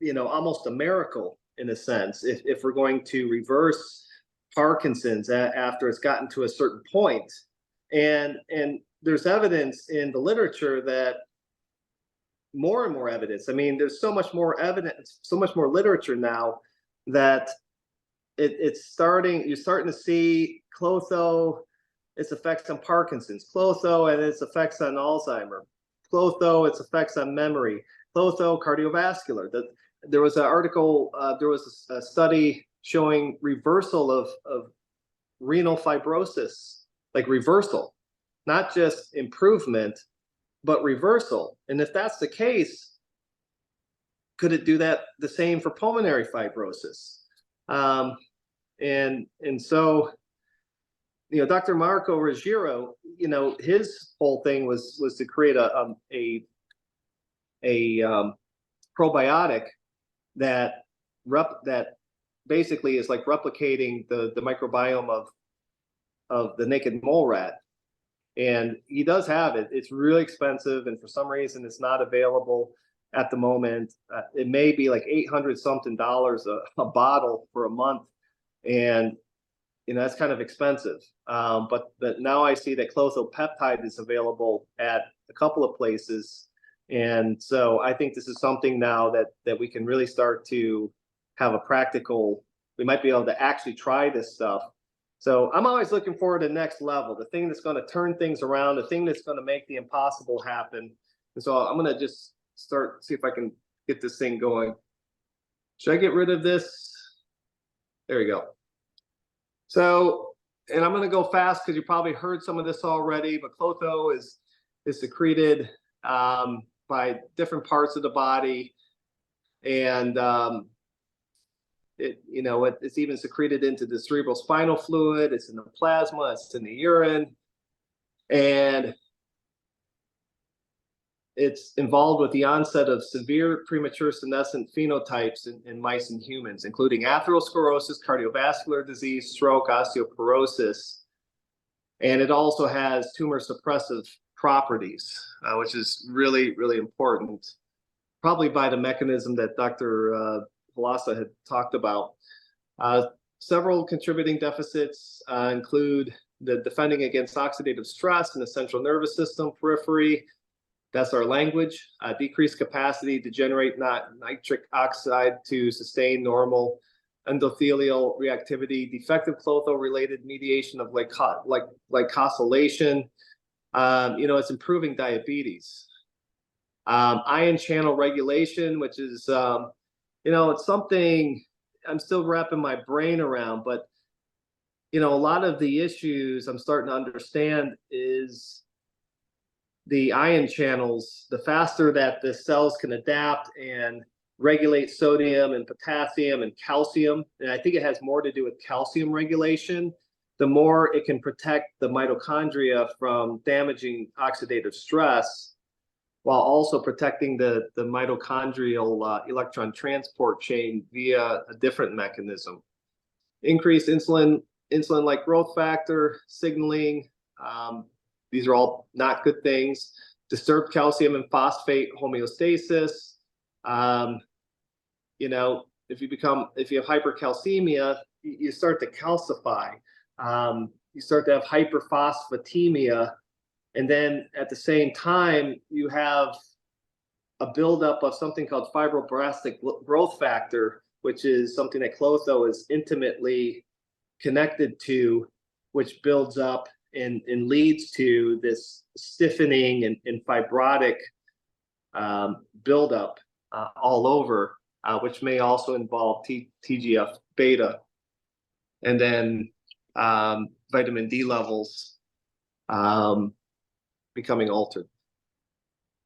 you know, almost a miracle in a sense if we're going to reverse Parkinson's after it's gotten to a certain point. And there's evidence in the literature that more and more evidence. I mean, there's so much more evidence, so much more literature now that you're starting to see klotho, its effects on Parkinson's, klotho and its effects on Alzheimer, klotho, its effects on memory, klotho, cardiovascular. There was an article, there was a study showing reversal of renal fibrosis, like reversal, not just improvement, but reversal. And if that's the case, could it do that the same for pulmonary fibrosis? And so, you know, Dr. Marco Ruggiero, you know, his whole thing was to create a probiotic that basically is like replicating the microbiome of the naked mole rat. And he does have it. It's really expensive, and for some reason it's not available at the moment. It may be like $800 something a bottle for a month, and you know, that's kind of expensive. But now I see that klotho peptide is available at a couple of places, and so I think this is something now that we can really start to have a practical. We might be able to actually try this stuff. So I'm always looking forward to the next level, the thing that's going to turn things around, the thing that's going to make the impossible happen. And so I'm going to just see if I can get this thing going. Should I get rid of this? There you go. So, and I'm going to go fast because you probably heard some of this already, but klotho is secreted by different parts of the body, and it's even secreted into the cerebral spinal fluid. It's in the plasma. It's in the urine, and it's involved with the onset of severe premature senescent phenotypes in mice and humans, including atherosclerosis, cardiovascular disease, stroke, osteoporosis. And it also has tumor suppressive properties, which is really, really important, probably by the mechanism that Dr. Velasa had talked about. Several contributing deficits include the defending against oxidative stress in the central nervous system periphery. That's our language. Decreased capacity to generate nitric oxide to sustain normal endothelial reactivity. Defective klotho-related mediation of glycosylation. It's improving diabetes. Ion channel regulation, which is it's something I'm still wrapping my brain around, but a lot of the issues I'm starting to understand is the ion channels. The faster that the cells can adapt and regulate sodium and potassium and calcium, and I think it has more to do with calcium regulation, the more it can protect the mitochondria from damaging oxidative stress, while also protecting the mitochondrial electron transport chain via a different mechanism. Increased insulin-like growth factor signaling. These are all not good things. disturbed calcium and phosphate homeostasis. You know, if you have hypercalcemia, you start to calcify. You start to have hyperphosphatemia, and then at the same time, you have a buildup of something called fibroblastic growth factor, which is something that klotho is intimately connected to, which builds up and leads to this stiffening and fibrotic buildup all over, which may also involve TGF beta, and then vitamin D levels becoming altered.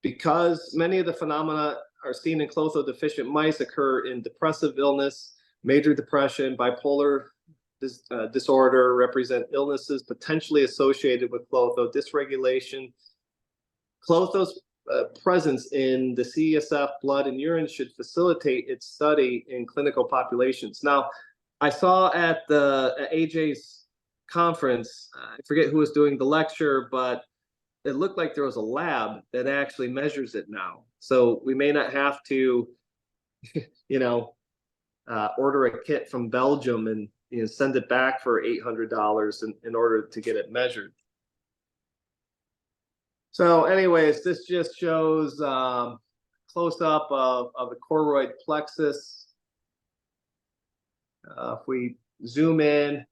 Because many of the phenomena are seen in klotho deficient mice occur in depressive illness, major depression, bipolar disorder represent illnesses potentially associated with klotho dysregulation. Klotho's presence in the CSF, blood, and urine should facilitate its study in clinical populations. Now, I saw at AJ's conference, I forget who was doing the lecture, but it looked like there was a lab that actually measures it now. So we may not have to, you know, order a kit from Belgium and send it back for $800 in order to get it measured. So anyways, this just shows close up of the choroid plexus. If we zoom in,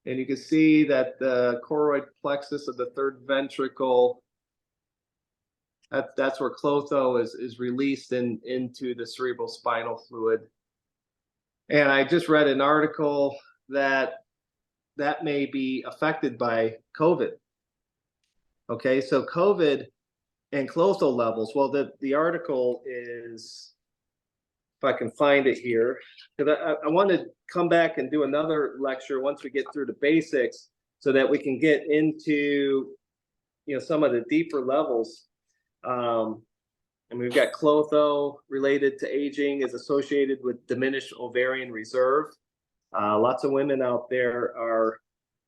and you can see that the choroid plexus of the third ventricle, that's where klotho is released into the cerebral spinal fluid. And I just read an article that may be affected by COVID. Okay, so COVID and klotho levels, well, the article is, if I can find it here, because I want to come back and do another lecture once we get through the basics so that we can get into, some of the deeper levels. And we've got klotho related to aging is associated with diminished ovarian reserve. Lots of women out there are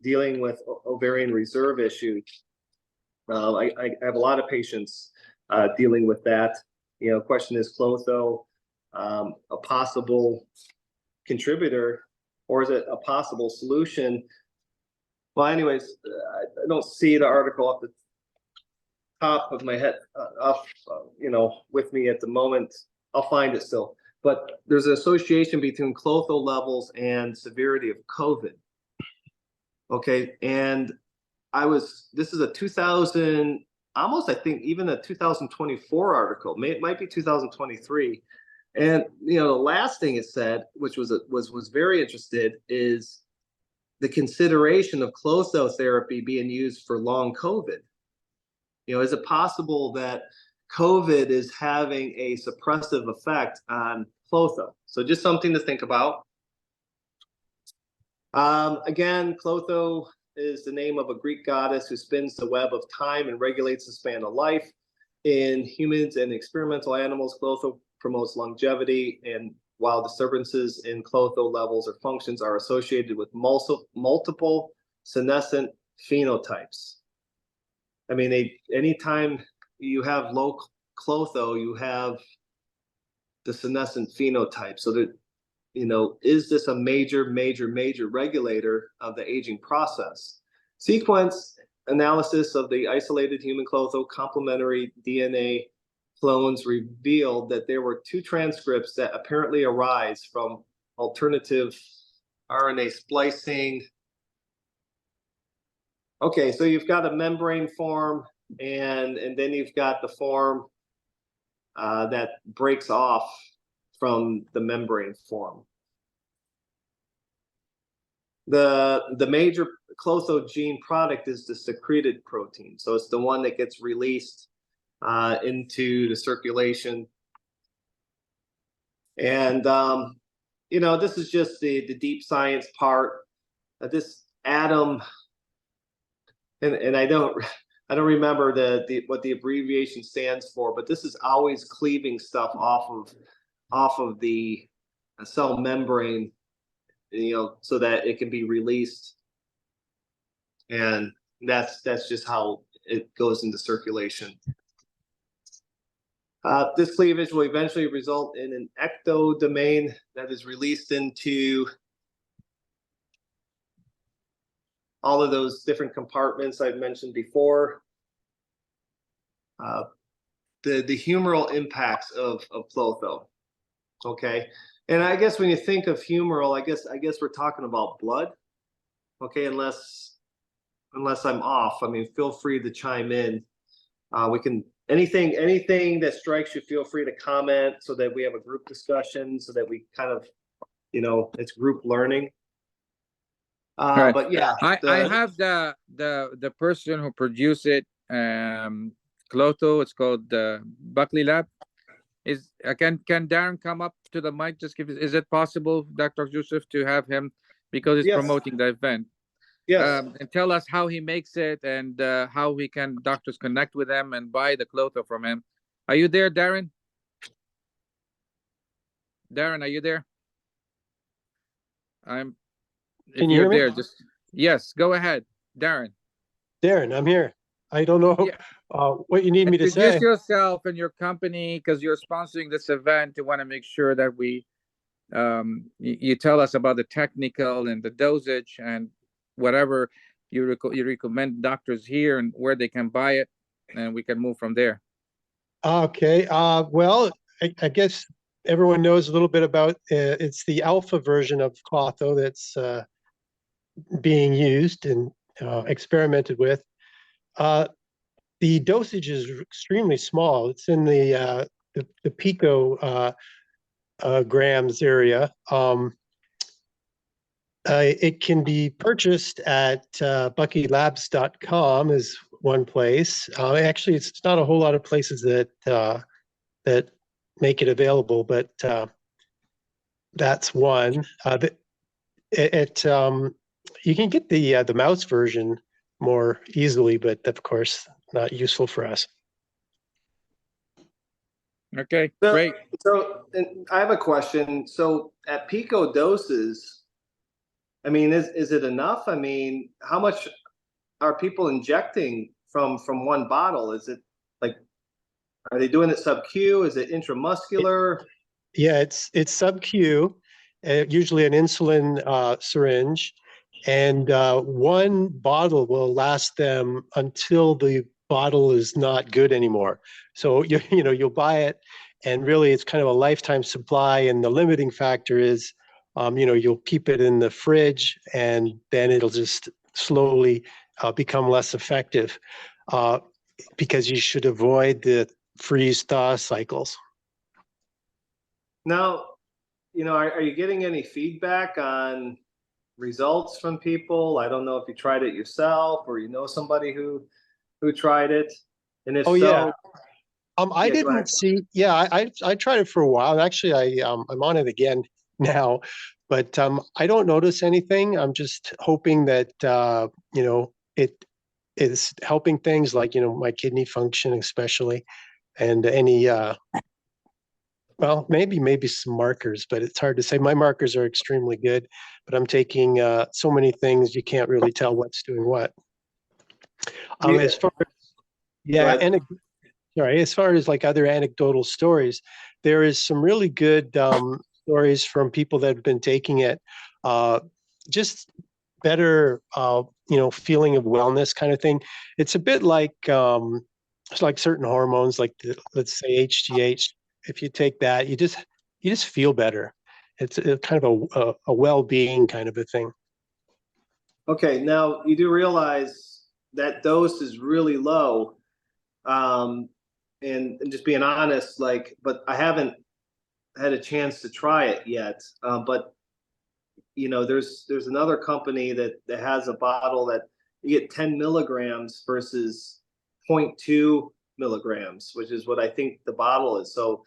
dealing with ovarian reserve issues. I have a lot of patients dealing with that. Question is klotho a possible contributor, or is it a possible solution? Well, anyways, I don't see the article off the top of my head, with me at the moment. I'll find it still. But there's an association between klotho levels and severity of COVID. Okay, and this is a 2000, almost I think even a 2024 article. It might be 2023. And the last thing it said, which was very interested, is the consideration of klotho therapy being used for long COVID. Is it possible that COVID is having a suppressive effect on klotho? So just something to think about. Again, klotho is the name of a Greek goddess who spins the web of time and regulates the span of life. In humans and experimental animals, klotho promotes longevity, and while disturbances in klotho levels or functions are associated with multiple senescent phenotypes. I mean, anytime you have low klotho, you have the senescent phenotype. So that, is this a major regulator of the aging process? Sequence analysis of the isolated human klotho complementary DNA clones revealed that there were 2 transcripts that apparently arise from alternative RNA splicing. Okay, so you've got a membrane form, and then you've got the form that breaks off from the membrane form. The major klotho gene product is the secreted protein. So it's the one that gets released into the circulation. And, this is just the deep science part. This atom, and I don't remember what the abbreviation stands for, but this is always cleaving stuff off of the cell membrane, so that it can be released. And that's just how it goes into circulation. This cleavage will eventually result in an ectodomain that is released into all of those different compartments I've mentioned before. The humoral impacts of klotho. Okay, and I guess when you think of humoral, I guess we're talking about blood. Okay, unless I'm off. I mean, feel free to chime in. We can anything that strikes you, feel free to comment so that we have a group discussion, so that we kind of, it's group learning. Right. But yeah, I have the person who produced it, klotho. It's called Buckley Lab. Can Darren come up to the mic? Just give. Is it possible, Dr. Joseph, to have him, because he's Yes. promoting the event? yes. And tell us how he makes it, and how we can doctors connect with him and buy the klotho from him. Are you there, Darren? Darren, are you there? If Can you you're hear me? there, just yes, go ahead, Darren. Darren, I'm here. I don't know Yeah. what you need me to Introduce say. yourself and your company, because you're sponsoring this event. You want to make sure that we you tell us about the technical and the dosage and whatever you recommend doctors here and where they can buy it, and we can move from there. Okay. Well, I guess everyone knows a little bit about it's the alpha version of klotho that's being used and experimented with. The dosage is extremely small. It's in the pico grams area. It can be purchased at buckylabs.com is one place. Actually, it's not a whole lot of places that make it available, but that's one. You can get the mouse version more easily, but of course not useful for us. Okay, So, great. So and I have a question. So at pico doses, I mean, is it enough? I mean, how much are people injecting from one bottle? Is it like, are they doing it sub-Q? Is it intramuscular? Yeah, it's sub-Q, usually an insulin syringe, and one bottle will last them until the bottle is not good anymore. So you'll buy it, and really it's kind of a lifetime supply. And the limiting factor is, you'll keep it in the fridge, and then it'll just slowly become less effective, because you should avoid the freeze-thaw cycles. Now, are you getting any feedback on results from people? I don't know if you tried it yourself or somebody who tried it. And if Oh, so, yeah. I yeah, go ahead. didn't see. Yeah, I tried it for a while. And actually, I'm on it again now, but I don't notice anything. I'm just hoping that it is helping things like my kidney function especially, and any well, maybe some markers, but it's hard to say. My markers are extremely good, but I'm taking so many things you can't really tell what's doing what. As far as yeah, ahead. and sorry, as far as like other anecdotal stories, there is some really good stories from people that have been taking it. Just better, feeling of wellness kind of thing. It's a bit like it's like certain hormones, like let's say HGH. If you take that, you just feel better. It's kind of a well-being kind of a thing. Okay, now you do realize that dose is really low. And just being honest, but I haven't had a chance to try it yet. But there's another company that has a bottle that you get 10 milligrams versus 0.2 milligrams, which is what I think the bottle is. So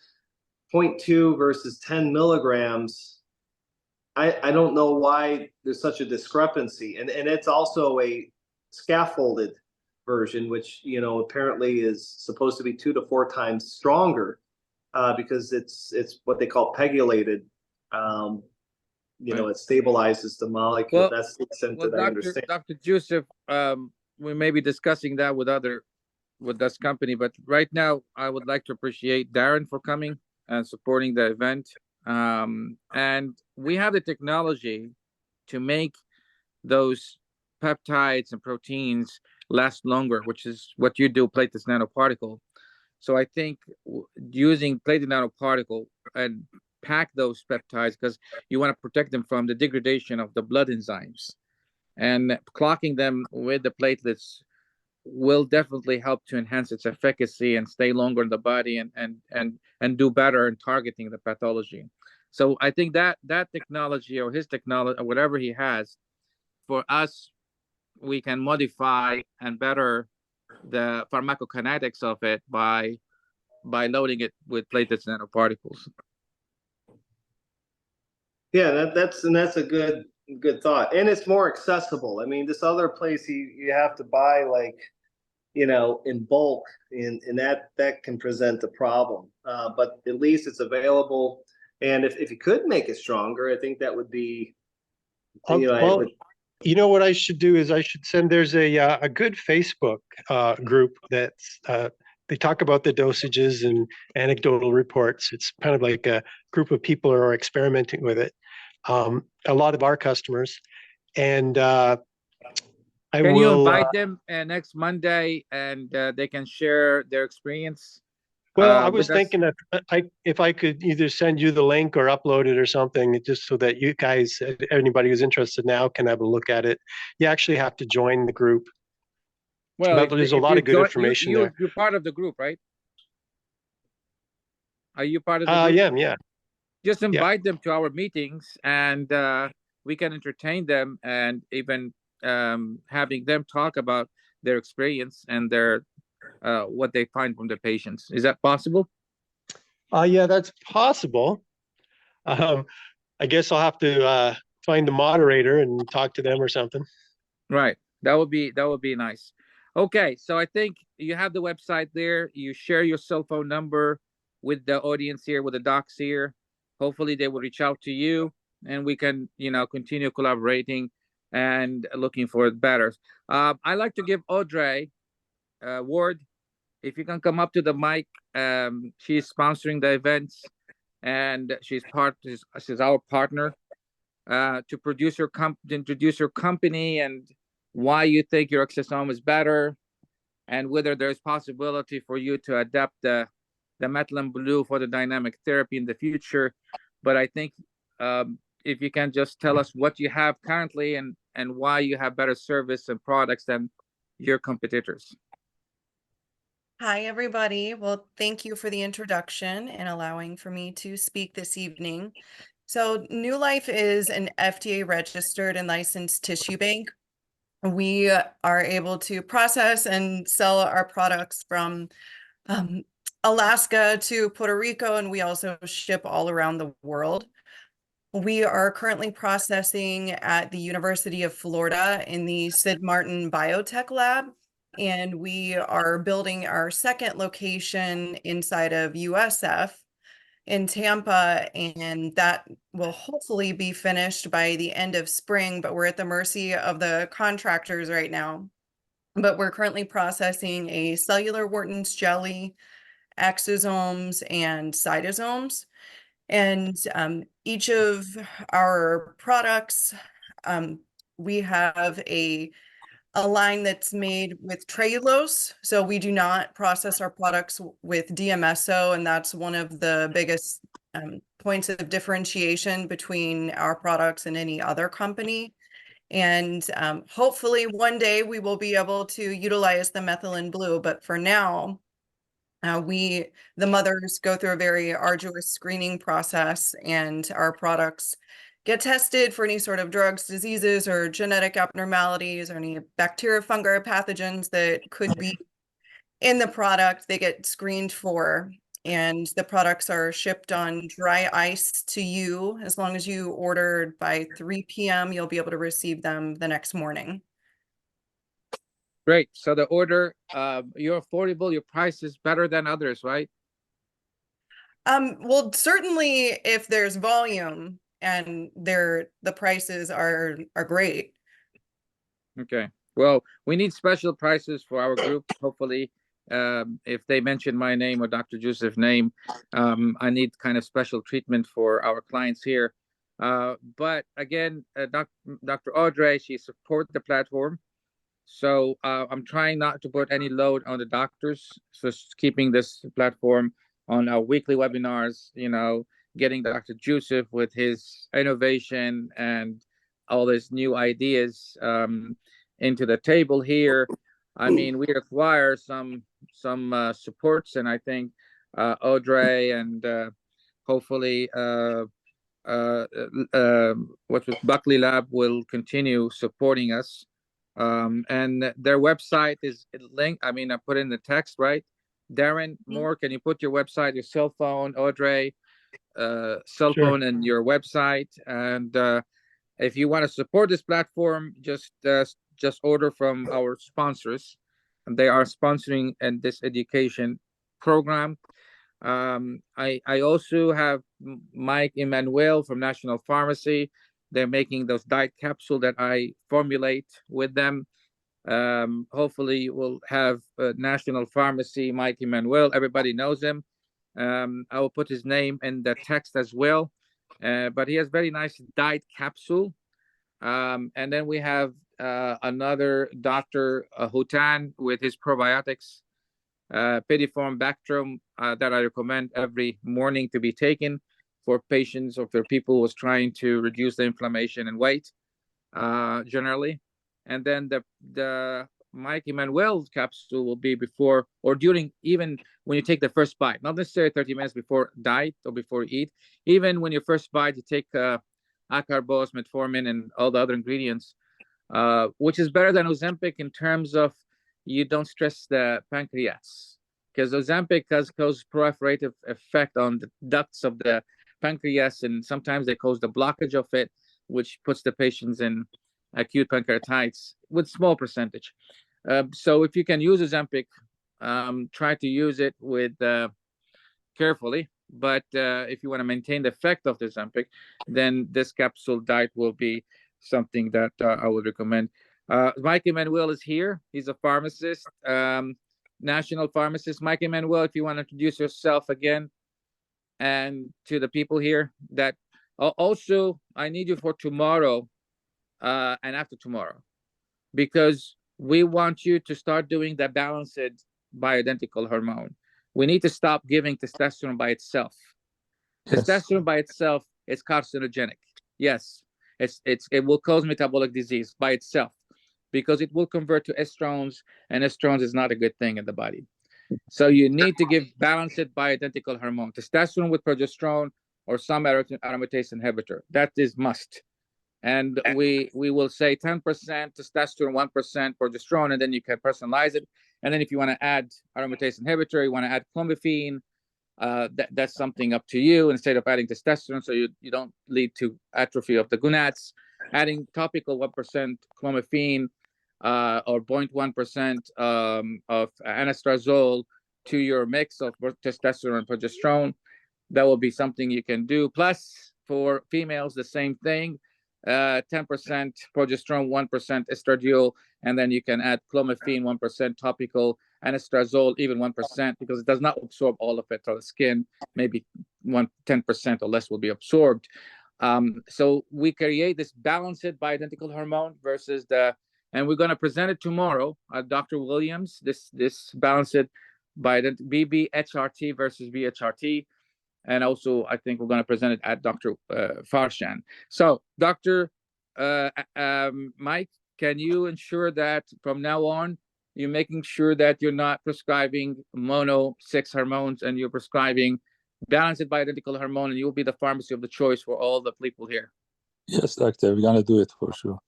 0.2 versus 10 milligrams. I don't know why there's such a discrepancy. And it's also a scaffolded version, which apparently is supposed to be 2 to 4 times stronger, because it's what they call pegylated. It stabilizes the molecule. Well, that's the extent that I understand. Dr. Joseph, we may be discussing that with other with this company. But right now, I would like to appreciate Darren for coming and supporting the event. And we have the technology to make those peptides and proteins last longer, which is what you do, platelets nanoparticle. So I think using platelet nanoparticle and pack those peptides, because you want to protect them from the degradation of the blood enzymes, and clocking them with the platelets will definitely help to enhance its efficacy and stay longer in the body, and do better in targeting the pathology. So I think that technology, or his technology, or whatever he has, for us, we can modify and better the pharmacokinetics of it by loading it with platelets nanoparticles. Yeah, that's a good thought, and it's more accessible. I mean, this other place you have to buy, like, in bulk, and that can present a problem. But at least it's available, and if you could make it stronger, I think that would be, Well, you know what I should do is I should send. There's a good Facebook group that's they talk about the dosages and anecdotal reports. It's kind of like a group of people who are experimenting with it. A lot of our customers, and I Can you will. invite them next Monday, and they can share their experience? Well, I with was us? thinking that if I could either send you the link or upload it or something, just so that you guys, anybody who's interested now, can have a look at it. You actually have to join the group. Well, But there's a lot of good information there. You're part of the group, right? Are you part of the group? Yeah. Just invite them to our meetings, and we can entertain them, and even having them talk about their experience and their what they find from the patients. Is that possible? Yeah, that's possible. I guess I'll have to find the moderator and talk to them or something. Right. That would be nice. Okay, so I think you have the website there. You share your cell phone number with the audience here, with the docs here. Hopefully they will reach out to you, and we can, continue collaborating and looking for it better. I'd like to give Audrey Ward, if you can come up to the mic. She's sponsoring the events, and she's our partner, to introduce your company, and why you think your exosome is better, and whether there's possibility for you to adapt the methylene blue for the dynamic therapy in the future. But I think if you can just tell us what you have currently, and why you have better service and products than your competitors. Hi, everybody. Well, thank you for the introduction and allowing for me to speak this evening. So New Life is an FDA registered and licensed tissue bank. We are able to process and sell our products from Alaska to Puerto Rico, and we also ship all around the world. We are currently processing at the University of Florida in the Sid Martin Biotech Lab, and we are building our second location inside of USF in Tampa, and that will hopefully be finished by the end of spring, but we're at the mercy of the contractors right now. But we're currently processing a cellular Wharton's jelly, exosomes, and cytosomes. And each of our products, we have a line that's made with trellulose. So we do not process our products with DMSO, and that's one of the biggest points of differentiation between our products and any other company. And hopefully one day we will be able to utilize the methylene blue, but for now, the mothers go through a very arduous screening process, and our products get tested for any sort of drugs, diseases, or genetic abnormalities, or any bacteria, fungi, or pathogens that could be in the product. They get screened for, and the products are shipped on dry ice to you. As long as you order by 3 p.m., you'll be able to receive them the next morning. Great. So the order, you're affordable, your price is better than others, right? Well, certainly if there's volume, and the prices are great. Okay. Well, we need special prices for our group, hopefully, if they mention my name or Dr. Joseph's name, I need kind of special treatment for our clients here. But again, Dr. Audrey, she supports the platform. So I'm trying not to put any load on the doctors. Just keeping this platform on our weekly webinars, getting Dr. Joseph with his innovation and all his new ideas into the table here. I mean, we require some supports, and I think Audrey and hopefully what was Buckley Lab will continue supporting us. And their website is linked. I mean, I put in the text, right? Darren Moore, can you put your website, your cell phone, Audrey, cell phone and your website? And if you want to support this platform, just order from our sponsors. They are sponsoring and this education program. I also have Mike Emmanuel from National Pharmacy. They're making those diet capsule that I formulate with them. Hopefully we'll have National Pharmacy, Mike Emmanuel. Everybody knows him. I will put his name in the text as well. But he has very nice diet capsule. And then we have another Dr. Hutan with his probiotics, Pediform Bactrum, that I recommend every morning to be taken for patients or for people who's trying to reduce the inflammation and weight generally. And then the Mike Emmanuel capsule will be before or during, even when you take the first bite, not necessarily 30 minutes before diet or before you eat. Even when you first bite, you take acarbose, metformin, and all the other ingredients, which is better than Ozempic in terms of you don't stress the pancreas, because Ozempic has caused proliferative effect on the ducts of the pancreas, and sometimes they cause the blockage of it, which puts the patients in acute pancreatitis with small percentage. So if you can use Ozempic, try to use it with carefully. But if you want to maintain the effect of the Ozempic, then this capsule diet will be something that I would recommend. Mike Emmanuel is here. He's a pharmacist, national pharmacist. Mike Emmanuel, if you want to introduce yourself again and to the people here. That also, I need you for tomorrow and after tomorrow, because we want you to start doing the balanced bioidentical hormone. We need to stop giving testosterone by itself. Yes. Testosterone by itself is carcinogenic. Yes, it will cause metabolic disease by itself, because it will convert to estrogens, and estrogens is not a good thing in the body. So you need to give balanced bioidentical hormone, testosterone with progesterone or some aromatase inhibitor. That is must. And we will say 10% testosterone, 1% progesterone, and then you can personalize it. And then if you want to add aromatase inhibitor, you want to add clomiphene, that's something up to you, instead of adding testosterone, so you don't lead to atrophy of the gonads. Adding topical 1% clomiphene or 0.1% of anastrozole to your mix of testosterone and progesterone, that will be something you can do. Plus, for females, the same thing. 10% progesterone, 1% estradiol, and then you can add clomiphene, 1% topical, anastrozole, even 1%, because it does not absorb all of it on the skin. Maybe 10% or less will be absorbed. So we create this balanced bioidentical hormone versus and we're going to present it tomorrow at Dr. Williams, this balanced BBHRT versus BHRT. And also, I think we're going to present it at Dr. Farshan. So, Dr. Mike, can you ensure that from now on, you're making sure that you're not prescribing mono 6 hormones, and you're prescribing balanced bioidentical hormone, and you'll be the pharmacy of the choice for all the people here? Yes, doctor, we're going to do it for sure.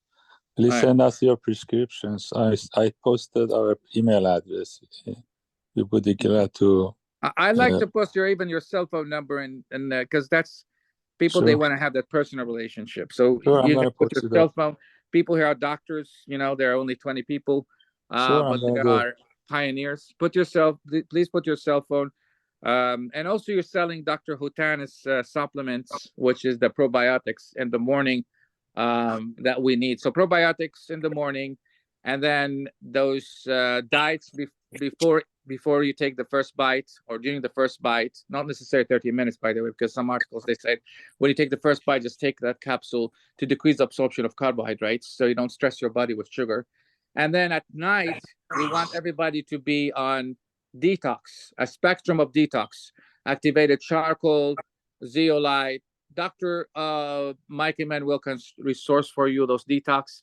Please send us your prescriptions. I posted our email address. We would be glad to. I'd like to post even your cell phone number, and because that's people, they want to have that personal relationship. So you can put your cell phone. People here are doctors, there are only 20 people, but there are pioneers. Please put your cell phone. And also, you're selling Dr. Hutan's supplements, which is the probiotics in the morning that we need. So probiotics in the morning, And then those diets before you take the first bite or during the first bite, not necessarily 30 minutes, by the way, because some articles they say when you take the first bite, just take that capsule to decrease absorption of carbohydrates so you don't stress your body with sugar. And then at night, we want everybody to be on detox, a spectrum of detox, activated charcoal, zeolite. Dr. Mike Emanuel can resource for you those detox,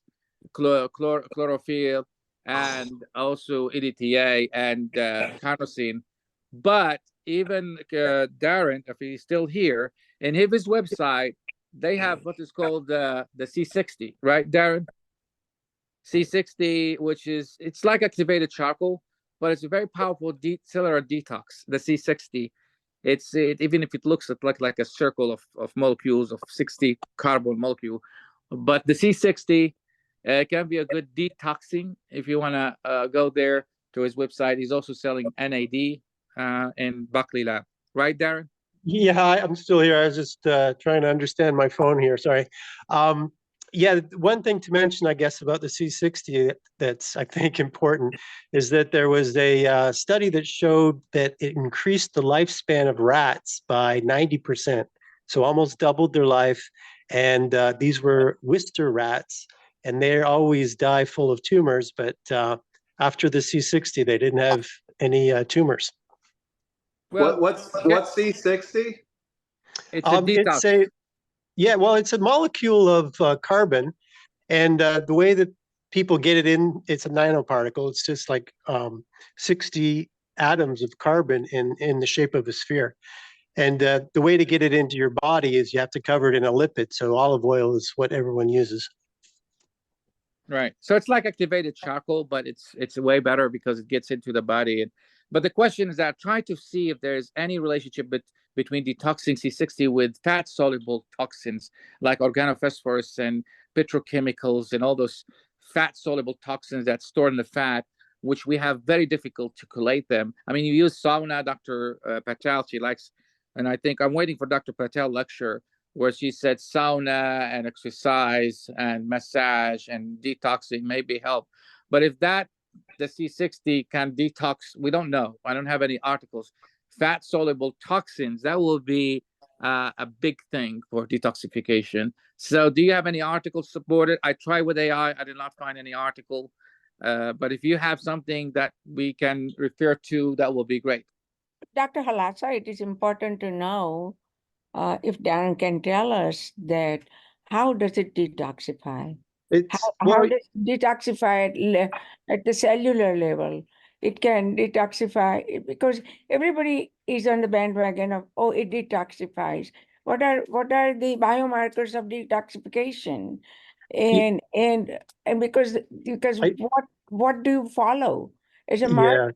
chlorophyll, and also EDTA and carnosine. But even Darren, if he's still here, in his website, they have what is called the C60, right, Darren? C60, which is, it's like activated charcoal, but it's a very powerful cellular detox, the C60. Even if it looks like a circle of molecules of 60 carbon molecule, but the C60 can be a good detoxing if you want to go there to his website. He's also selling NAD in Buckley Lab. Right, Darren? Yeah, I'm still here. I was just trying to understand my phone here. Sorry. Yeah, one thing to mention, I guess, about the C60 that's, I think, important is that there was a study that showed that it increased the lifespan of rats by 90%. So almost doubled their life. And these were Wistar rats, and they always die full of tumors. But after the C60, they didn't have any tumors. Well, what's C60? It's a detox. It's a molecule of carbon, and the way that people get it in, it's a nanoparticle. It's just like 60 atoms of carbon in the shape of a sphere. And the way to get it into your body is you have to cover it in a lipid. So olive oil is what everyone uses. Right. So it's like activated charcoal, but it's way better because it gets into the body. But the question is that try to see if there's any relationship between detoxing C60 with fat-soluble toxins like organophosphorus and petrochemicals and all those fat-soluble toxins that store in the fat, which we have very difficult to collate them. I mean, you use sauna, Dr. Patel, she likes, and I think I'm waiting for Dr. Patel lecture where she said sauna and exercise and massage and detoxing maybe help. But if the C60 can detox, we don't know. I don't have any articles. Fat-soluble toxins, that will be a big thing for detoxification. So do you have any articles supported? I tried with AI. I did not find any article. But if you have something that we can refer to, that will be great. Dr. Halasa, it is important to know if Darren can tell us that how does it detoxify? How does it detoxify at the cellular level? It can detoxify because everybody is on the bandwagon of, oh, it detoxifies. What are the biomarkers of detoxification? And because what do you follow as a marker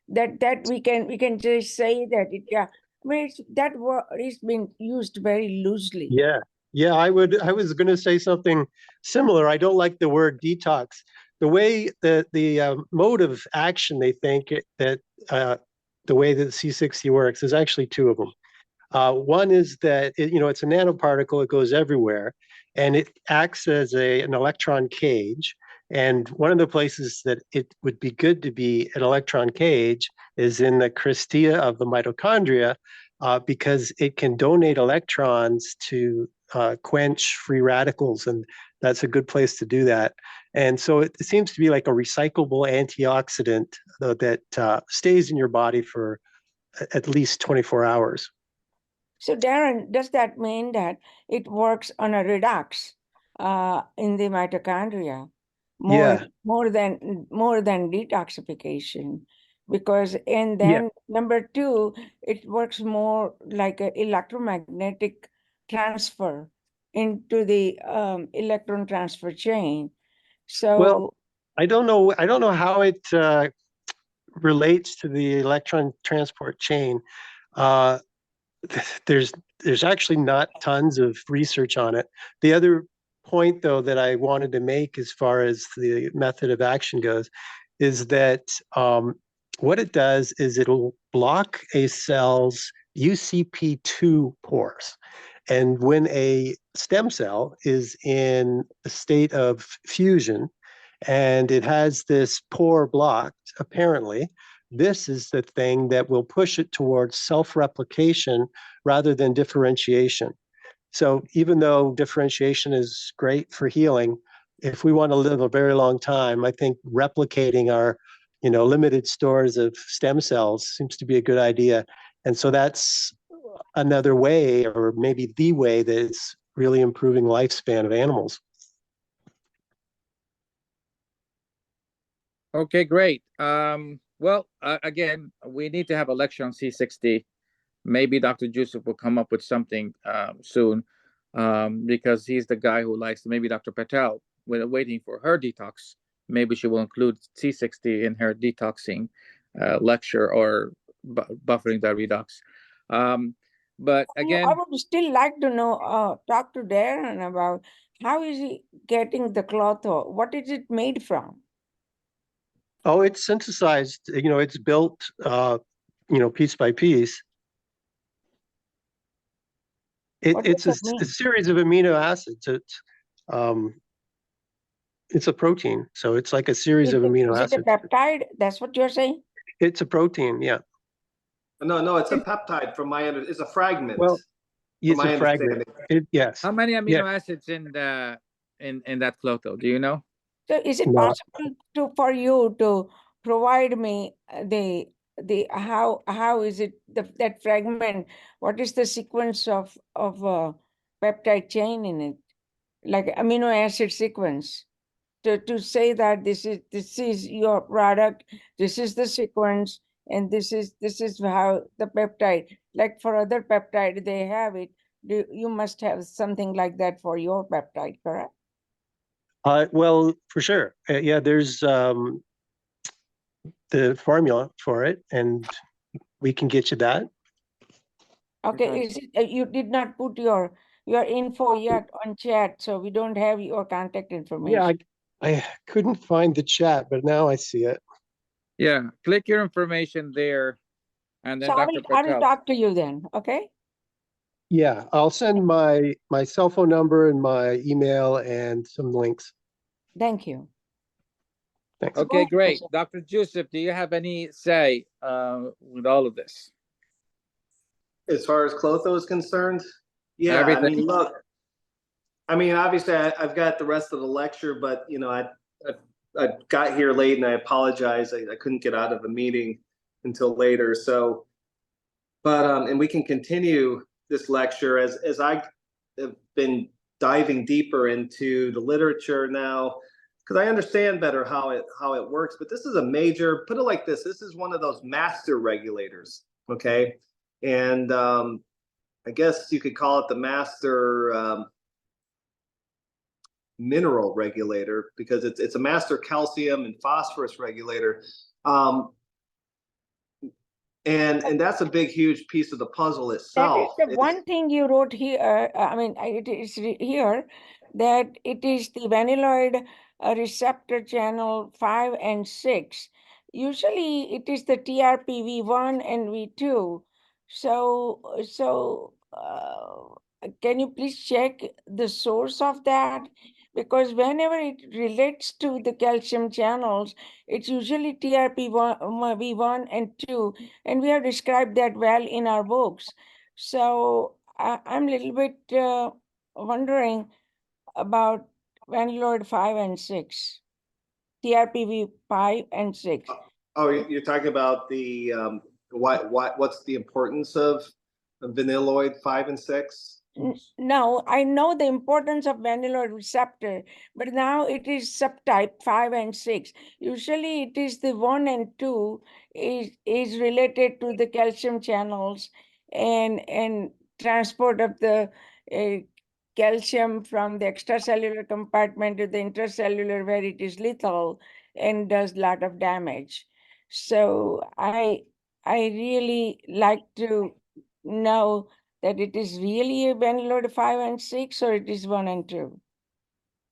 that we can just say that it, yeah. I mean, that word is being used very loosely. Yeah, I was going to say something similar. I don't like the word detox. The way the mode of action, they think that the way that C60 works is actually two of them. One is that it's a nanoparticle. It goes everywhere, and it acts as an electron cage. And one of the places that it would be good to be an electron cage is in the crystia of the mitochondria, because it can donate electrons to quench free radicals, and that's a good place to do that. And so it seems to be like a recyclable antioxidant that stays in your body for at least 24 hours. So Darren, does that mean that it works on a redox in the mitochondria more than detoxification? Because number two, it works more like an electromagnetic transfer into the electron transfer chain. So I don't know how it relates to the electron transport chain. There's actually not tons of research on it. The other point, though, that I wanted to make as far as the method of action goes is that what it does is it'll block a cell's UCP2 pores. And when a stem cell is in a state of fusion, and it has this pore blocked, apparently. This is the thing that will push it towards self-replication rather than differentiation. So even though differentiation is great for healing, if we want to live a very long time, I think replicating our, limited stores of stem cells seems to be a good idea. And so that's another way, or maybe the way, that's really improving lifespan of animals. Okay, great. Well, again, we need to have a lecture on C60. Maybe Dr. Joseph will come up with something soon, because he's the guy who likes. Maybe Dr. Patel, we're waiting for her detox. Maybe she will include C60 in her detoxing lecture, or buffering the redox. But I again, would still like to know, talk to Darren about how is he getting the klotho? What is it made from? Oh, it's synthesized, it's built, piece by piece. What It's does that mean? a series of amino acids. It's a protein, so it's like a series of amino Is it a acids. peptide? That's what you're saying? It's a protein, yeah. No, it's a peptide it's a fragment. Well, it's my a fragment. understanding. Yes. how many amino Yeah. acids in that klotho? Do you know? So is it No. possible for you to provide me the how is it that fragment? What is the sequence of peptide chain in it, like amino acid sequence? To say that this is your product, this is the sequence, and this is how the peptide. Like for other peptide, they have it. You must have something like that for your peptide, correct? Well, for sure. Yeah, there's the formula for it, and we can get you that. Okay, is it, you did not put your info yet on chat, so we don't have your contact information. Yeah, I couldn't find the chat, but now I see it. Yeah, click your information there, and then So Dr. I will Patel. talk to you then, okay? Yeah, I'll send my cell phone number and my email and some links. Thank you. Thanks. Okay, great. Dr. Joseph, do you have any say with all of this? As far as klotho is concerned, yeah, Everything. I mean, look, obviously I've got the rest of the lecture, but I got here late and I apologize. I couldn't get out of a meeting until later. So, but and we can continue this lecture as I have been diving deeper into the literature now, because I understand better how it works. But this is a major, put it like this is one of those master regulators, okay? And I guess you could call it the master mineral regulator, because it's a master calcium and phosphorus regulator. And that's a big, huge piece of the puzzle itself. That is the one thing you wrote here. It is here that it is the vanilloid receptor channel 5 and 6. Usually it is the TRPV1 and V2. So can you please check the source of that? Because whenever it relates to the calcium channels, it's usually TRPV1 and 2, and we have described that well in our books. So I'm a little bit wondering about vanilloid 5 and 6, TRPV 5 and 6. Oh, you're talking about the what's the importance of vanilloid 5 and 6? No, I know the importance of vanilloid receptor, but now it is subtype 5 and 6. Usually it is the 1 and 2 is related to the calcium channels and transport of the calcium from the extracellular compartment to the intracellular, where it is lethal and does a lot of damage. So I really like to know that it is really a vanilloid 5 and 6, or it is 1 and 2.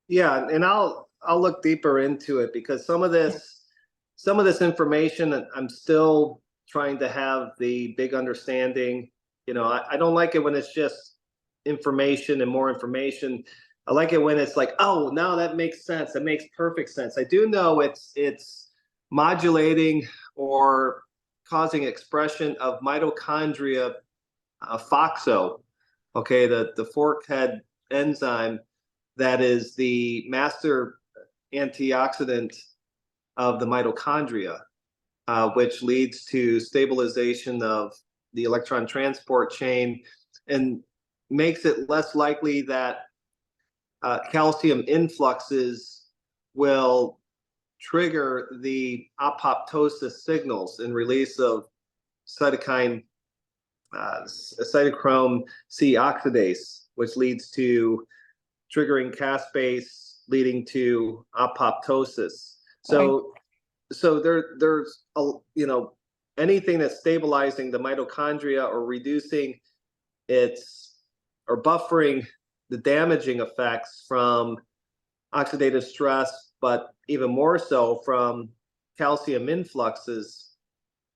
Yeah, and I'll look deeper into it, because some of this information I'm still trying to have the big understanding. I don't like it when it's just information and more information. I like it when it's like, oh, now that makes sense. That makes perfect sense. I do know it's modulating or causing expression of mitochondria FOXO, okay, the fork head enzyme that is the master antioxidant of the mitochondria, which leads to stabilization of the electron transport chain and makes it less likely that calcium influxes will trigger the apoptosis signals and release of cytochrome C oxidase, which leads to triggering caspase, leading to apoptosis. So, there's anything that's stabilizing the mitochondria or reducing its or buffering the damaging effects from oxidative stress, but even more so from calcium influxes,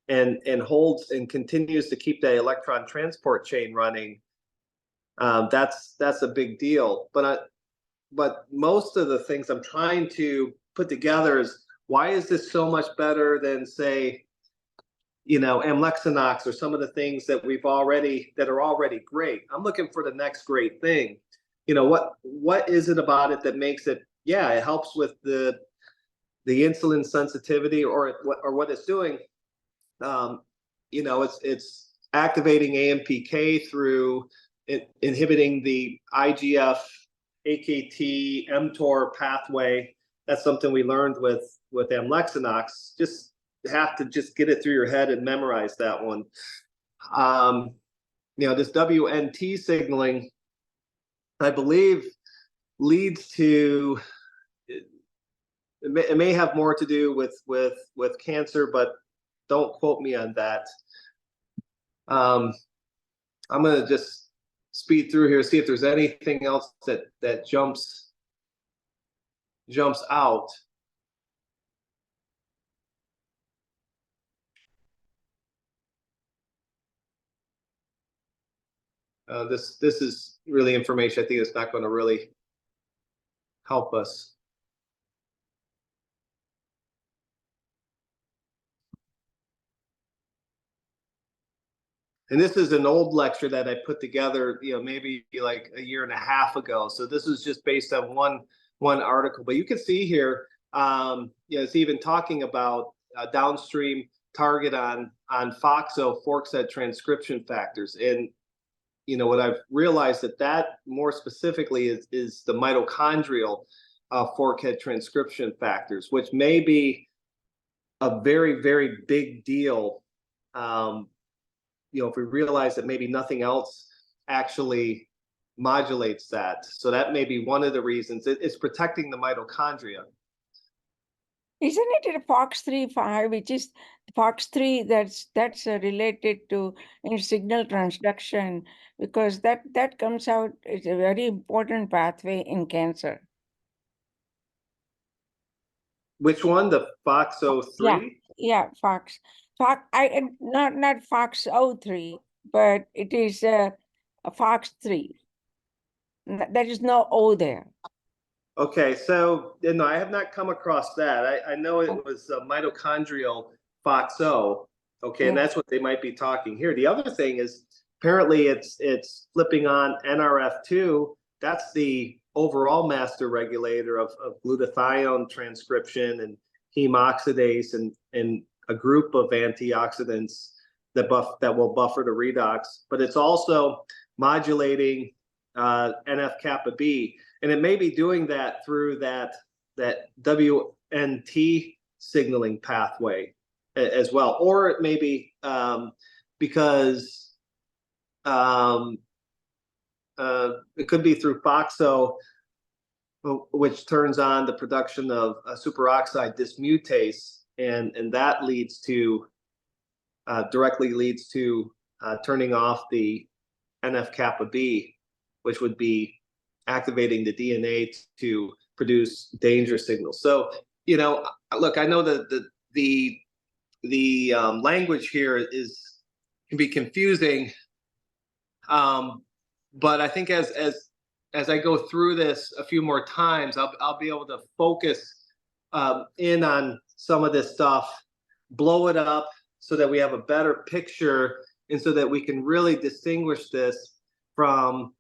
and holds and continues to keep that electron transport chain running. That's a big deal. But most of the things I'm trying to put together is, why is this so much better than, say, Amlexinox or some of the things that are already great? I'm looking for the next great thing. What is it about it that makes it? Yeah, it helps with the insulin sensitivity, or what it's doing. It's activating AMPK through inhibiting the IGF, AKT, mTOR pathway. That's something we learned with Amlexinox. Just have to just get it through your head and memorize that one. This WNT signaling, I believe, leads to, it may have more to do with cancer, but don't quote me on that. I'm going to just speed through here, see if there's anything else that jumps out. This is really information I think it's not going to really help us. And this is an old lecture that I put together, maybe like a year and a half ago. So this is just based on one article. But you can see here, it's even talking about downstream target on FOXO, fork head transcription factors. And what I've realized that more specifically is the mitochondrial fork head transcription factors, which may be a very, very big deal. If we realize that maybe nothing else actually modulates that. So that may be one of the reasons. It's protecting the mitochondria. Isn't it a FOX3/5, which is FOX3 that's related to signal transduction, because that comes out, it's a very important pathway in cancer. Which one? The FOXO3? Yeah, Fox. Not FOXO3, but it is a FOX3. There is no O there. Okay, so no, I have not come across that. I know it was mitochondrial FOXO. Okay, and that's what they might be talking here. The other thing is, apparently it's flipping on NRF2. That's the overall master regulator of glutathione transcription and heme oxidase and a group of antioxidants that will buffer the redox. But it's also modulating NF-kappa B. And it may be doing that through that WNT signaling pathway as well. Or it may be because it could be through FOXO, which turns on the production of superoxide dismutase, and that leads to directly leads to turning off the NF-kappa B, which would be activating the DNA to produce danger signals. So, look, I know that the language here can be confusing, but I think as as I go through this a few more times, I'll be able to focus in on some of this stuff, blow it up so that we have a better picture, and so that we can really distinguish this from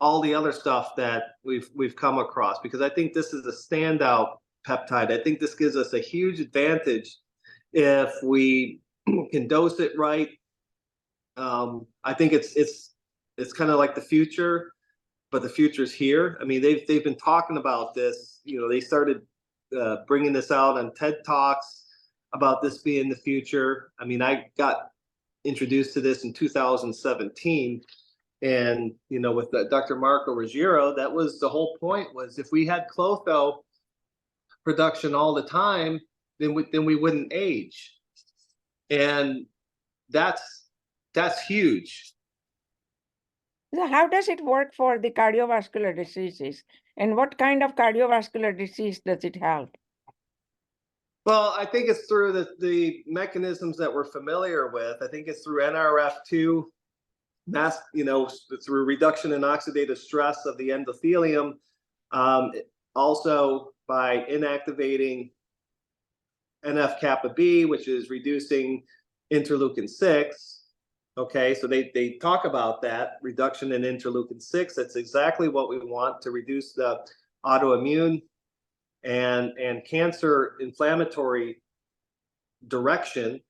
all the other stuff that we've come across, because I think this is a standout peptide. I think this gives us a huge advantage if we can dose it right. I think it's kind of like the future, but the future's here. I mean, they've been talking about this. You know, they started bringing this out on TED Talks about this being the future. I mean, I got introduced to this in 2017. And, you know, with Dr. Marco Ruggiero, that was the whole point, was if we had klotho production all the time, then we wouldn't age. And that's huge. So how does it work for the cardiovascular diseases? And what kind of cardiovascular disease does it help? Well, I think it's through the mechanisms that we're familiar with. I think it's through NRF2, through reduction in oxidative stress of the endothelium. Also by inactivating NF-kappa B, which is reducing interleukin-6. Okay, so they talk about that reduction in interleukin-6. That's exactly what we want to reduce the autoimmune and cancer inflammatory direction.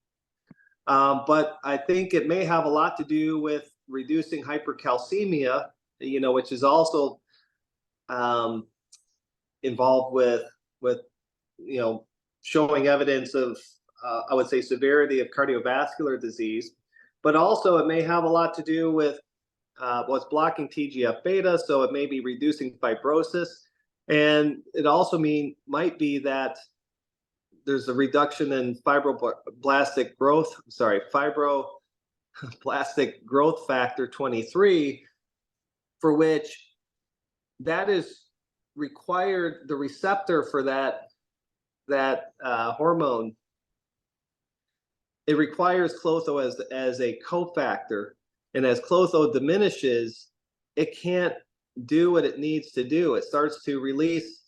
But I think it may have a lot to do with reducing hypercalcemia, you know, which is also involved with you know, showing evidence of I would say severity of cardiovascular disease. But also it may have a lot to do with what's blocking TGF-beta, so it may be reducing fibrosis. And it also might be that there's a reduction in fibroblastic growth factor 23, for which that is required, the receptor for that hormone. It requires klotho as a cofactor, and as klotho diminishes, it can't do what it needs to do. It starts to release.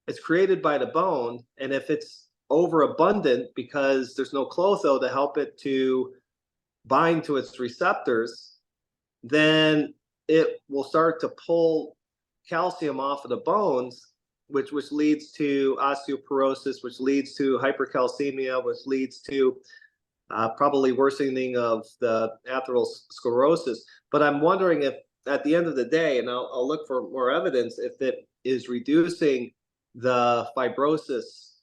It's created by the bone, and if it's overabundant because there's no klotho to help it to bind to its receptors, then it will start to pull calcium off of the bones, which leads to osteoporosis, which leads to hypercalcemia, which leads to probably worsening of the atherosclerosis. But I'm wondering if at the end of the day, and I'll look for more evidence, if it is reducing the fibrosis,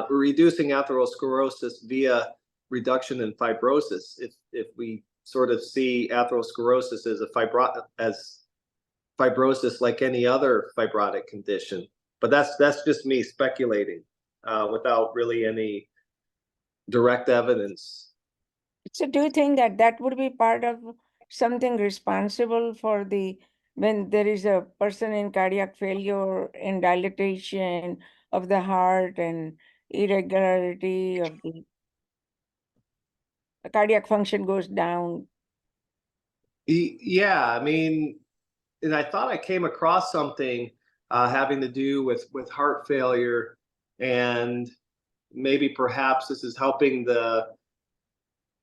reducing atherosclerosis via reduction in fibrosis. If we sort of see atherosclerosis as fibrosis like any other fibrotic condition. But that's just me speculating without really any direct evidence. So do you think that would be part of something responsible for when there is a person in cardiac failure and dilatation of the heart and irregularity of the cardiac function goes down? Yeah, I mean, and I thought I came across something having to do with heart failure, and maybe perhaps this is helping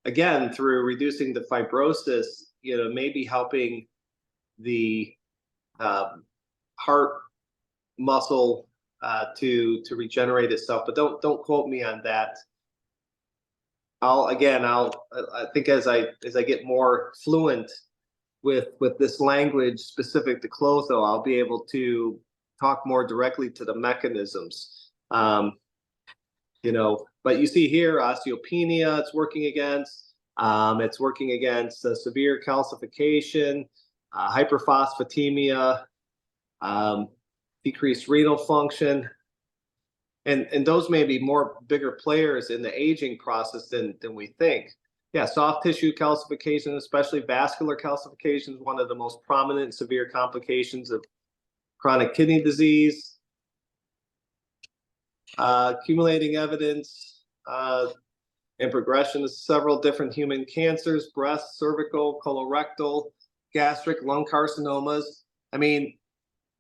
again, through reducing the fibrosis, you know, maybe helping the heart muscle to regenerate itself. But don't quote me on that. I think as I get more fluent with this language specific to klotho, I'll be able to talk more directly to the mechanisms. You know, but you see here osteopenia, it's working against. It's working against severe calcification, hyperphosphatemia, decreased renal function. And those may be bigger players in the aging process than we think. Yeah, soft tissue calcification, especially vascular calcification, is one of the most prominent severe complications of chronic kidney disease. Accumulating evidence and progression of several different human cancers: breast, cervical, colorectal, gastric, lung carcinomas. I mean,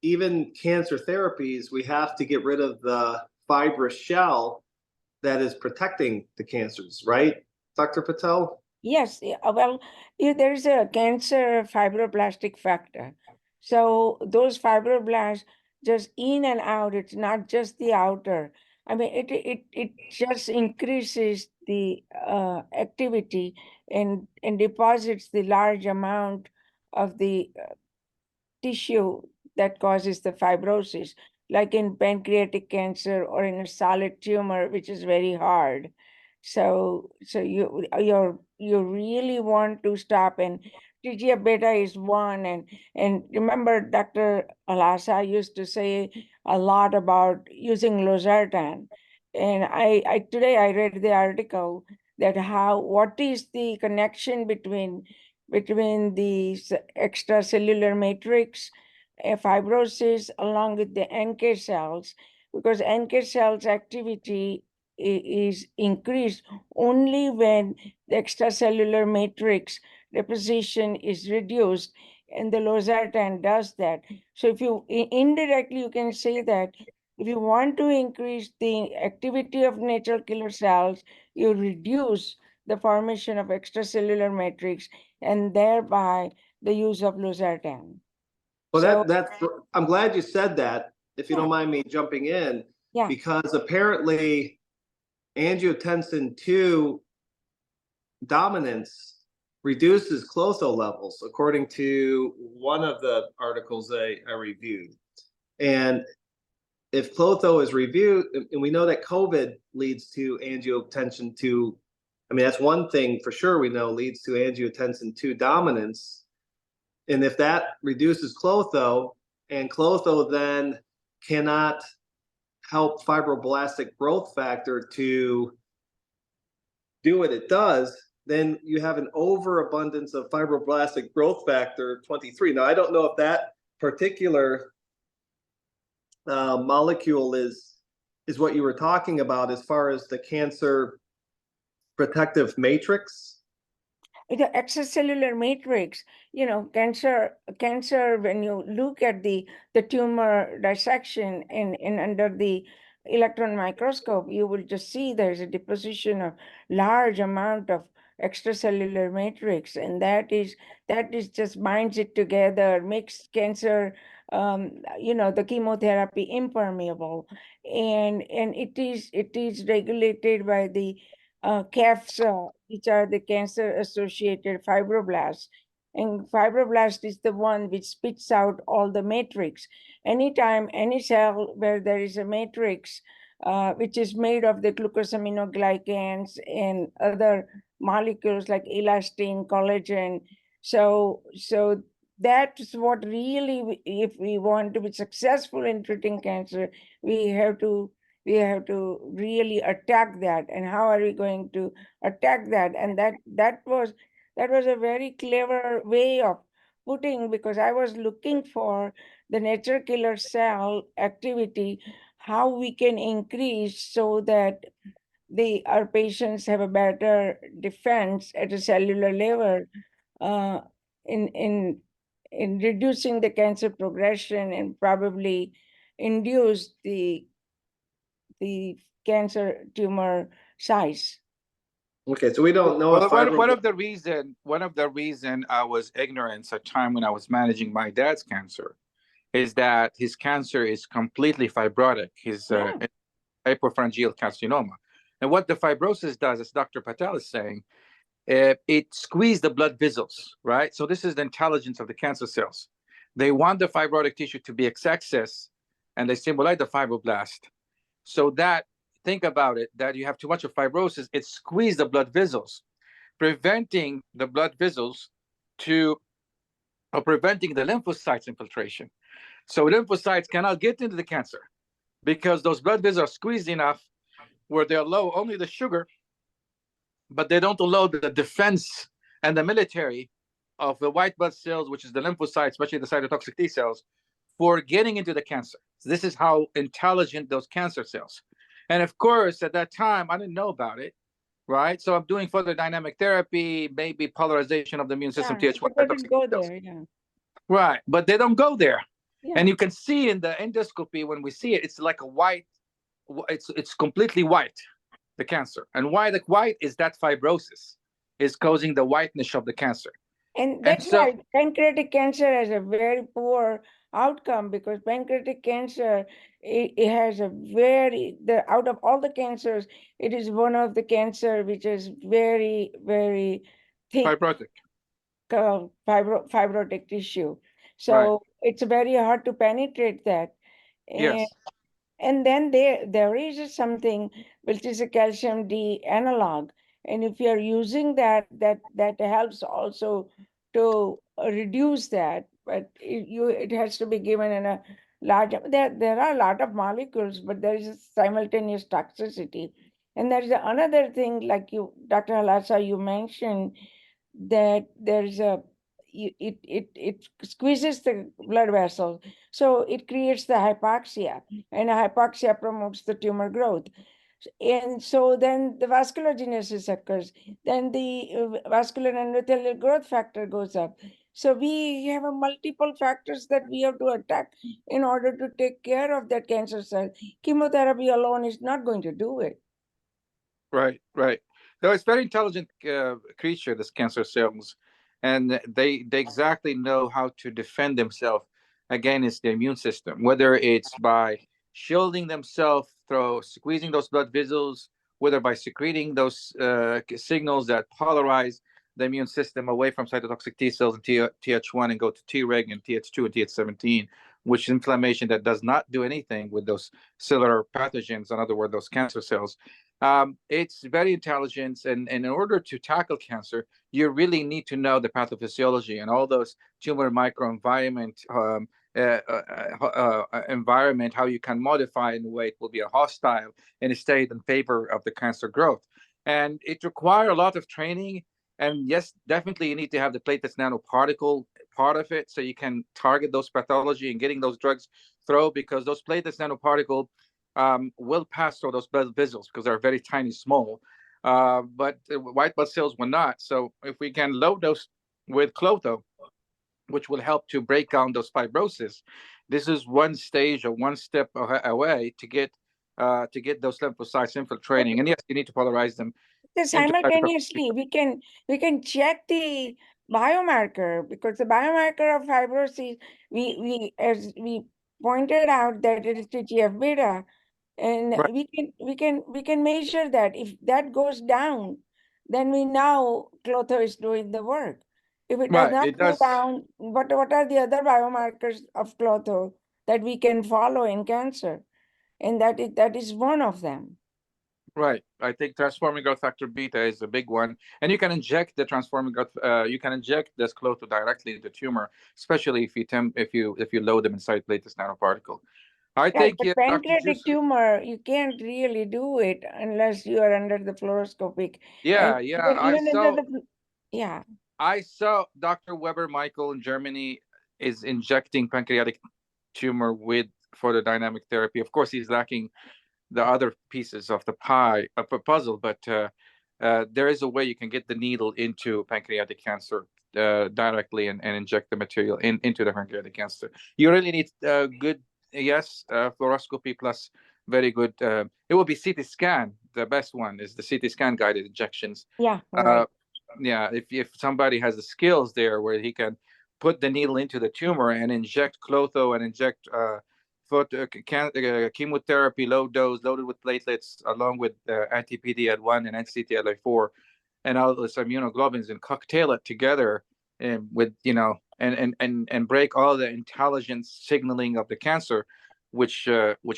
even cancer therapies, we have to get rid of the fibrous shell that is protecting the cancers, right, Dr. Patel? Yes, well, there is a cancer fibroblastic factor. So those fibroblasts just in and out, it's not just the outer. I mean, it just increases the activity and deposits the large amount of the tissue that causes the fibrosis, like in pancreatic cancer or in a solid tumor, which is very hard. So you really want to stop, and TGF beta is one, and remember Dr. Alasa used to say a lot about using losartan, and I today I read the article that what is the connection between the extracellular matrix, fibrosis, along with the NK cells, because NK cells activity is increased only when the extracellular matrix deposition is reduced, and the losartan does that. So if you indirectly, you can say that if you want to increase the activity of natural killer cells, you reduce the formation of extracellular matrix and thereby the use of losartan. Well, So, that's I'm glad you said that, if you Yeah. don't mind me jumping in, Yeah. because apparently angiotensin 2 dominance reduces klotho levels, according to one of the articles I reviewed. And if klotho is reviewed, and we know that COVID leads to angiotensin 2, I mean, that's one thing for sure we know leads to angiotensin 2 dominance. And if that reduces klotho, and klotho then cannot help fibroblastic growth factor to do what it does, then you have an overabundance of fibroblastic growth factor 23. Now, I don't know if that particular molecule is what you were talking about as far as the cancer protective matrix. The extracellular matrix, cancer, when you look at the tumor dissection in under the electron microscope, you will just see there's a deposition of large amount of extracellular matrix, and that is just binds it together, makes cancer, the chemotherapy impermeable, and it is regulated by the CAFs, which are the cancer-associated fibroblasts. And fibroblast is the one which spits out all the matrix. Anytime any cell where there is a matrix, which is made of the glucosaminoglycans and other molecules like elastin, collagen. So that's what really, if we want to be successful in treating cancer, we have to really attack that. And how are we going to attack that? And that was a very clever way of putting, because I was looking for the natural killer cell activity, how we can increase so that our patients have a better defense at a cellular level, uh, in reducing the cancer progression and probably induce the cancer tumor size. Okay, so we don't know if One of the reason I was ignorant at time when I was managing my dad's cancer is that his cancer is completely fibrotic. His hypopharyngeal carcinoma. And what the fibrosis does, as Dr. Patel is saying, it squeezes the blood vessels, right? So this is the intelligence of the cancer cells. They want the fibrotic tissue to be excess, and they stimulate the fibroblast. So that, think about it, that you have too much of fibrosis, it squeezes the blood vessels, preventing the blood vessels or preventing the lymphocytes infiltration. So lymphocytes cannot get into the cancer because those blood vessels are squeezed enough where they allow only the sugar, but they don't allow the defense and the military of the white blood cells, which is the lymphocytes, especially the cytotoxic T cells, for getting into the cancer. So this is how intelligent those cancer cells. And of course, at that time, I didn't know about it, right? So I'm doing further dynamic therapy, maybe polarization of the immune system, TH1 It doesn't go there, yeah. Right, but they don't go there. Yeah. And you can see in the endoscopy when we see it, it's like a white. It's completely white, the cancer, and why the white is that fibrosis is causing the whiteness of the cancer. And that's so- why pancreatic cancer has a very poor outcome, because pancreatic cancer, it has a out of all the cancers, it is one of the cancer which is very, very thick Fibrotic. fibrotic tissue. So Right. it's very hard to penetrate that. And Yes. and then there is something which is a calcium D analog. And if you're using that helps also to reduce that. But it has to be given in a large, there are a lot of molecules, but there is a simultaneous toxicity. And there is another thing, like you, Dr. Halasa, you mentioned that there's it squeezes the blood vessels, so it creates the hypoxia, and hypoxia promotes the tumor growth. And so then the vasculogenesis occurs, then the vascular endothelial growth factor goes up. So we have a multiple factors that we have to attack in order to take care of that cancer cell. Chemotherapy alone is not going to do it. Right. No, it's very intelligent creature, this cancer cells, and they exactly know how to defend themselves against the immune system, whether it's by shielding themselves through squeezing those blood vessels, whether by secreting those signals that polarize the immune system away from cytotoxic T cells and Th1 and go to Treg and Th2 and Th17, which is inflammation that does not do anything with those cellular pathogens, in other words, those cancer cells. It's very intelligent, and in order to tackle cancer, you really need to know the pathophysiology and all those tumor microenvironment environment, how you can modify in a way it will be a hostile and stay in favor of the cancer growth. And it requires a lot of training. And yes, definitely you need to have the platelets nanoparticle part of it, so you can target those pathology and getting those drugs through, because those platelets nanoparticle will pass through those blood vessels because they're very tiny, small. But white blood cells will not. So if we can load those with klotho, which will help to break down those fibrosis, this is one stage or one step away to get those lymphocytes infiltrating. And yes, you need to polarize them. Simultaneously, we can check the biomarker, because the biomarker of fibrosis, we as we pointed out that it is TGF beta, and Right. we can measure that. If that goes down, then we know klotho is doing the work. If it does Right, not it go does. down, what are the other biomarkers of klotho that we can follow in cancer? And that is one of them. Right. I think transforming growth factor beta is a big one. And you can inject the transforming growth, you can inject this klotho directly into the tumor, especially if you load them inside platelets nanoparticle. I Right, think, but yeah, Dr. pancreatic Juice, tumor, you can't really do it unless you are under the fluoroscopic. yeah, And yeah. even under the, yeah. I saw Dr. Weber Michael in Germany is injecting pancreatic tumor with photodynamic therapy. Of course, he's lacking the other pieces of the pie of a puzzle, but there is a way you can get the needle into pancreatic cancer directly and inject the material into the pancreatic cancer. You really need good, yes, fluoroscopy plus very good. It will be CT scan. The best one is the CT scan guided injections. Yeah, right. Yeah, if somebody has the skills there where he can put the needle into the tumor and inject klotho and inject chemotherapy, low dose, loaded with platelets, along with anti-PD-L1 and anti-CTLA4, and all those immunoglobulins, and cocktail it together, and with and break all the intelligence signaling of the cancer, which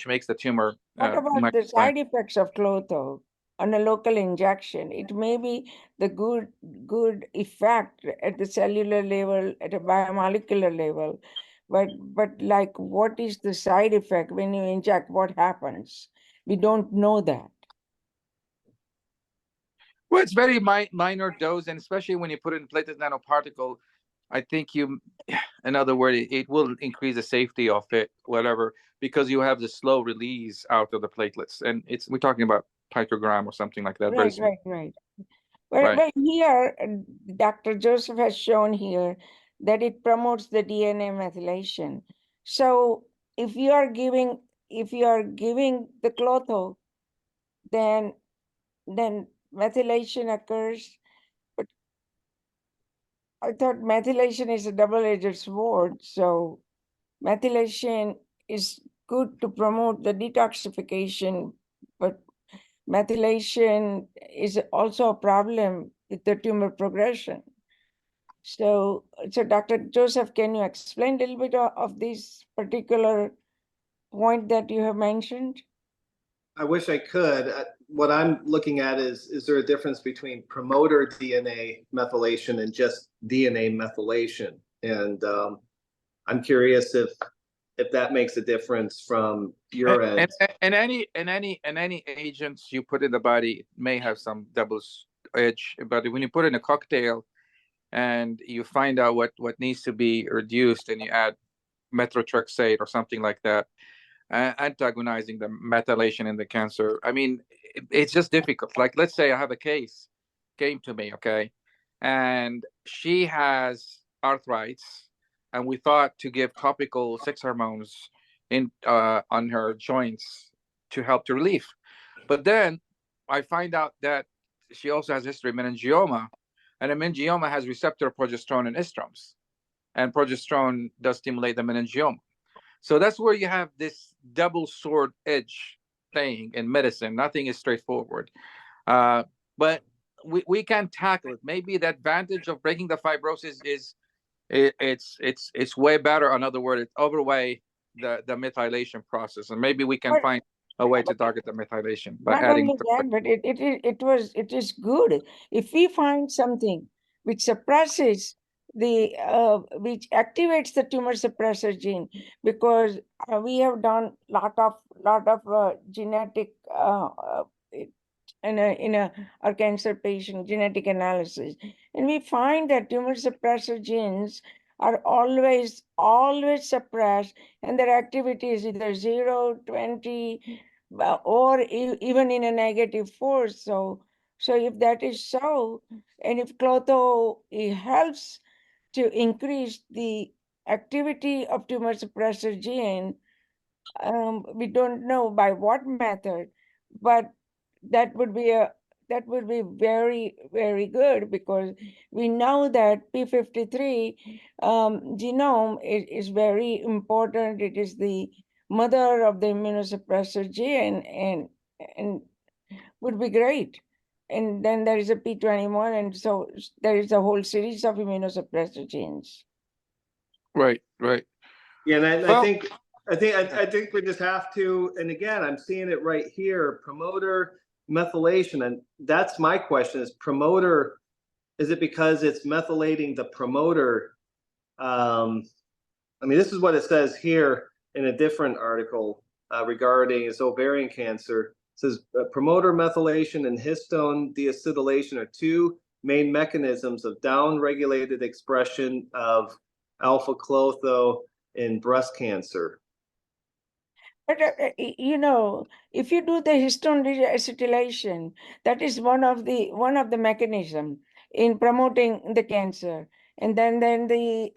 makes the tumor. What about the side effects of klotho on a local injection? It may be the good effect at the cellular level, at a biomolecular level, but like, what is the side effect when you inject? What happens? We don't know that. Well, it's very minor dose, and especially when you put it in platelet nanoparticle, I think in other words, it will increase the safety of it, whatever, because you have the slow release out of the platelets, and we're talking about picogram or something like that. Very small. Right. Right. Well, here, Dr. Joseph has shown here that it promotes the DNA methylation. So if you are giving the klotho, then methylation occurs. But I thought methylation is a double-edged sword. So methylation is good to promote the detoxification, but methylation is also a problem with the tumor progression. So Dr. Joseph, can you explain a little bit of this particular point that you have mentioned? I wish I could. What I'm looking at is there a difference between promoter DNA methylation and just DNA methylation? And I'm curious if that makes a difference from your end. And any agents you put in the body may have some double edge, but when you put in a cocktail and you find out what needs to be reduced and you add methotrexate or something like that, antagonizing the methylation in the cancer. I mean, it's just difficult. Like, let's say I have a case came to me, okay, and she has arthritis, and we thought to give topical sex hormones in on her joints to help the relief. But then I find out that she also has history of meningioma, and a meningioma has receptor progesterone and estrogens, and progesterone does stimulate the meningioma. So that's where you have this double sword edge thing in medicine. Nothing is straightforward. But we can tackle it. Maybe the advantage of breaking the fibrosis is it's way better. In other words, it overweigh the methylation process, and maybe we can find a way to target the methylation by Not adding. only that, but it is good if we find something which suppresses which activates the tumor suppressor gene, because we have done lot of genetic in our cancer patient genetic analysis, and we find that tumor suppressor genes are always suppressed, and their activity is either 0, 20, or even in a negative force. So if that is so, and if klotho helps to increase the activity of tumor suppressor gene, we don't know by what method, but that would be very, very good, because we know that P53 genome is very important. It is the mother of the immunosuppressor gene, and would be great. And then there is a P21, and so there is a whole series of immunosuppressor genes. Right. Yeah, and Well, I think we just have to, and again, I'm seeing it right here, promoter methylation. And that's my question, is promoter, is it because it's methylating the promoter? I mean, this is what it says here in a different article regarding its ovarian cancer. It says promoter methylation and histone deacetylation are two main mechanisms of down-regulated expression of alpha klotho in breast cancer. But if you do the histone deacetylation, that is one of the mechanism in promoting the cancer. And then the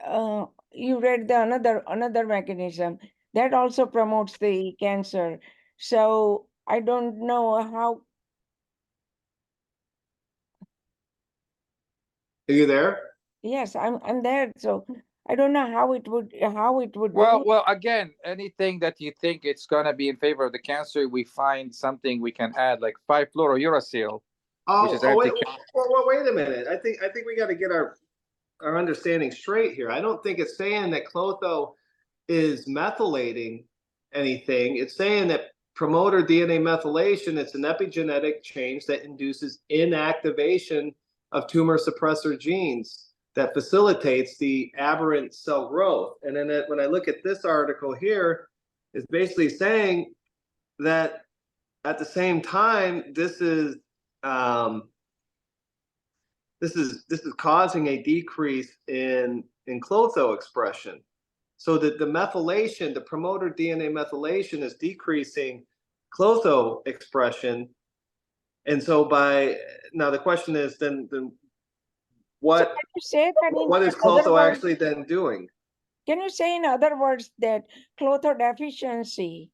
you read the another mechanism that also promotes the cancer. So I don't know how. Are you there? Yes, I'm there. So I don't know how it would Well, be. again, anything that you think it's gonna be in favor of the cancer, we find something we can add, like 5-fluorouracil, which is wait a minute. I think we got to get our understanding straight here. I don't think it's saying that klotho is methylating anything. It's saying that promoter DNA methylation, it's an epigenetic change that induces inactivation of tumor suppressor genes that facilitates the aberrant cell growth. And then when I look at this article here, it's basically saying that at the same time, this is causing a decrease in klotho expression. So that the methylation, the promoter DNA methylation, is decreasing klotho expression. And so now the question is then what So you say that what is klotho actually then doing? Can you say in other words that klotho deficiency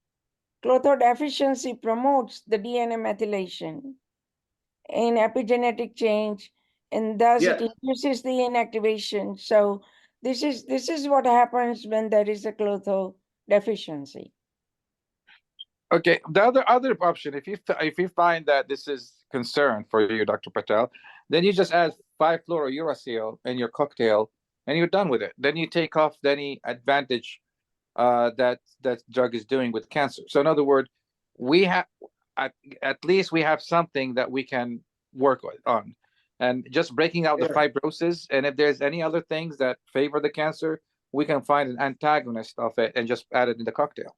promotes the DNA methylation in epigenetic change, and thus it Yeah. induces the inactivation. So this is what happens when there is a klotho deficiency. Okay, the other option, if you find that this is concern for you, Dr. Patel, then you just add 5-fluorouracil in your cocktail, and you're done with it. Then you take off any advantage that drug is doing with cancer. So in other words, we have at least we have something that we can work on, and just breaking out the Yeah. fibrosis. And if there's any other things that favor the cancer, we can find an antagonist of it and just add it in the cocktail.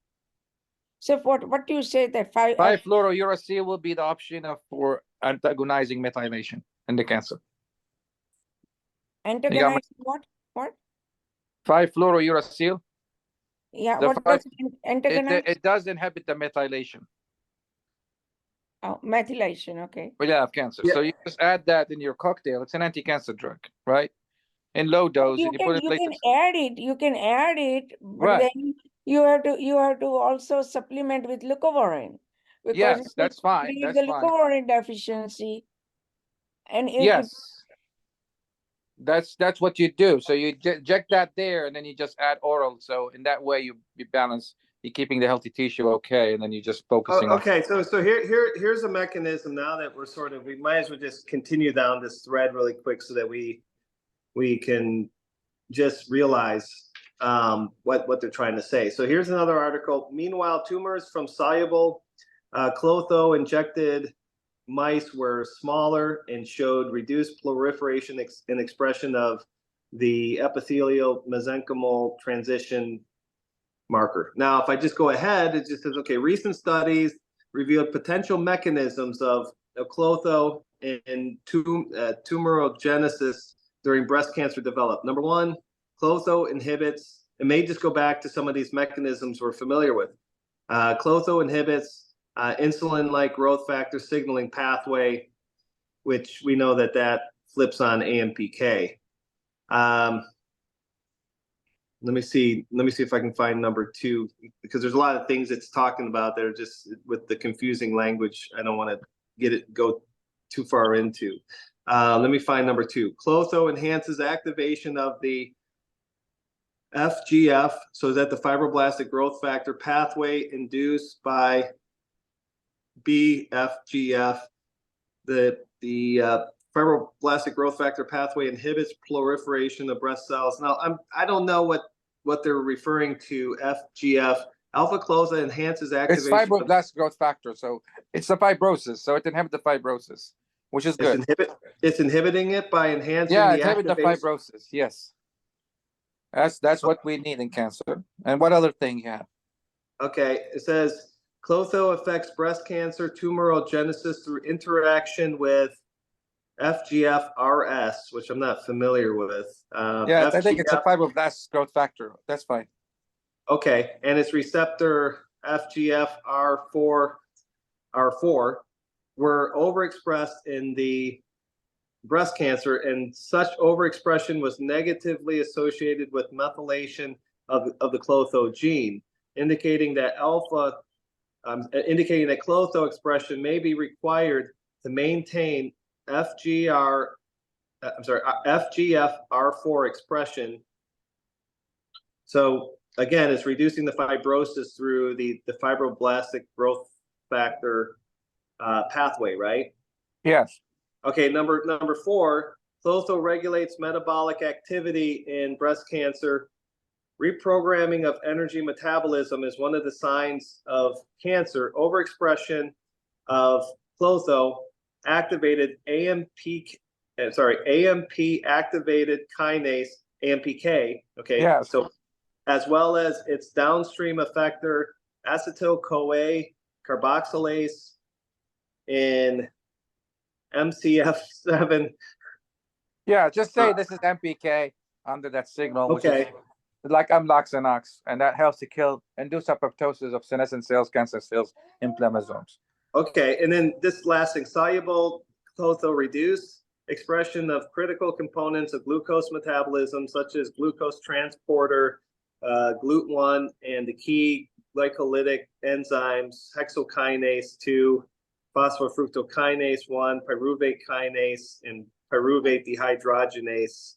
So what do you say that 5-fluorouracil will be the option for antagonizing methylation in the cancer. antagonize what? 5-fluorouracil. Yeah, The what five- does it antagonize? It does inhibit the methylation. Oh, methylation, okay. But yeah, of cancer. Yeah. So you just add that in your cocktail. It's an anti-cancer drug, right? In low dose, You and you put it can places. add it, but Right. then you have to also supplement with leucovorin. Because Yes, that's fine. there is That's a fine. leucovorin deficiency. And Yes. That's what you do. So you inject that there, and then you just add oral. So in that way, you balance. You're keeping the healthy tissue okay, and then you're just focusing on. Okay, so here's a mechanism now that we're we might as well just continue down this thread really quick so that we can just realize what they're trying to say. So here's another article. Meanwhile, tumors from soluble klotho injected mice were smaller and showed reduced proliferation and expression of the epithelial mesenchymal transition marker. Now, if I just go ahead, it just says, okay, recent studies revealed potential mechanisms of klotho and tumorigenesis during breast cancer development. Number one, klotho inhibits, it may just go back to some of these mechanisms we're familiar with. Klotho inhibits insulin-like growth factor signaling pathway, which we know that flips on AMPK. Let me see if I can find number two, because there's a lot of things it's talking about that are just with the confusing language. I don't want to go too far into. Let me find number two. Klotho enhances activation of the FGF, so is that the fibroblastic growth factor pathway induced by BFGF. The fibroblastic growth factor pathway inhibits proliferation of breast cells. Now, I don't know what they're referring to. FGF, alpha klotho enhances activation. It's fibroblastic growth factor, so it's the fibrosis. So it inhibits the fibrosis, which is good. It's inhibiting it by enhancing Yeah, the inhibit the activation. fibrosis. Yes, that's what we need in cancer. And what other thing you have? Okay, it says klotho affects breast cancer tumorigenesis through interaction with FGFRS, which I'm not familiar with. Yeah, I think it's a fibroblastic growth factor. That's fine. Okay, and its receptor FGFR4 were overexpressed in the breast cancer, and such overexpression was negatively associated with methylation of the klotho gene, indicating that klotho expression may be required to maintain FGFR4 expression. So again, it's reducing the fibrosis through the fibroblastic growth factor pathway, right? Yes. Okay, number four, klotho regulates metabolic activity in breast cancer. Reprogramming of energy metabolism is one of the signs of cancer. Overexpression of klotho activated AMP activated kinase, AMPK. Okay, yes. So as well as its downstream effector acetyl-CoA carboxylase in MCF7. Yeah, just say this is MPK under that signal, which Okay. is like amloxanox, and that helps to induce apoptosis of senescent cells, cancer cells, inflammasomes. Okay, and then this last thing, soluble klotho reduce expression of critical components of glucose metabolism, such as glucose transporter GLUT1, and the key glycolytic enzymes, hexokinase 2, phosphofructokinase 1, pyruvate kinase, and pyruvate dehydrogenase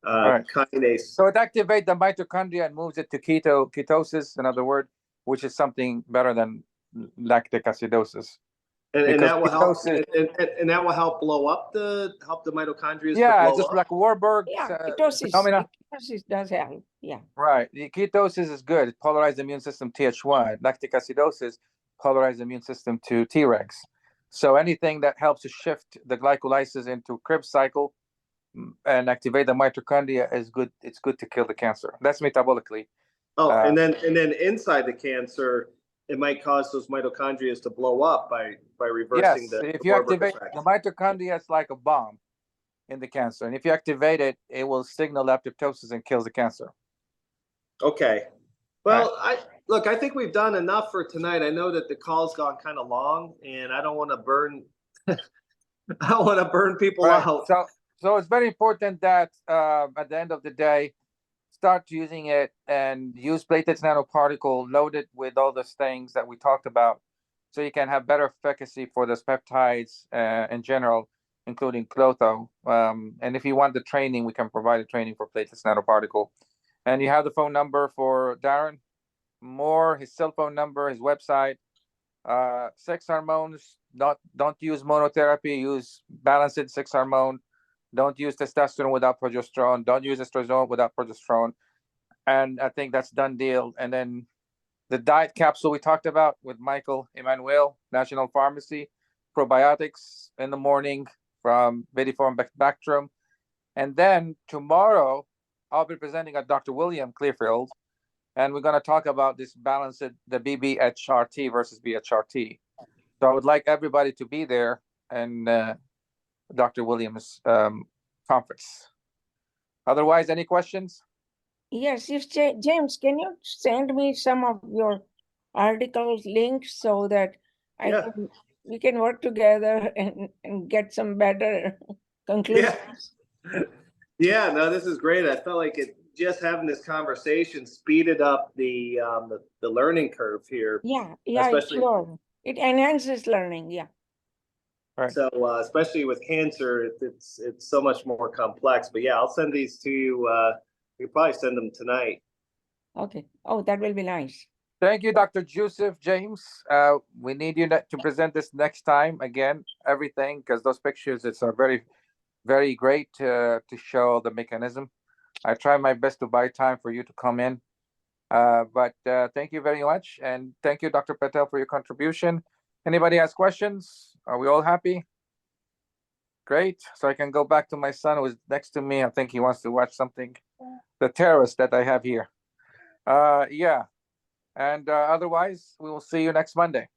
kinase. So it activates the mitochondria and moves it to ketosis, in other words, which is something better than lactic acidosis. And that will help. ketosis- And that will help blow up the mitochondria. Yeah, to blow just up. like Warburg phenomena. Ketosis does help. Yeah. Right. The ketosis is good. It polarized the immune system Th1. Lactic acidosis polarized the immune system to Tregs. So anything that helps to shift the glycolysis into Krebs cycle and activate the mitochondria is good. It's good to kill the cancer. That's metabolically. Oh, and then inside the cancer, it might cause those mitochondria to blow up by reversing Yes, the if you Warburg activate effect. the mitochondria, it's like a bomb in the cancer, and if you activate it, it will signal apoptosis and kills the cancer. Okay. Well, I think we've done enough for tonight. I know that the call's gone kind of long, and I don't want to burn. I don't want to burn people out. So it's very important that at the end of the day, start using it and use platelets nanoparticle loaded with all those things that we talked about, so you can have better efficacy for those peptides in general, including klotho. And if you want the training, we can provide a training for platelets nanoparticle. And you have the phone number for Darren Moore, his cell phone number, his website. Sex hormones, don't use monotherapy, use balanced sex hormone. Don't use testosterone without progesterone. Don't use estradiol without progesterone. And I think that's done deal. And then the diet capsule we talked about with Michael Emanuel, National Pharmacy, probiotics in the morning from Vediform Bactrum. And then tomorrow, I'll be presenting at Dr. William Clearfield, and we're going to talk about this balance, the BBHRT versus BHRT. So I would like everybody to be there and Dr. Williams' conference. Otherwise, any questions? Yes, James, can you send me some of your articles links so that we can work together and get some better conclusions? Yeah, no, this is great. I felt like just having this conversation speeded up the learning curve here. Yeah, especially, sure. It enhances learning. Yeah. Right. So especially with cancer, it's so much more complex. But yeah, I'll send these to you. You can probably send them tonight. Okay. Oh, that will be nice. Thank you, Dr. Joseph James. We need you to present this next time again, everything, because those pictures, it's are very, very great to show the mechanism. I try my best to buy time for you to come in. But thank you very much. And thank you, Dr. Patel, for your contribution. Anybody has questions? Are we all happy? Great. So I can go back to my son who is next to me. I think he wants to watch something. The terrorist that I have here. Yeah. And otherwise, we will see you next Monday.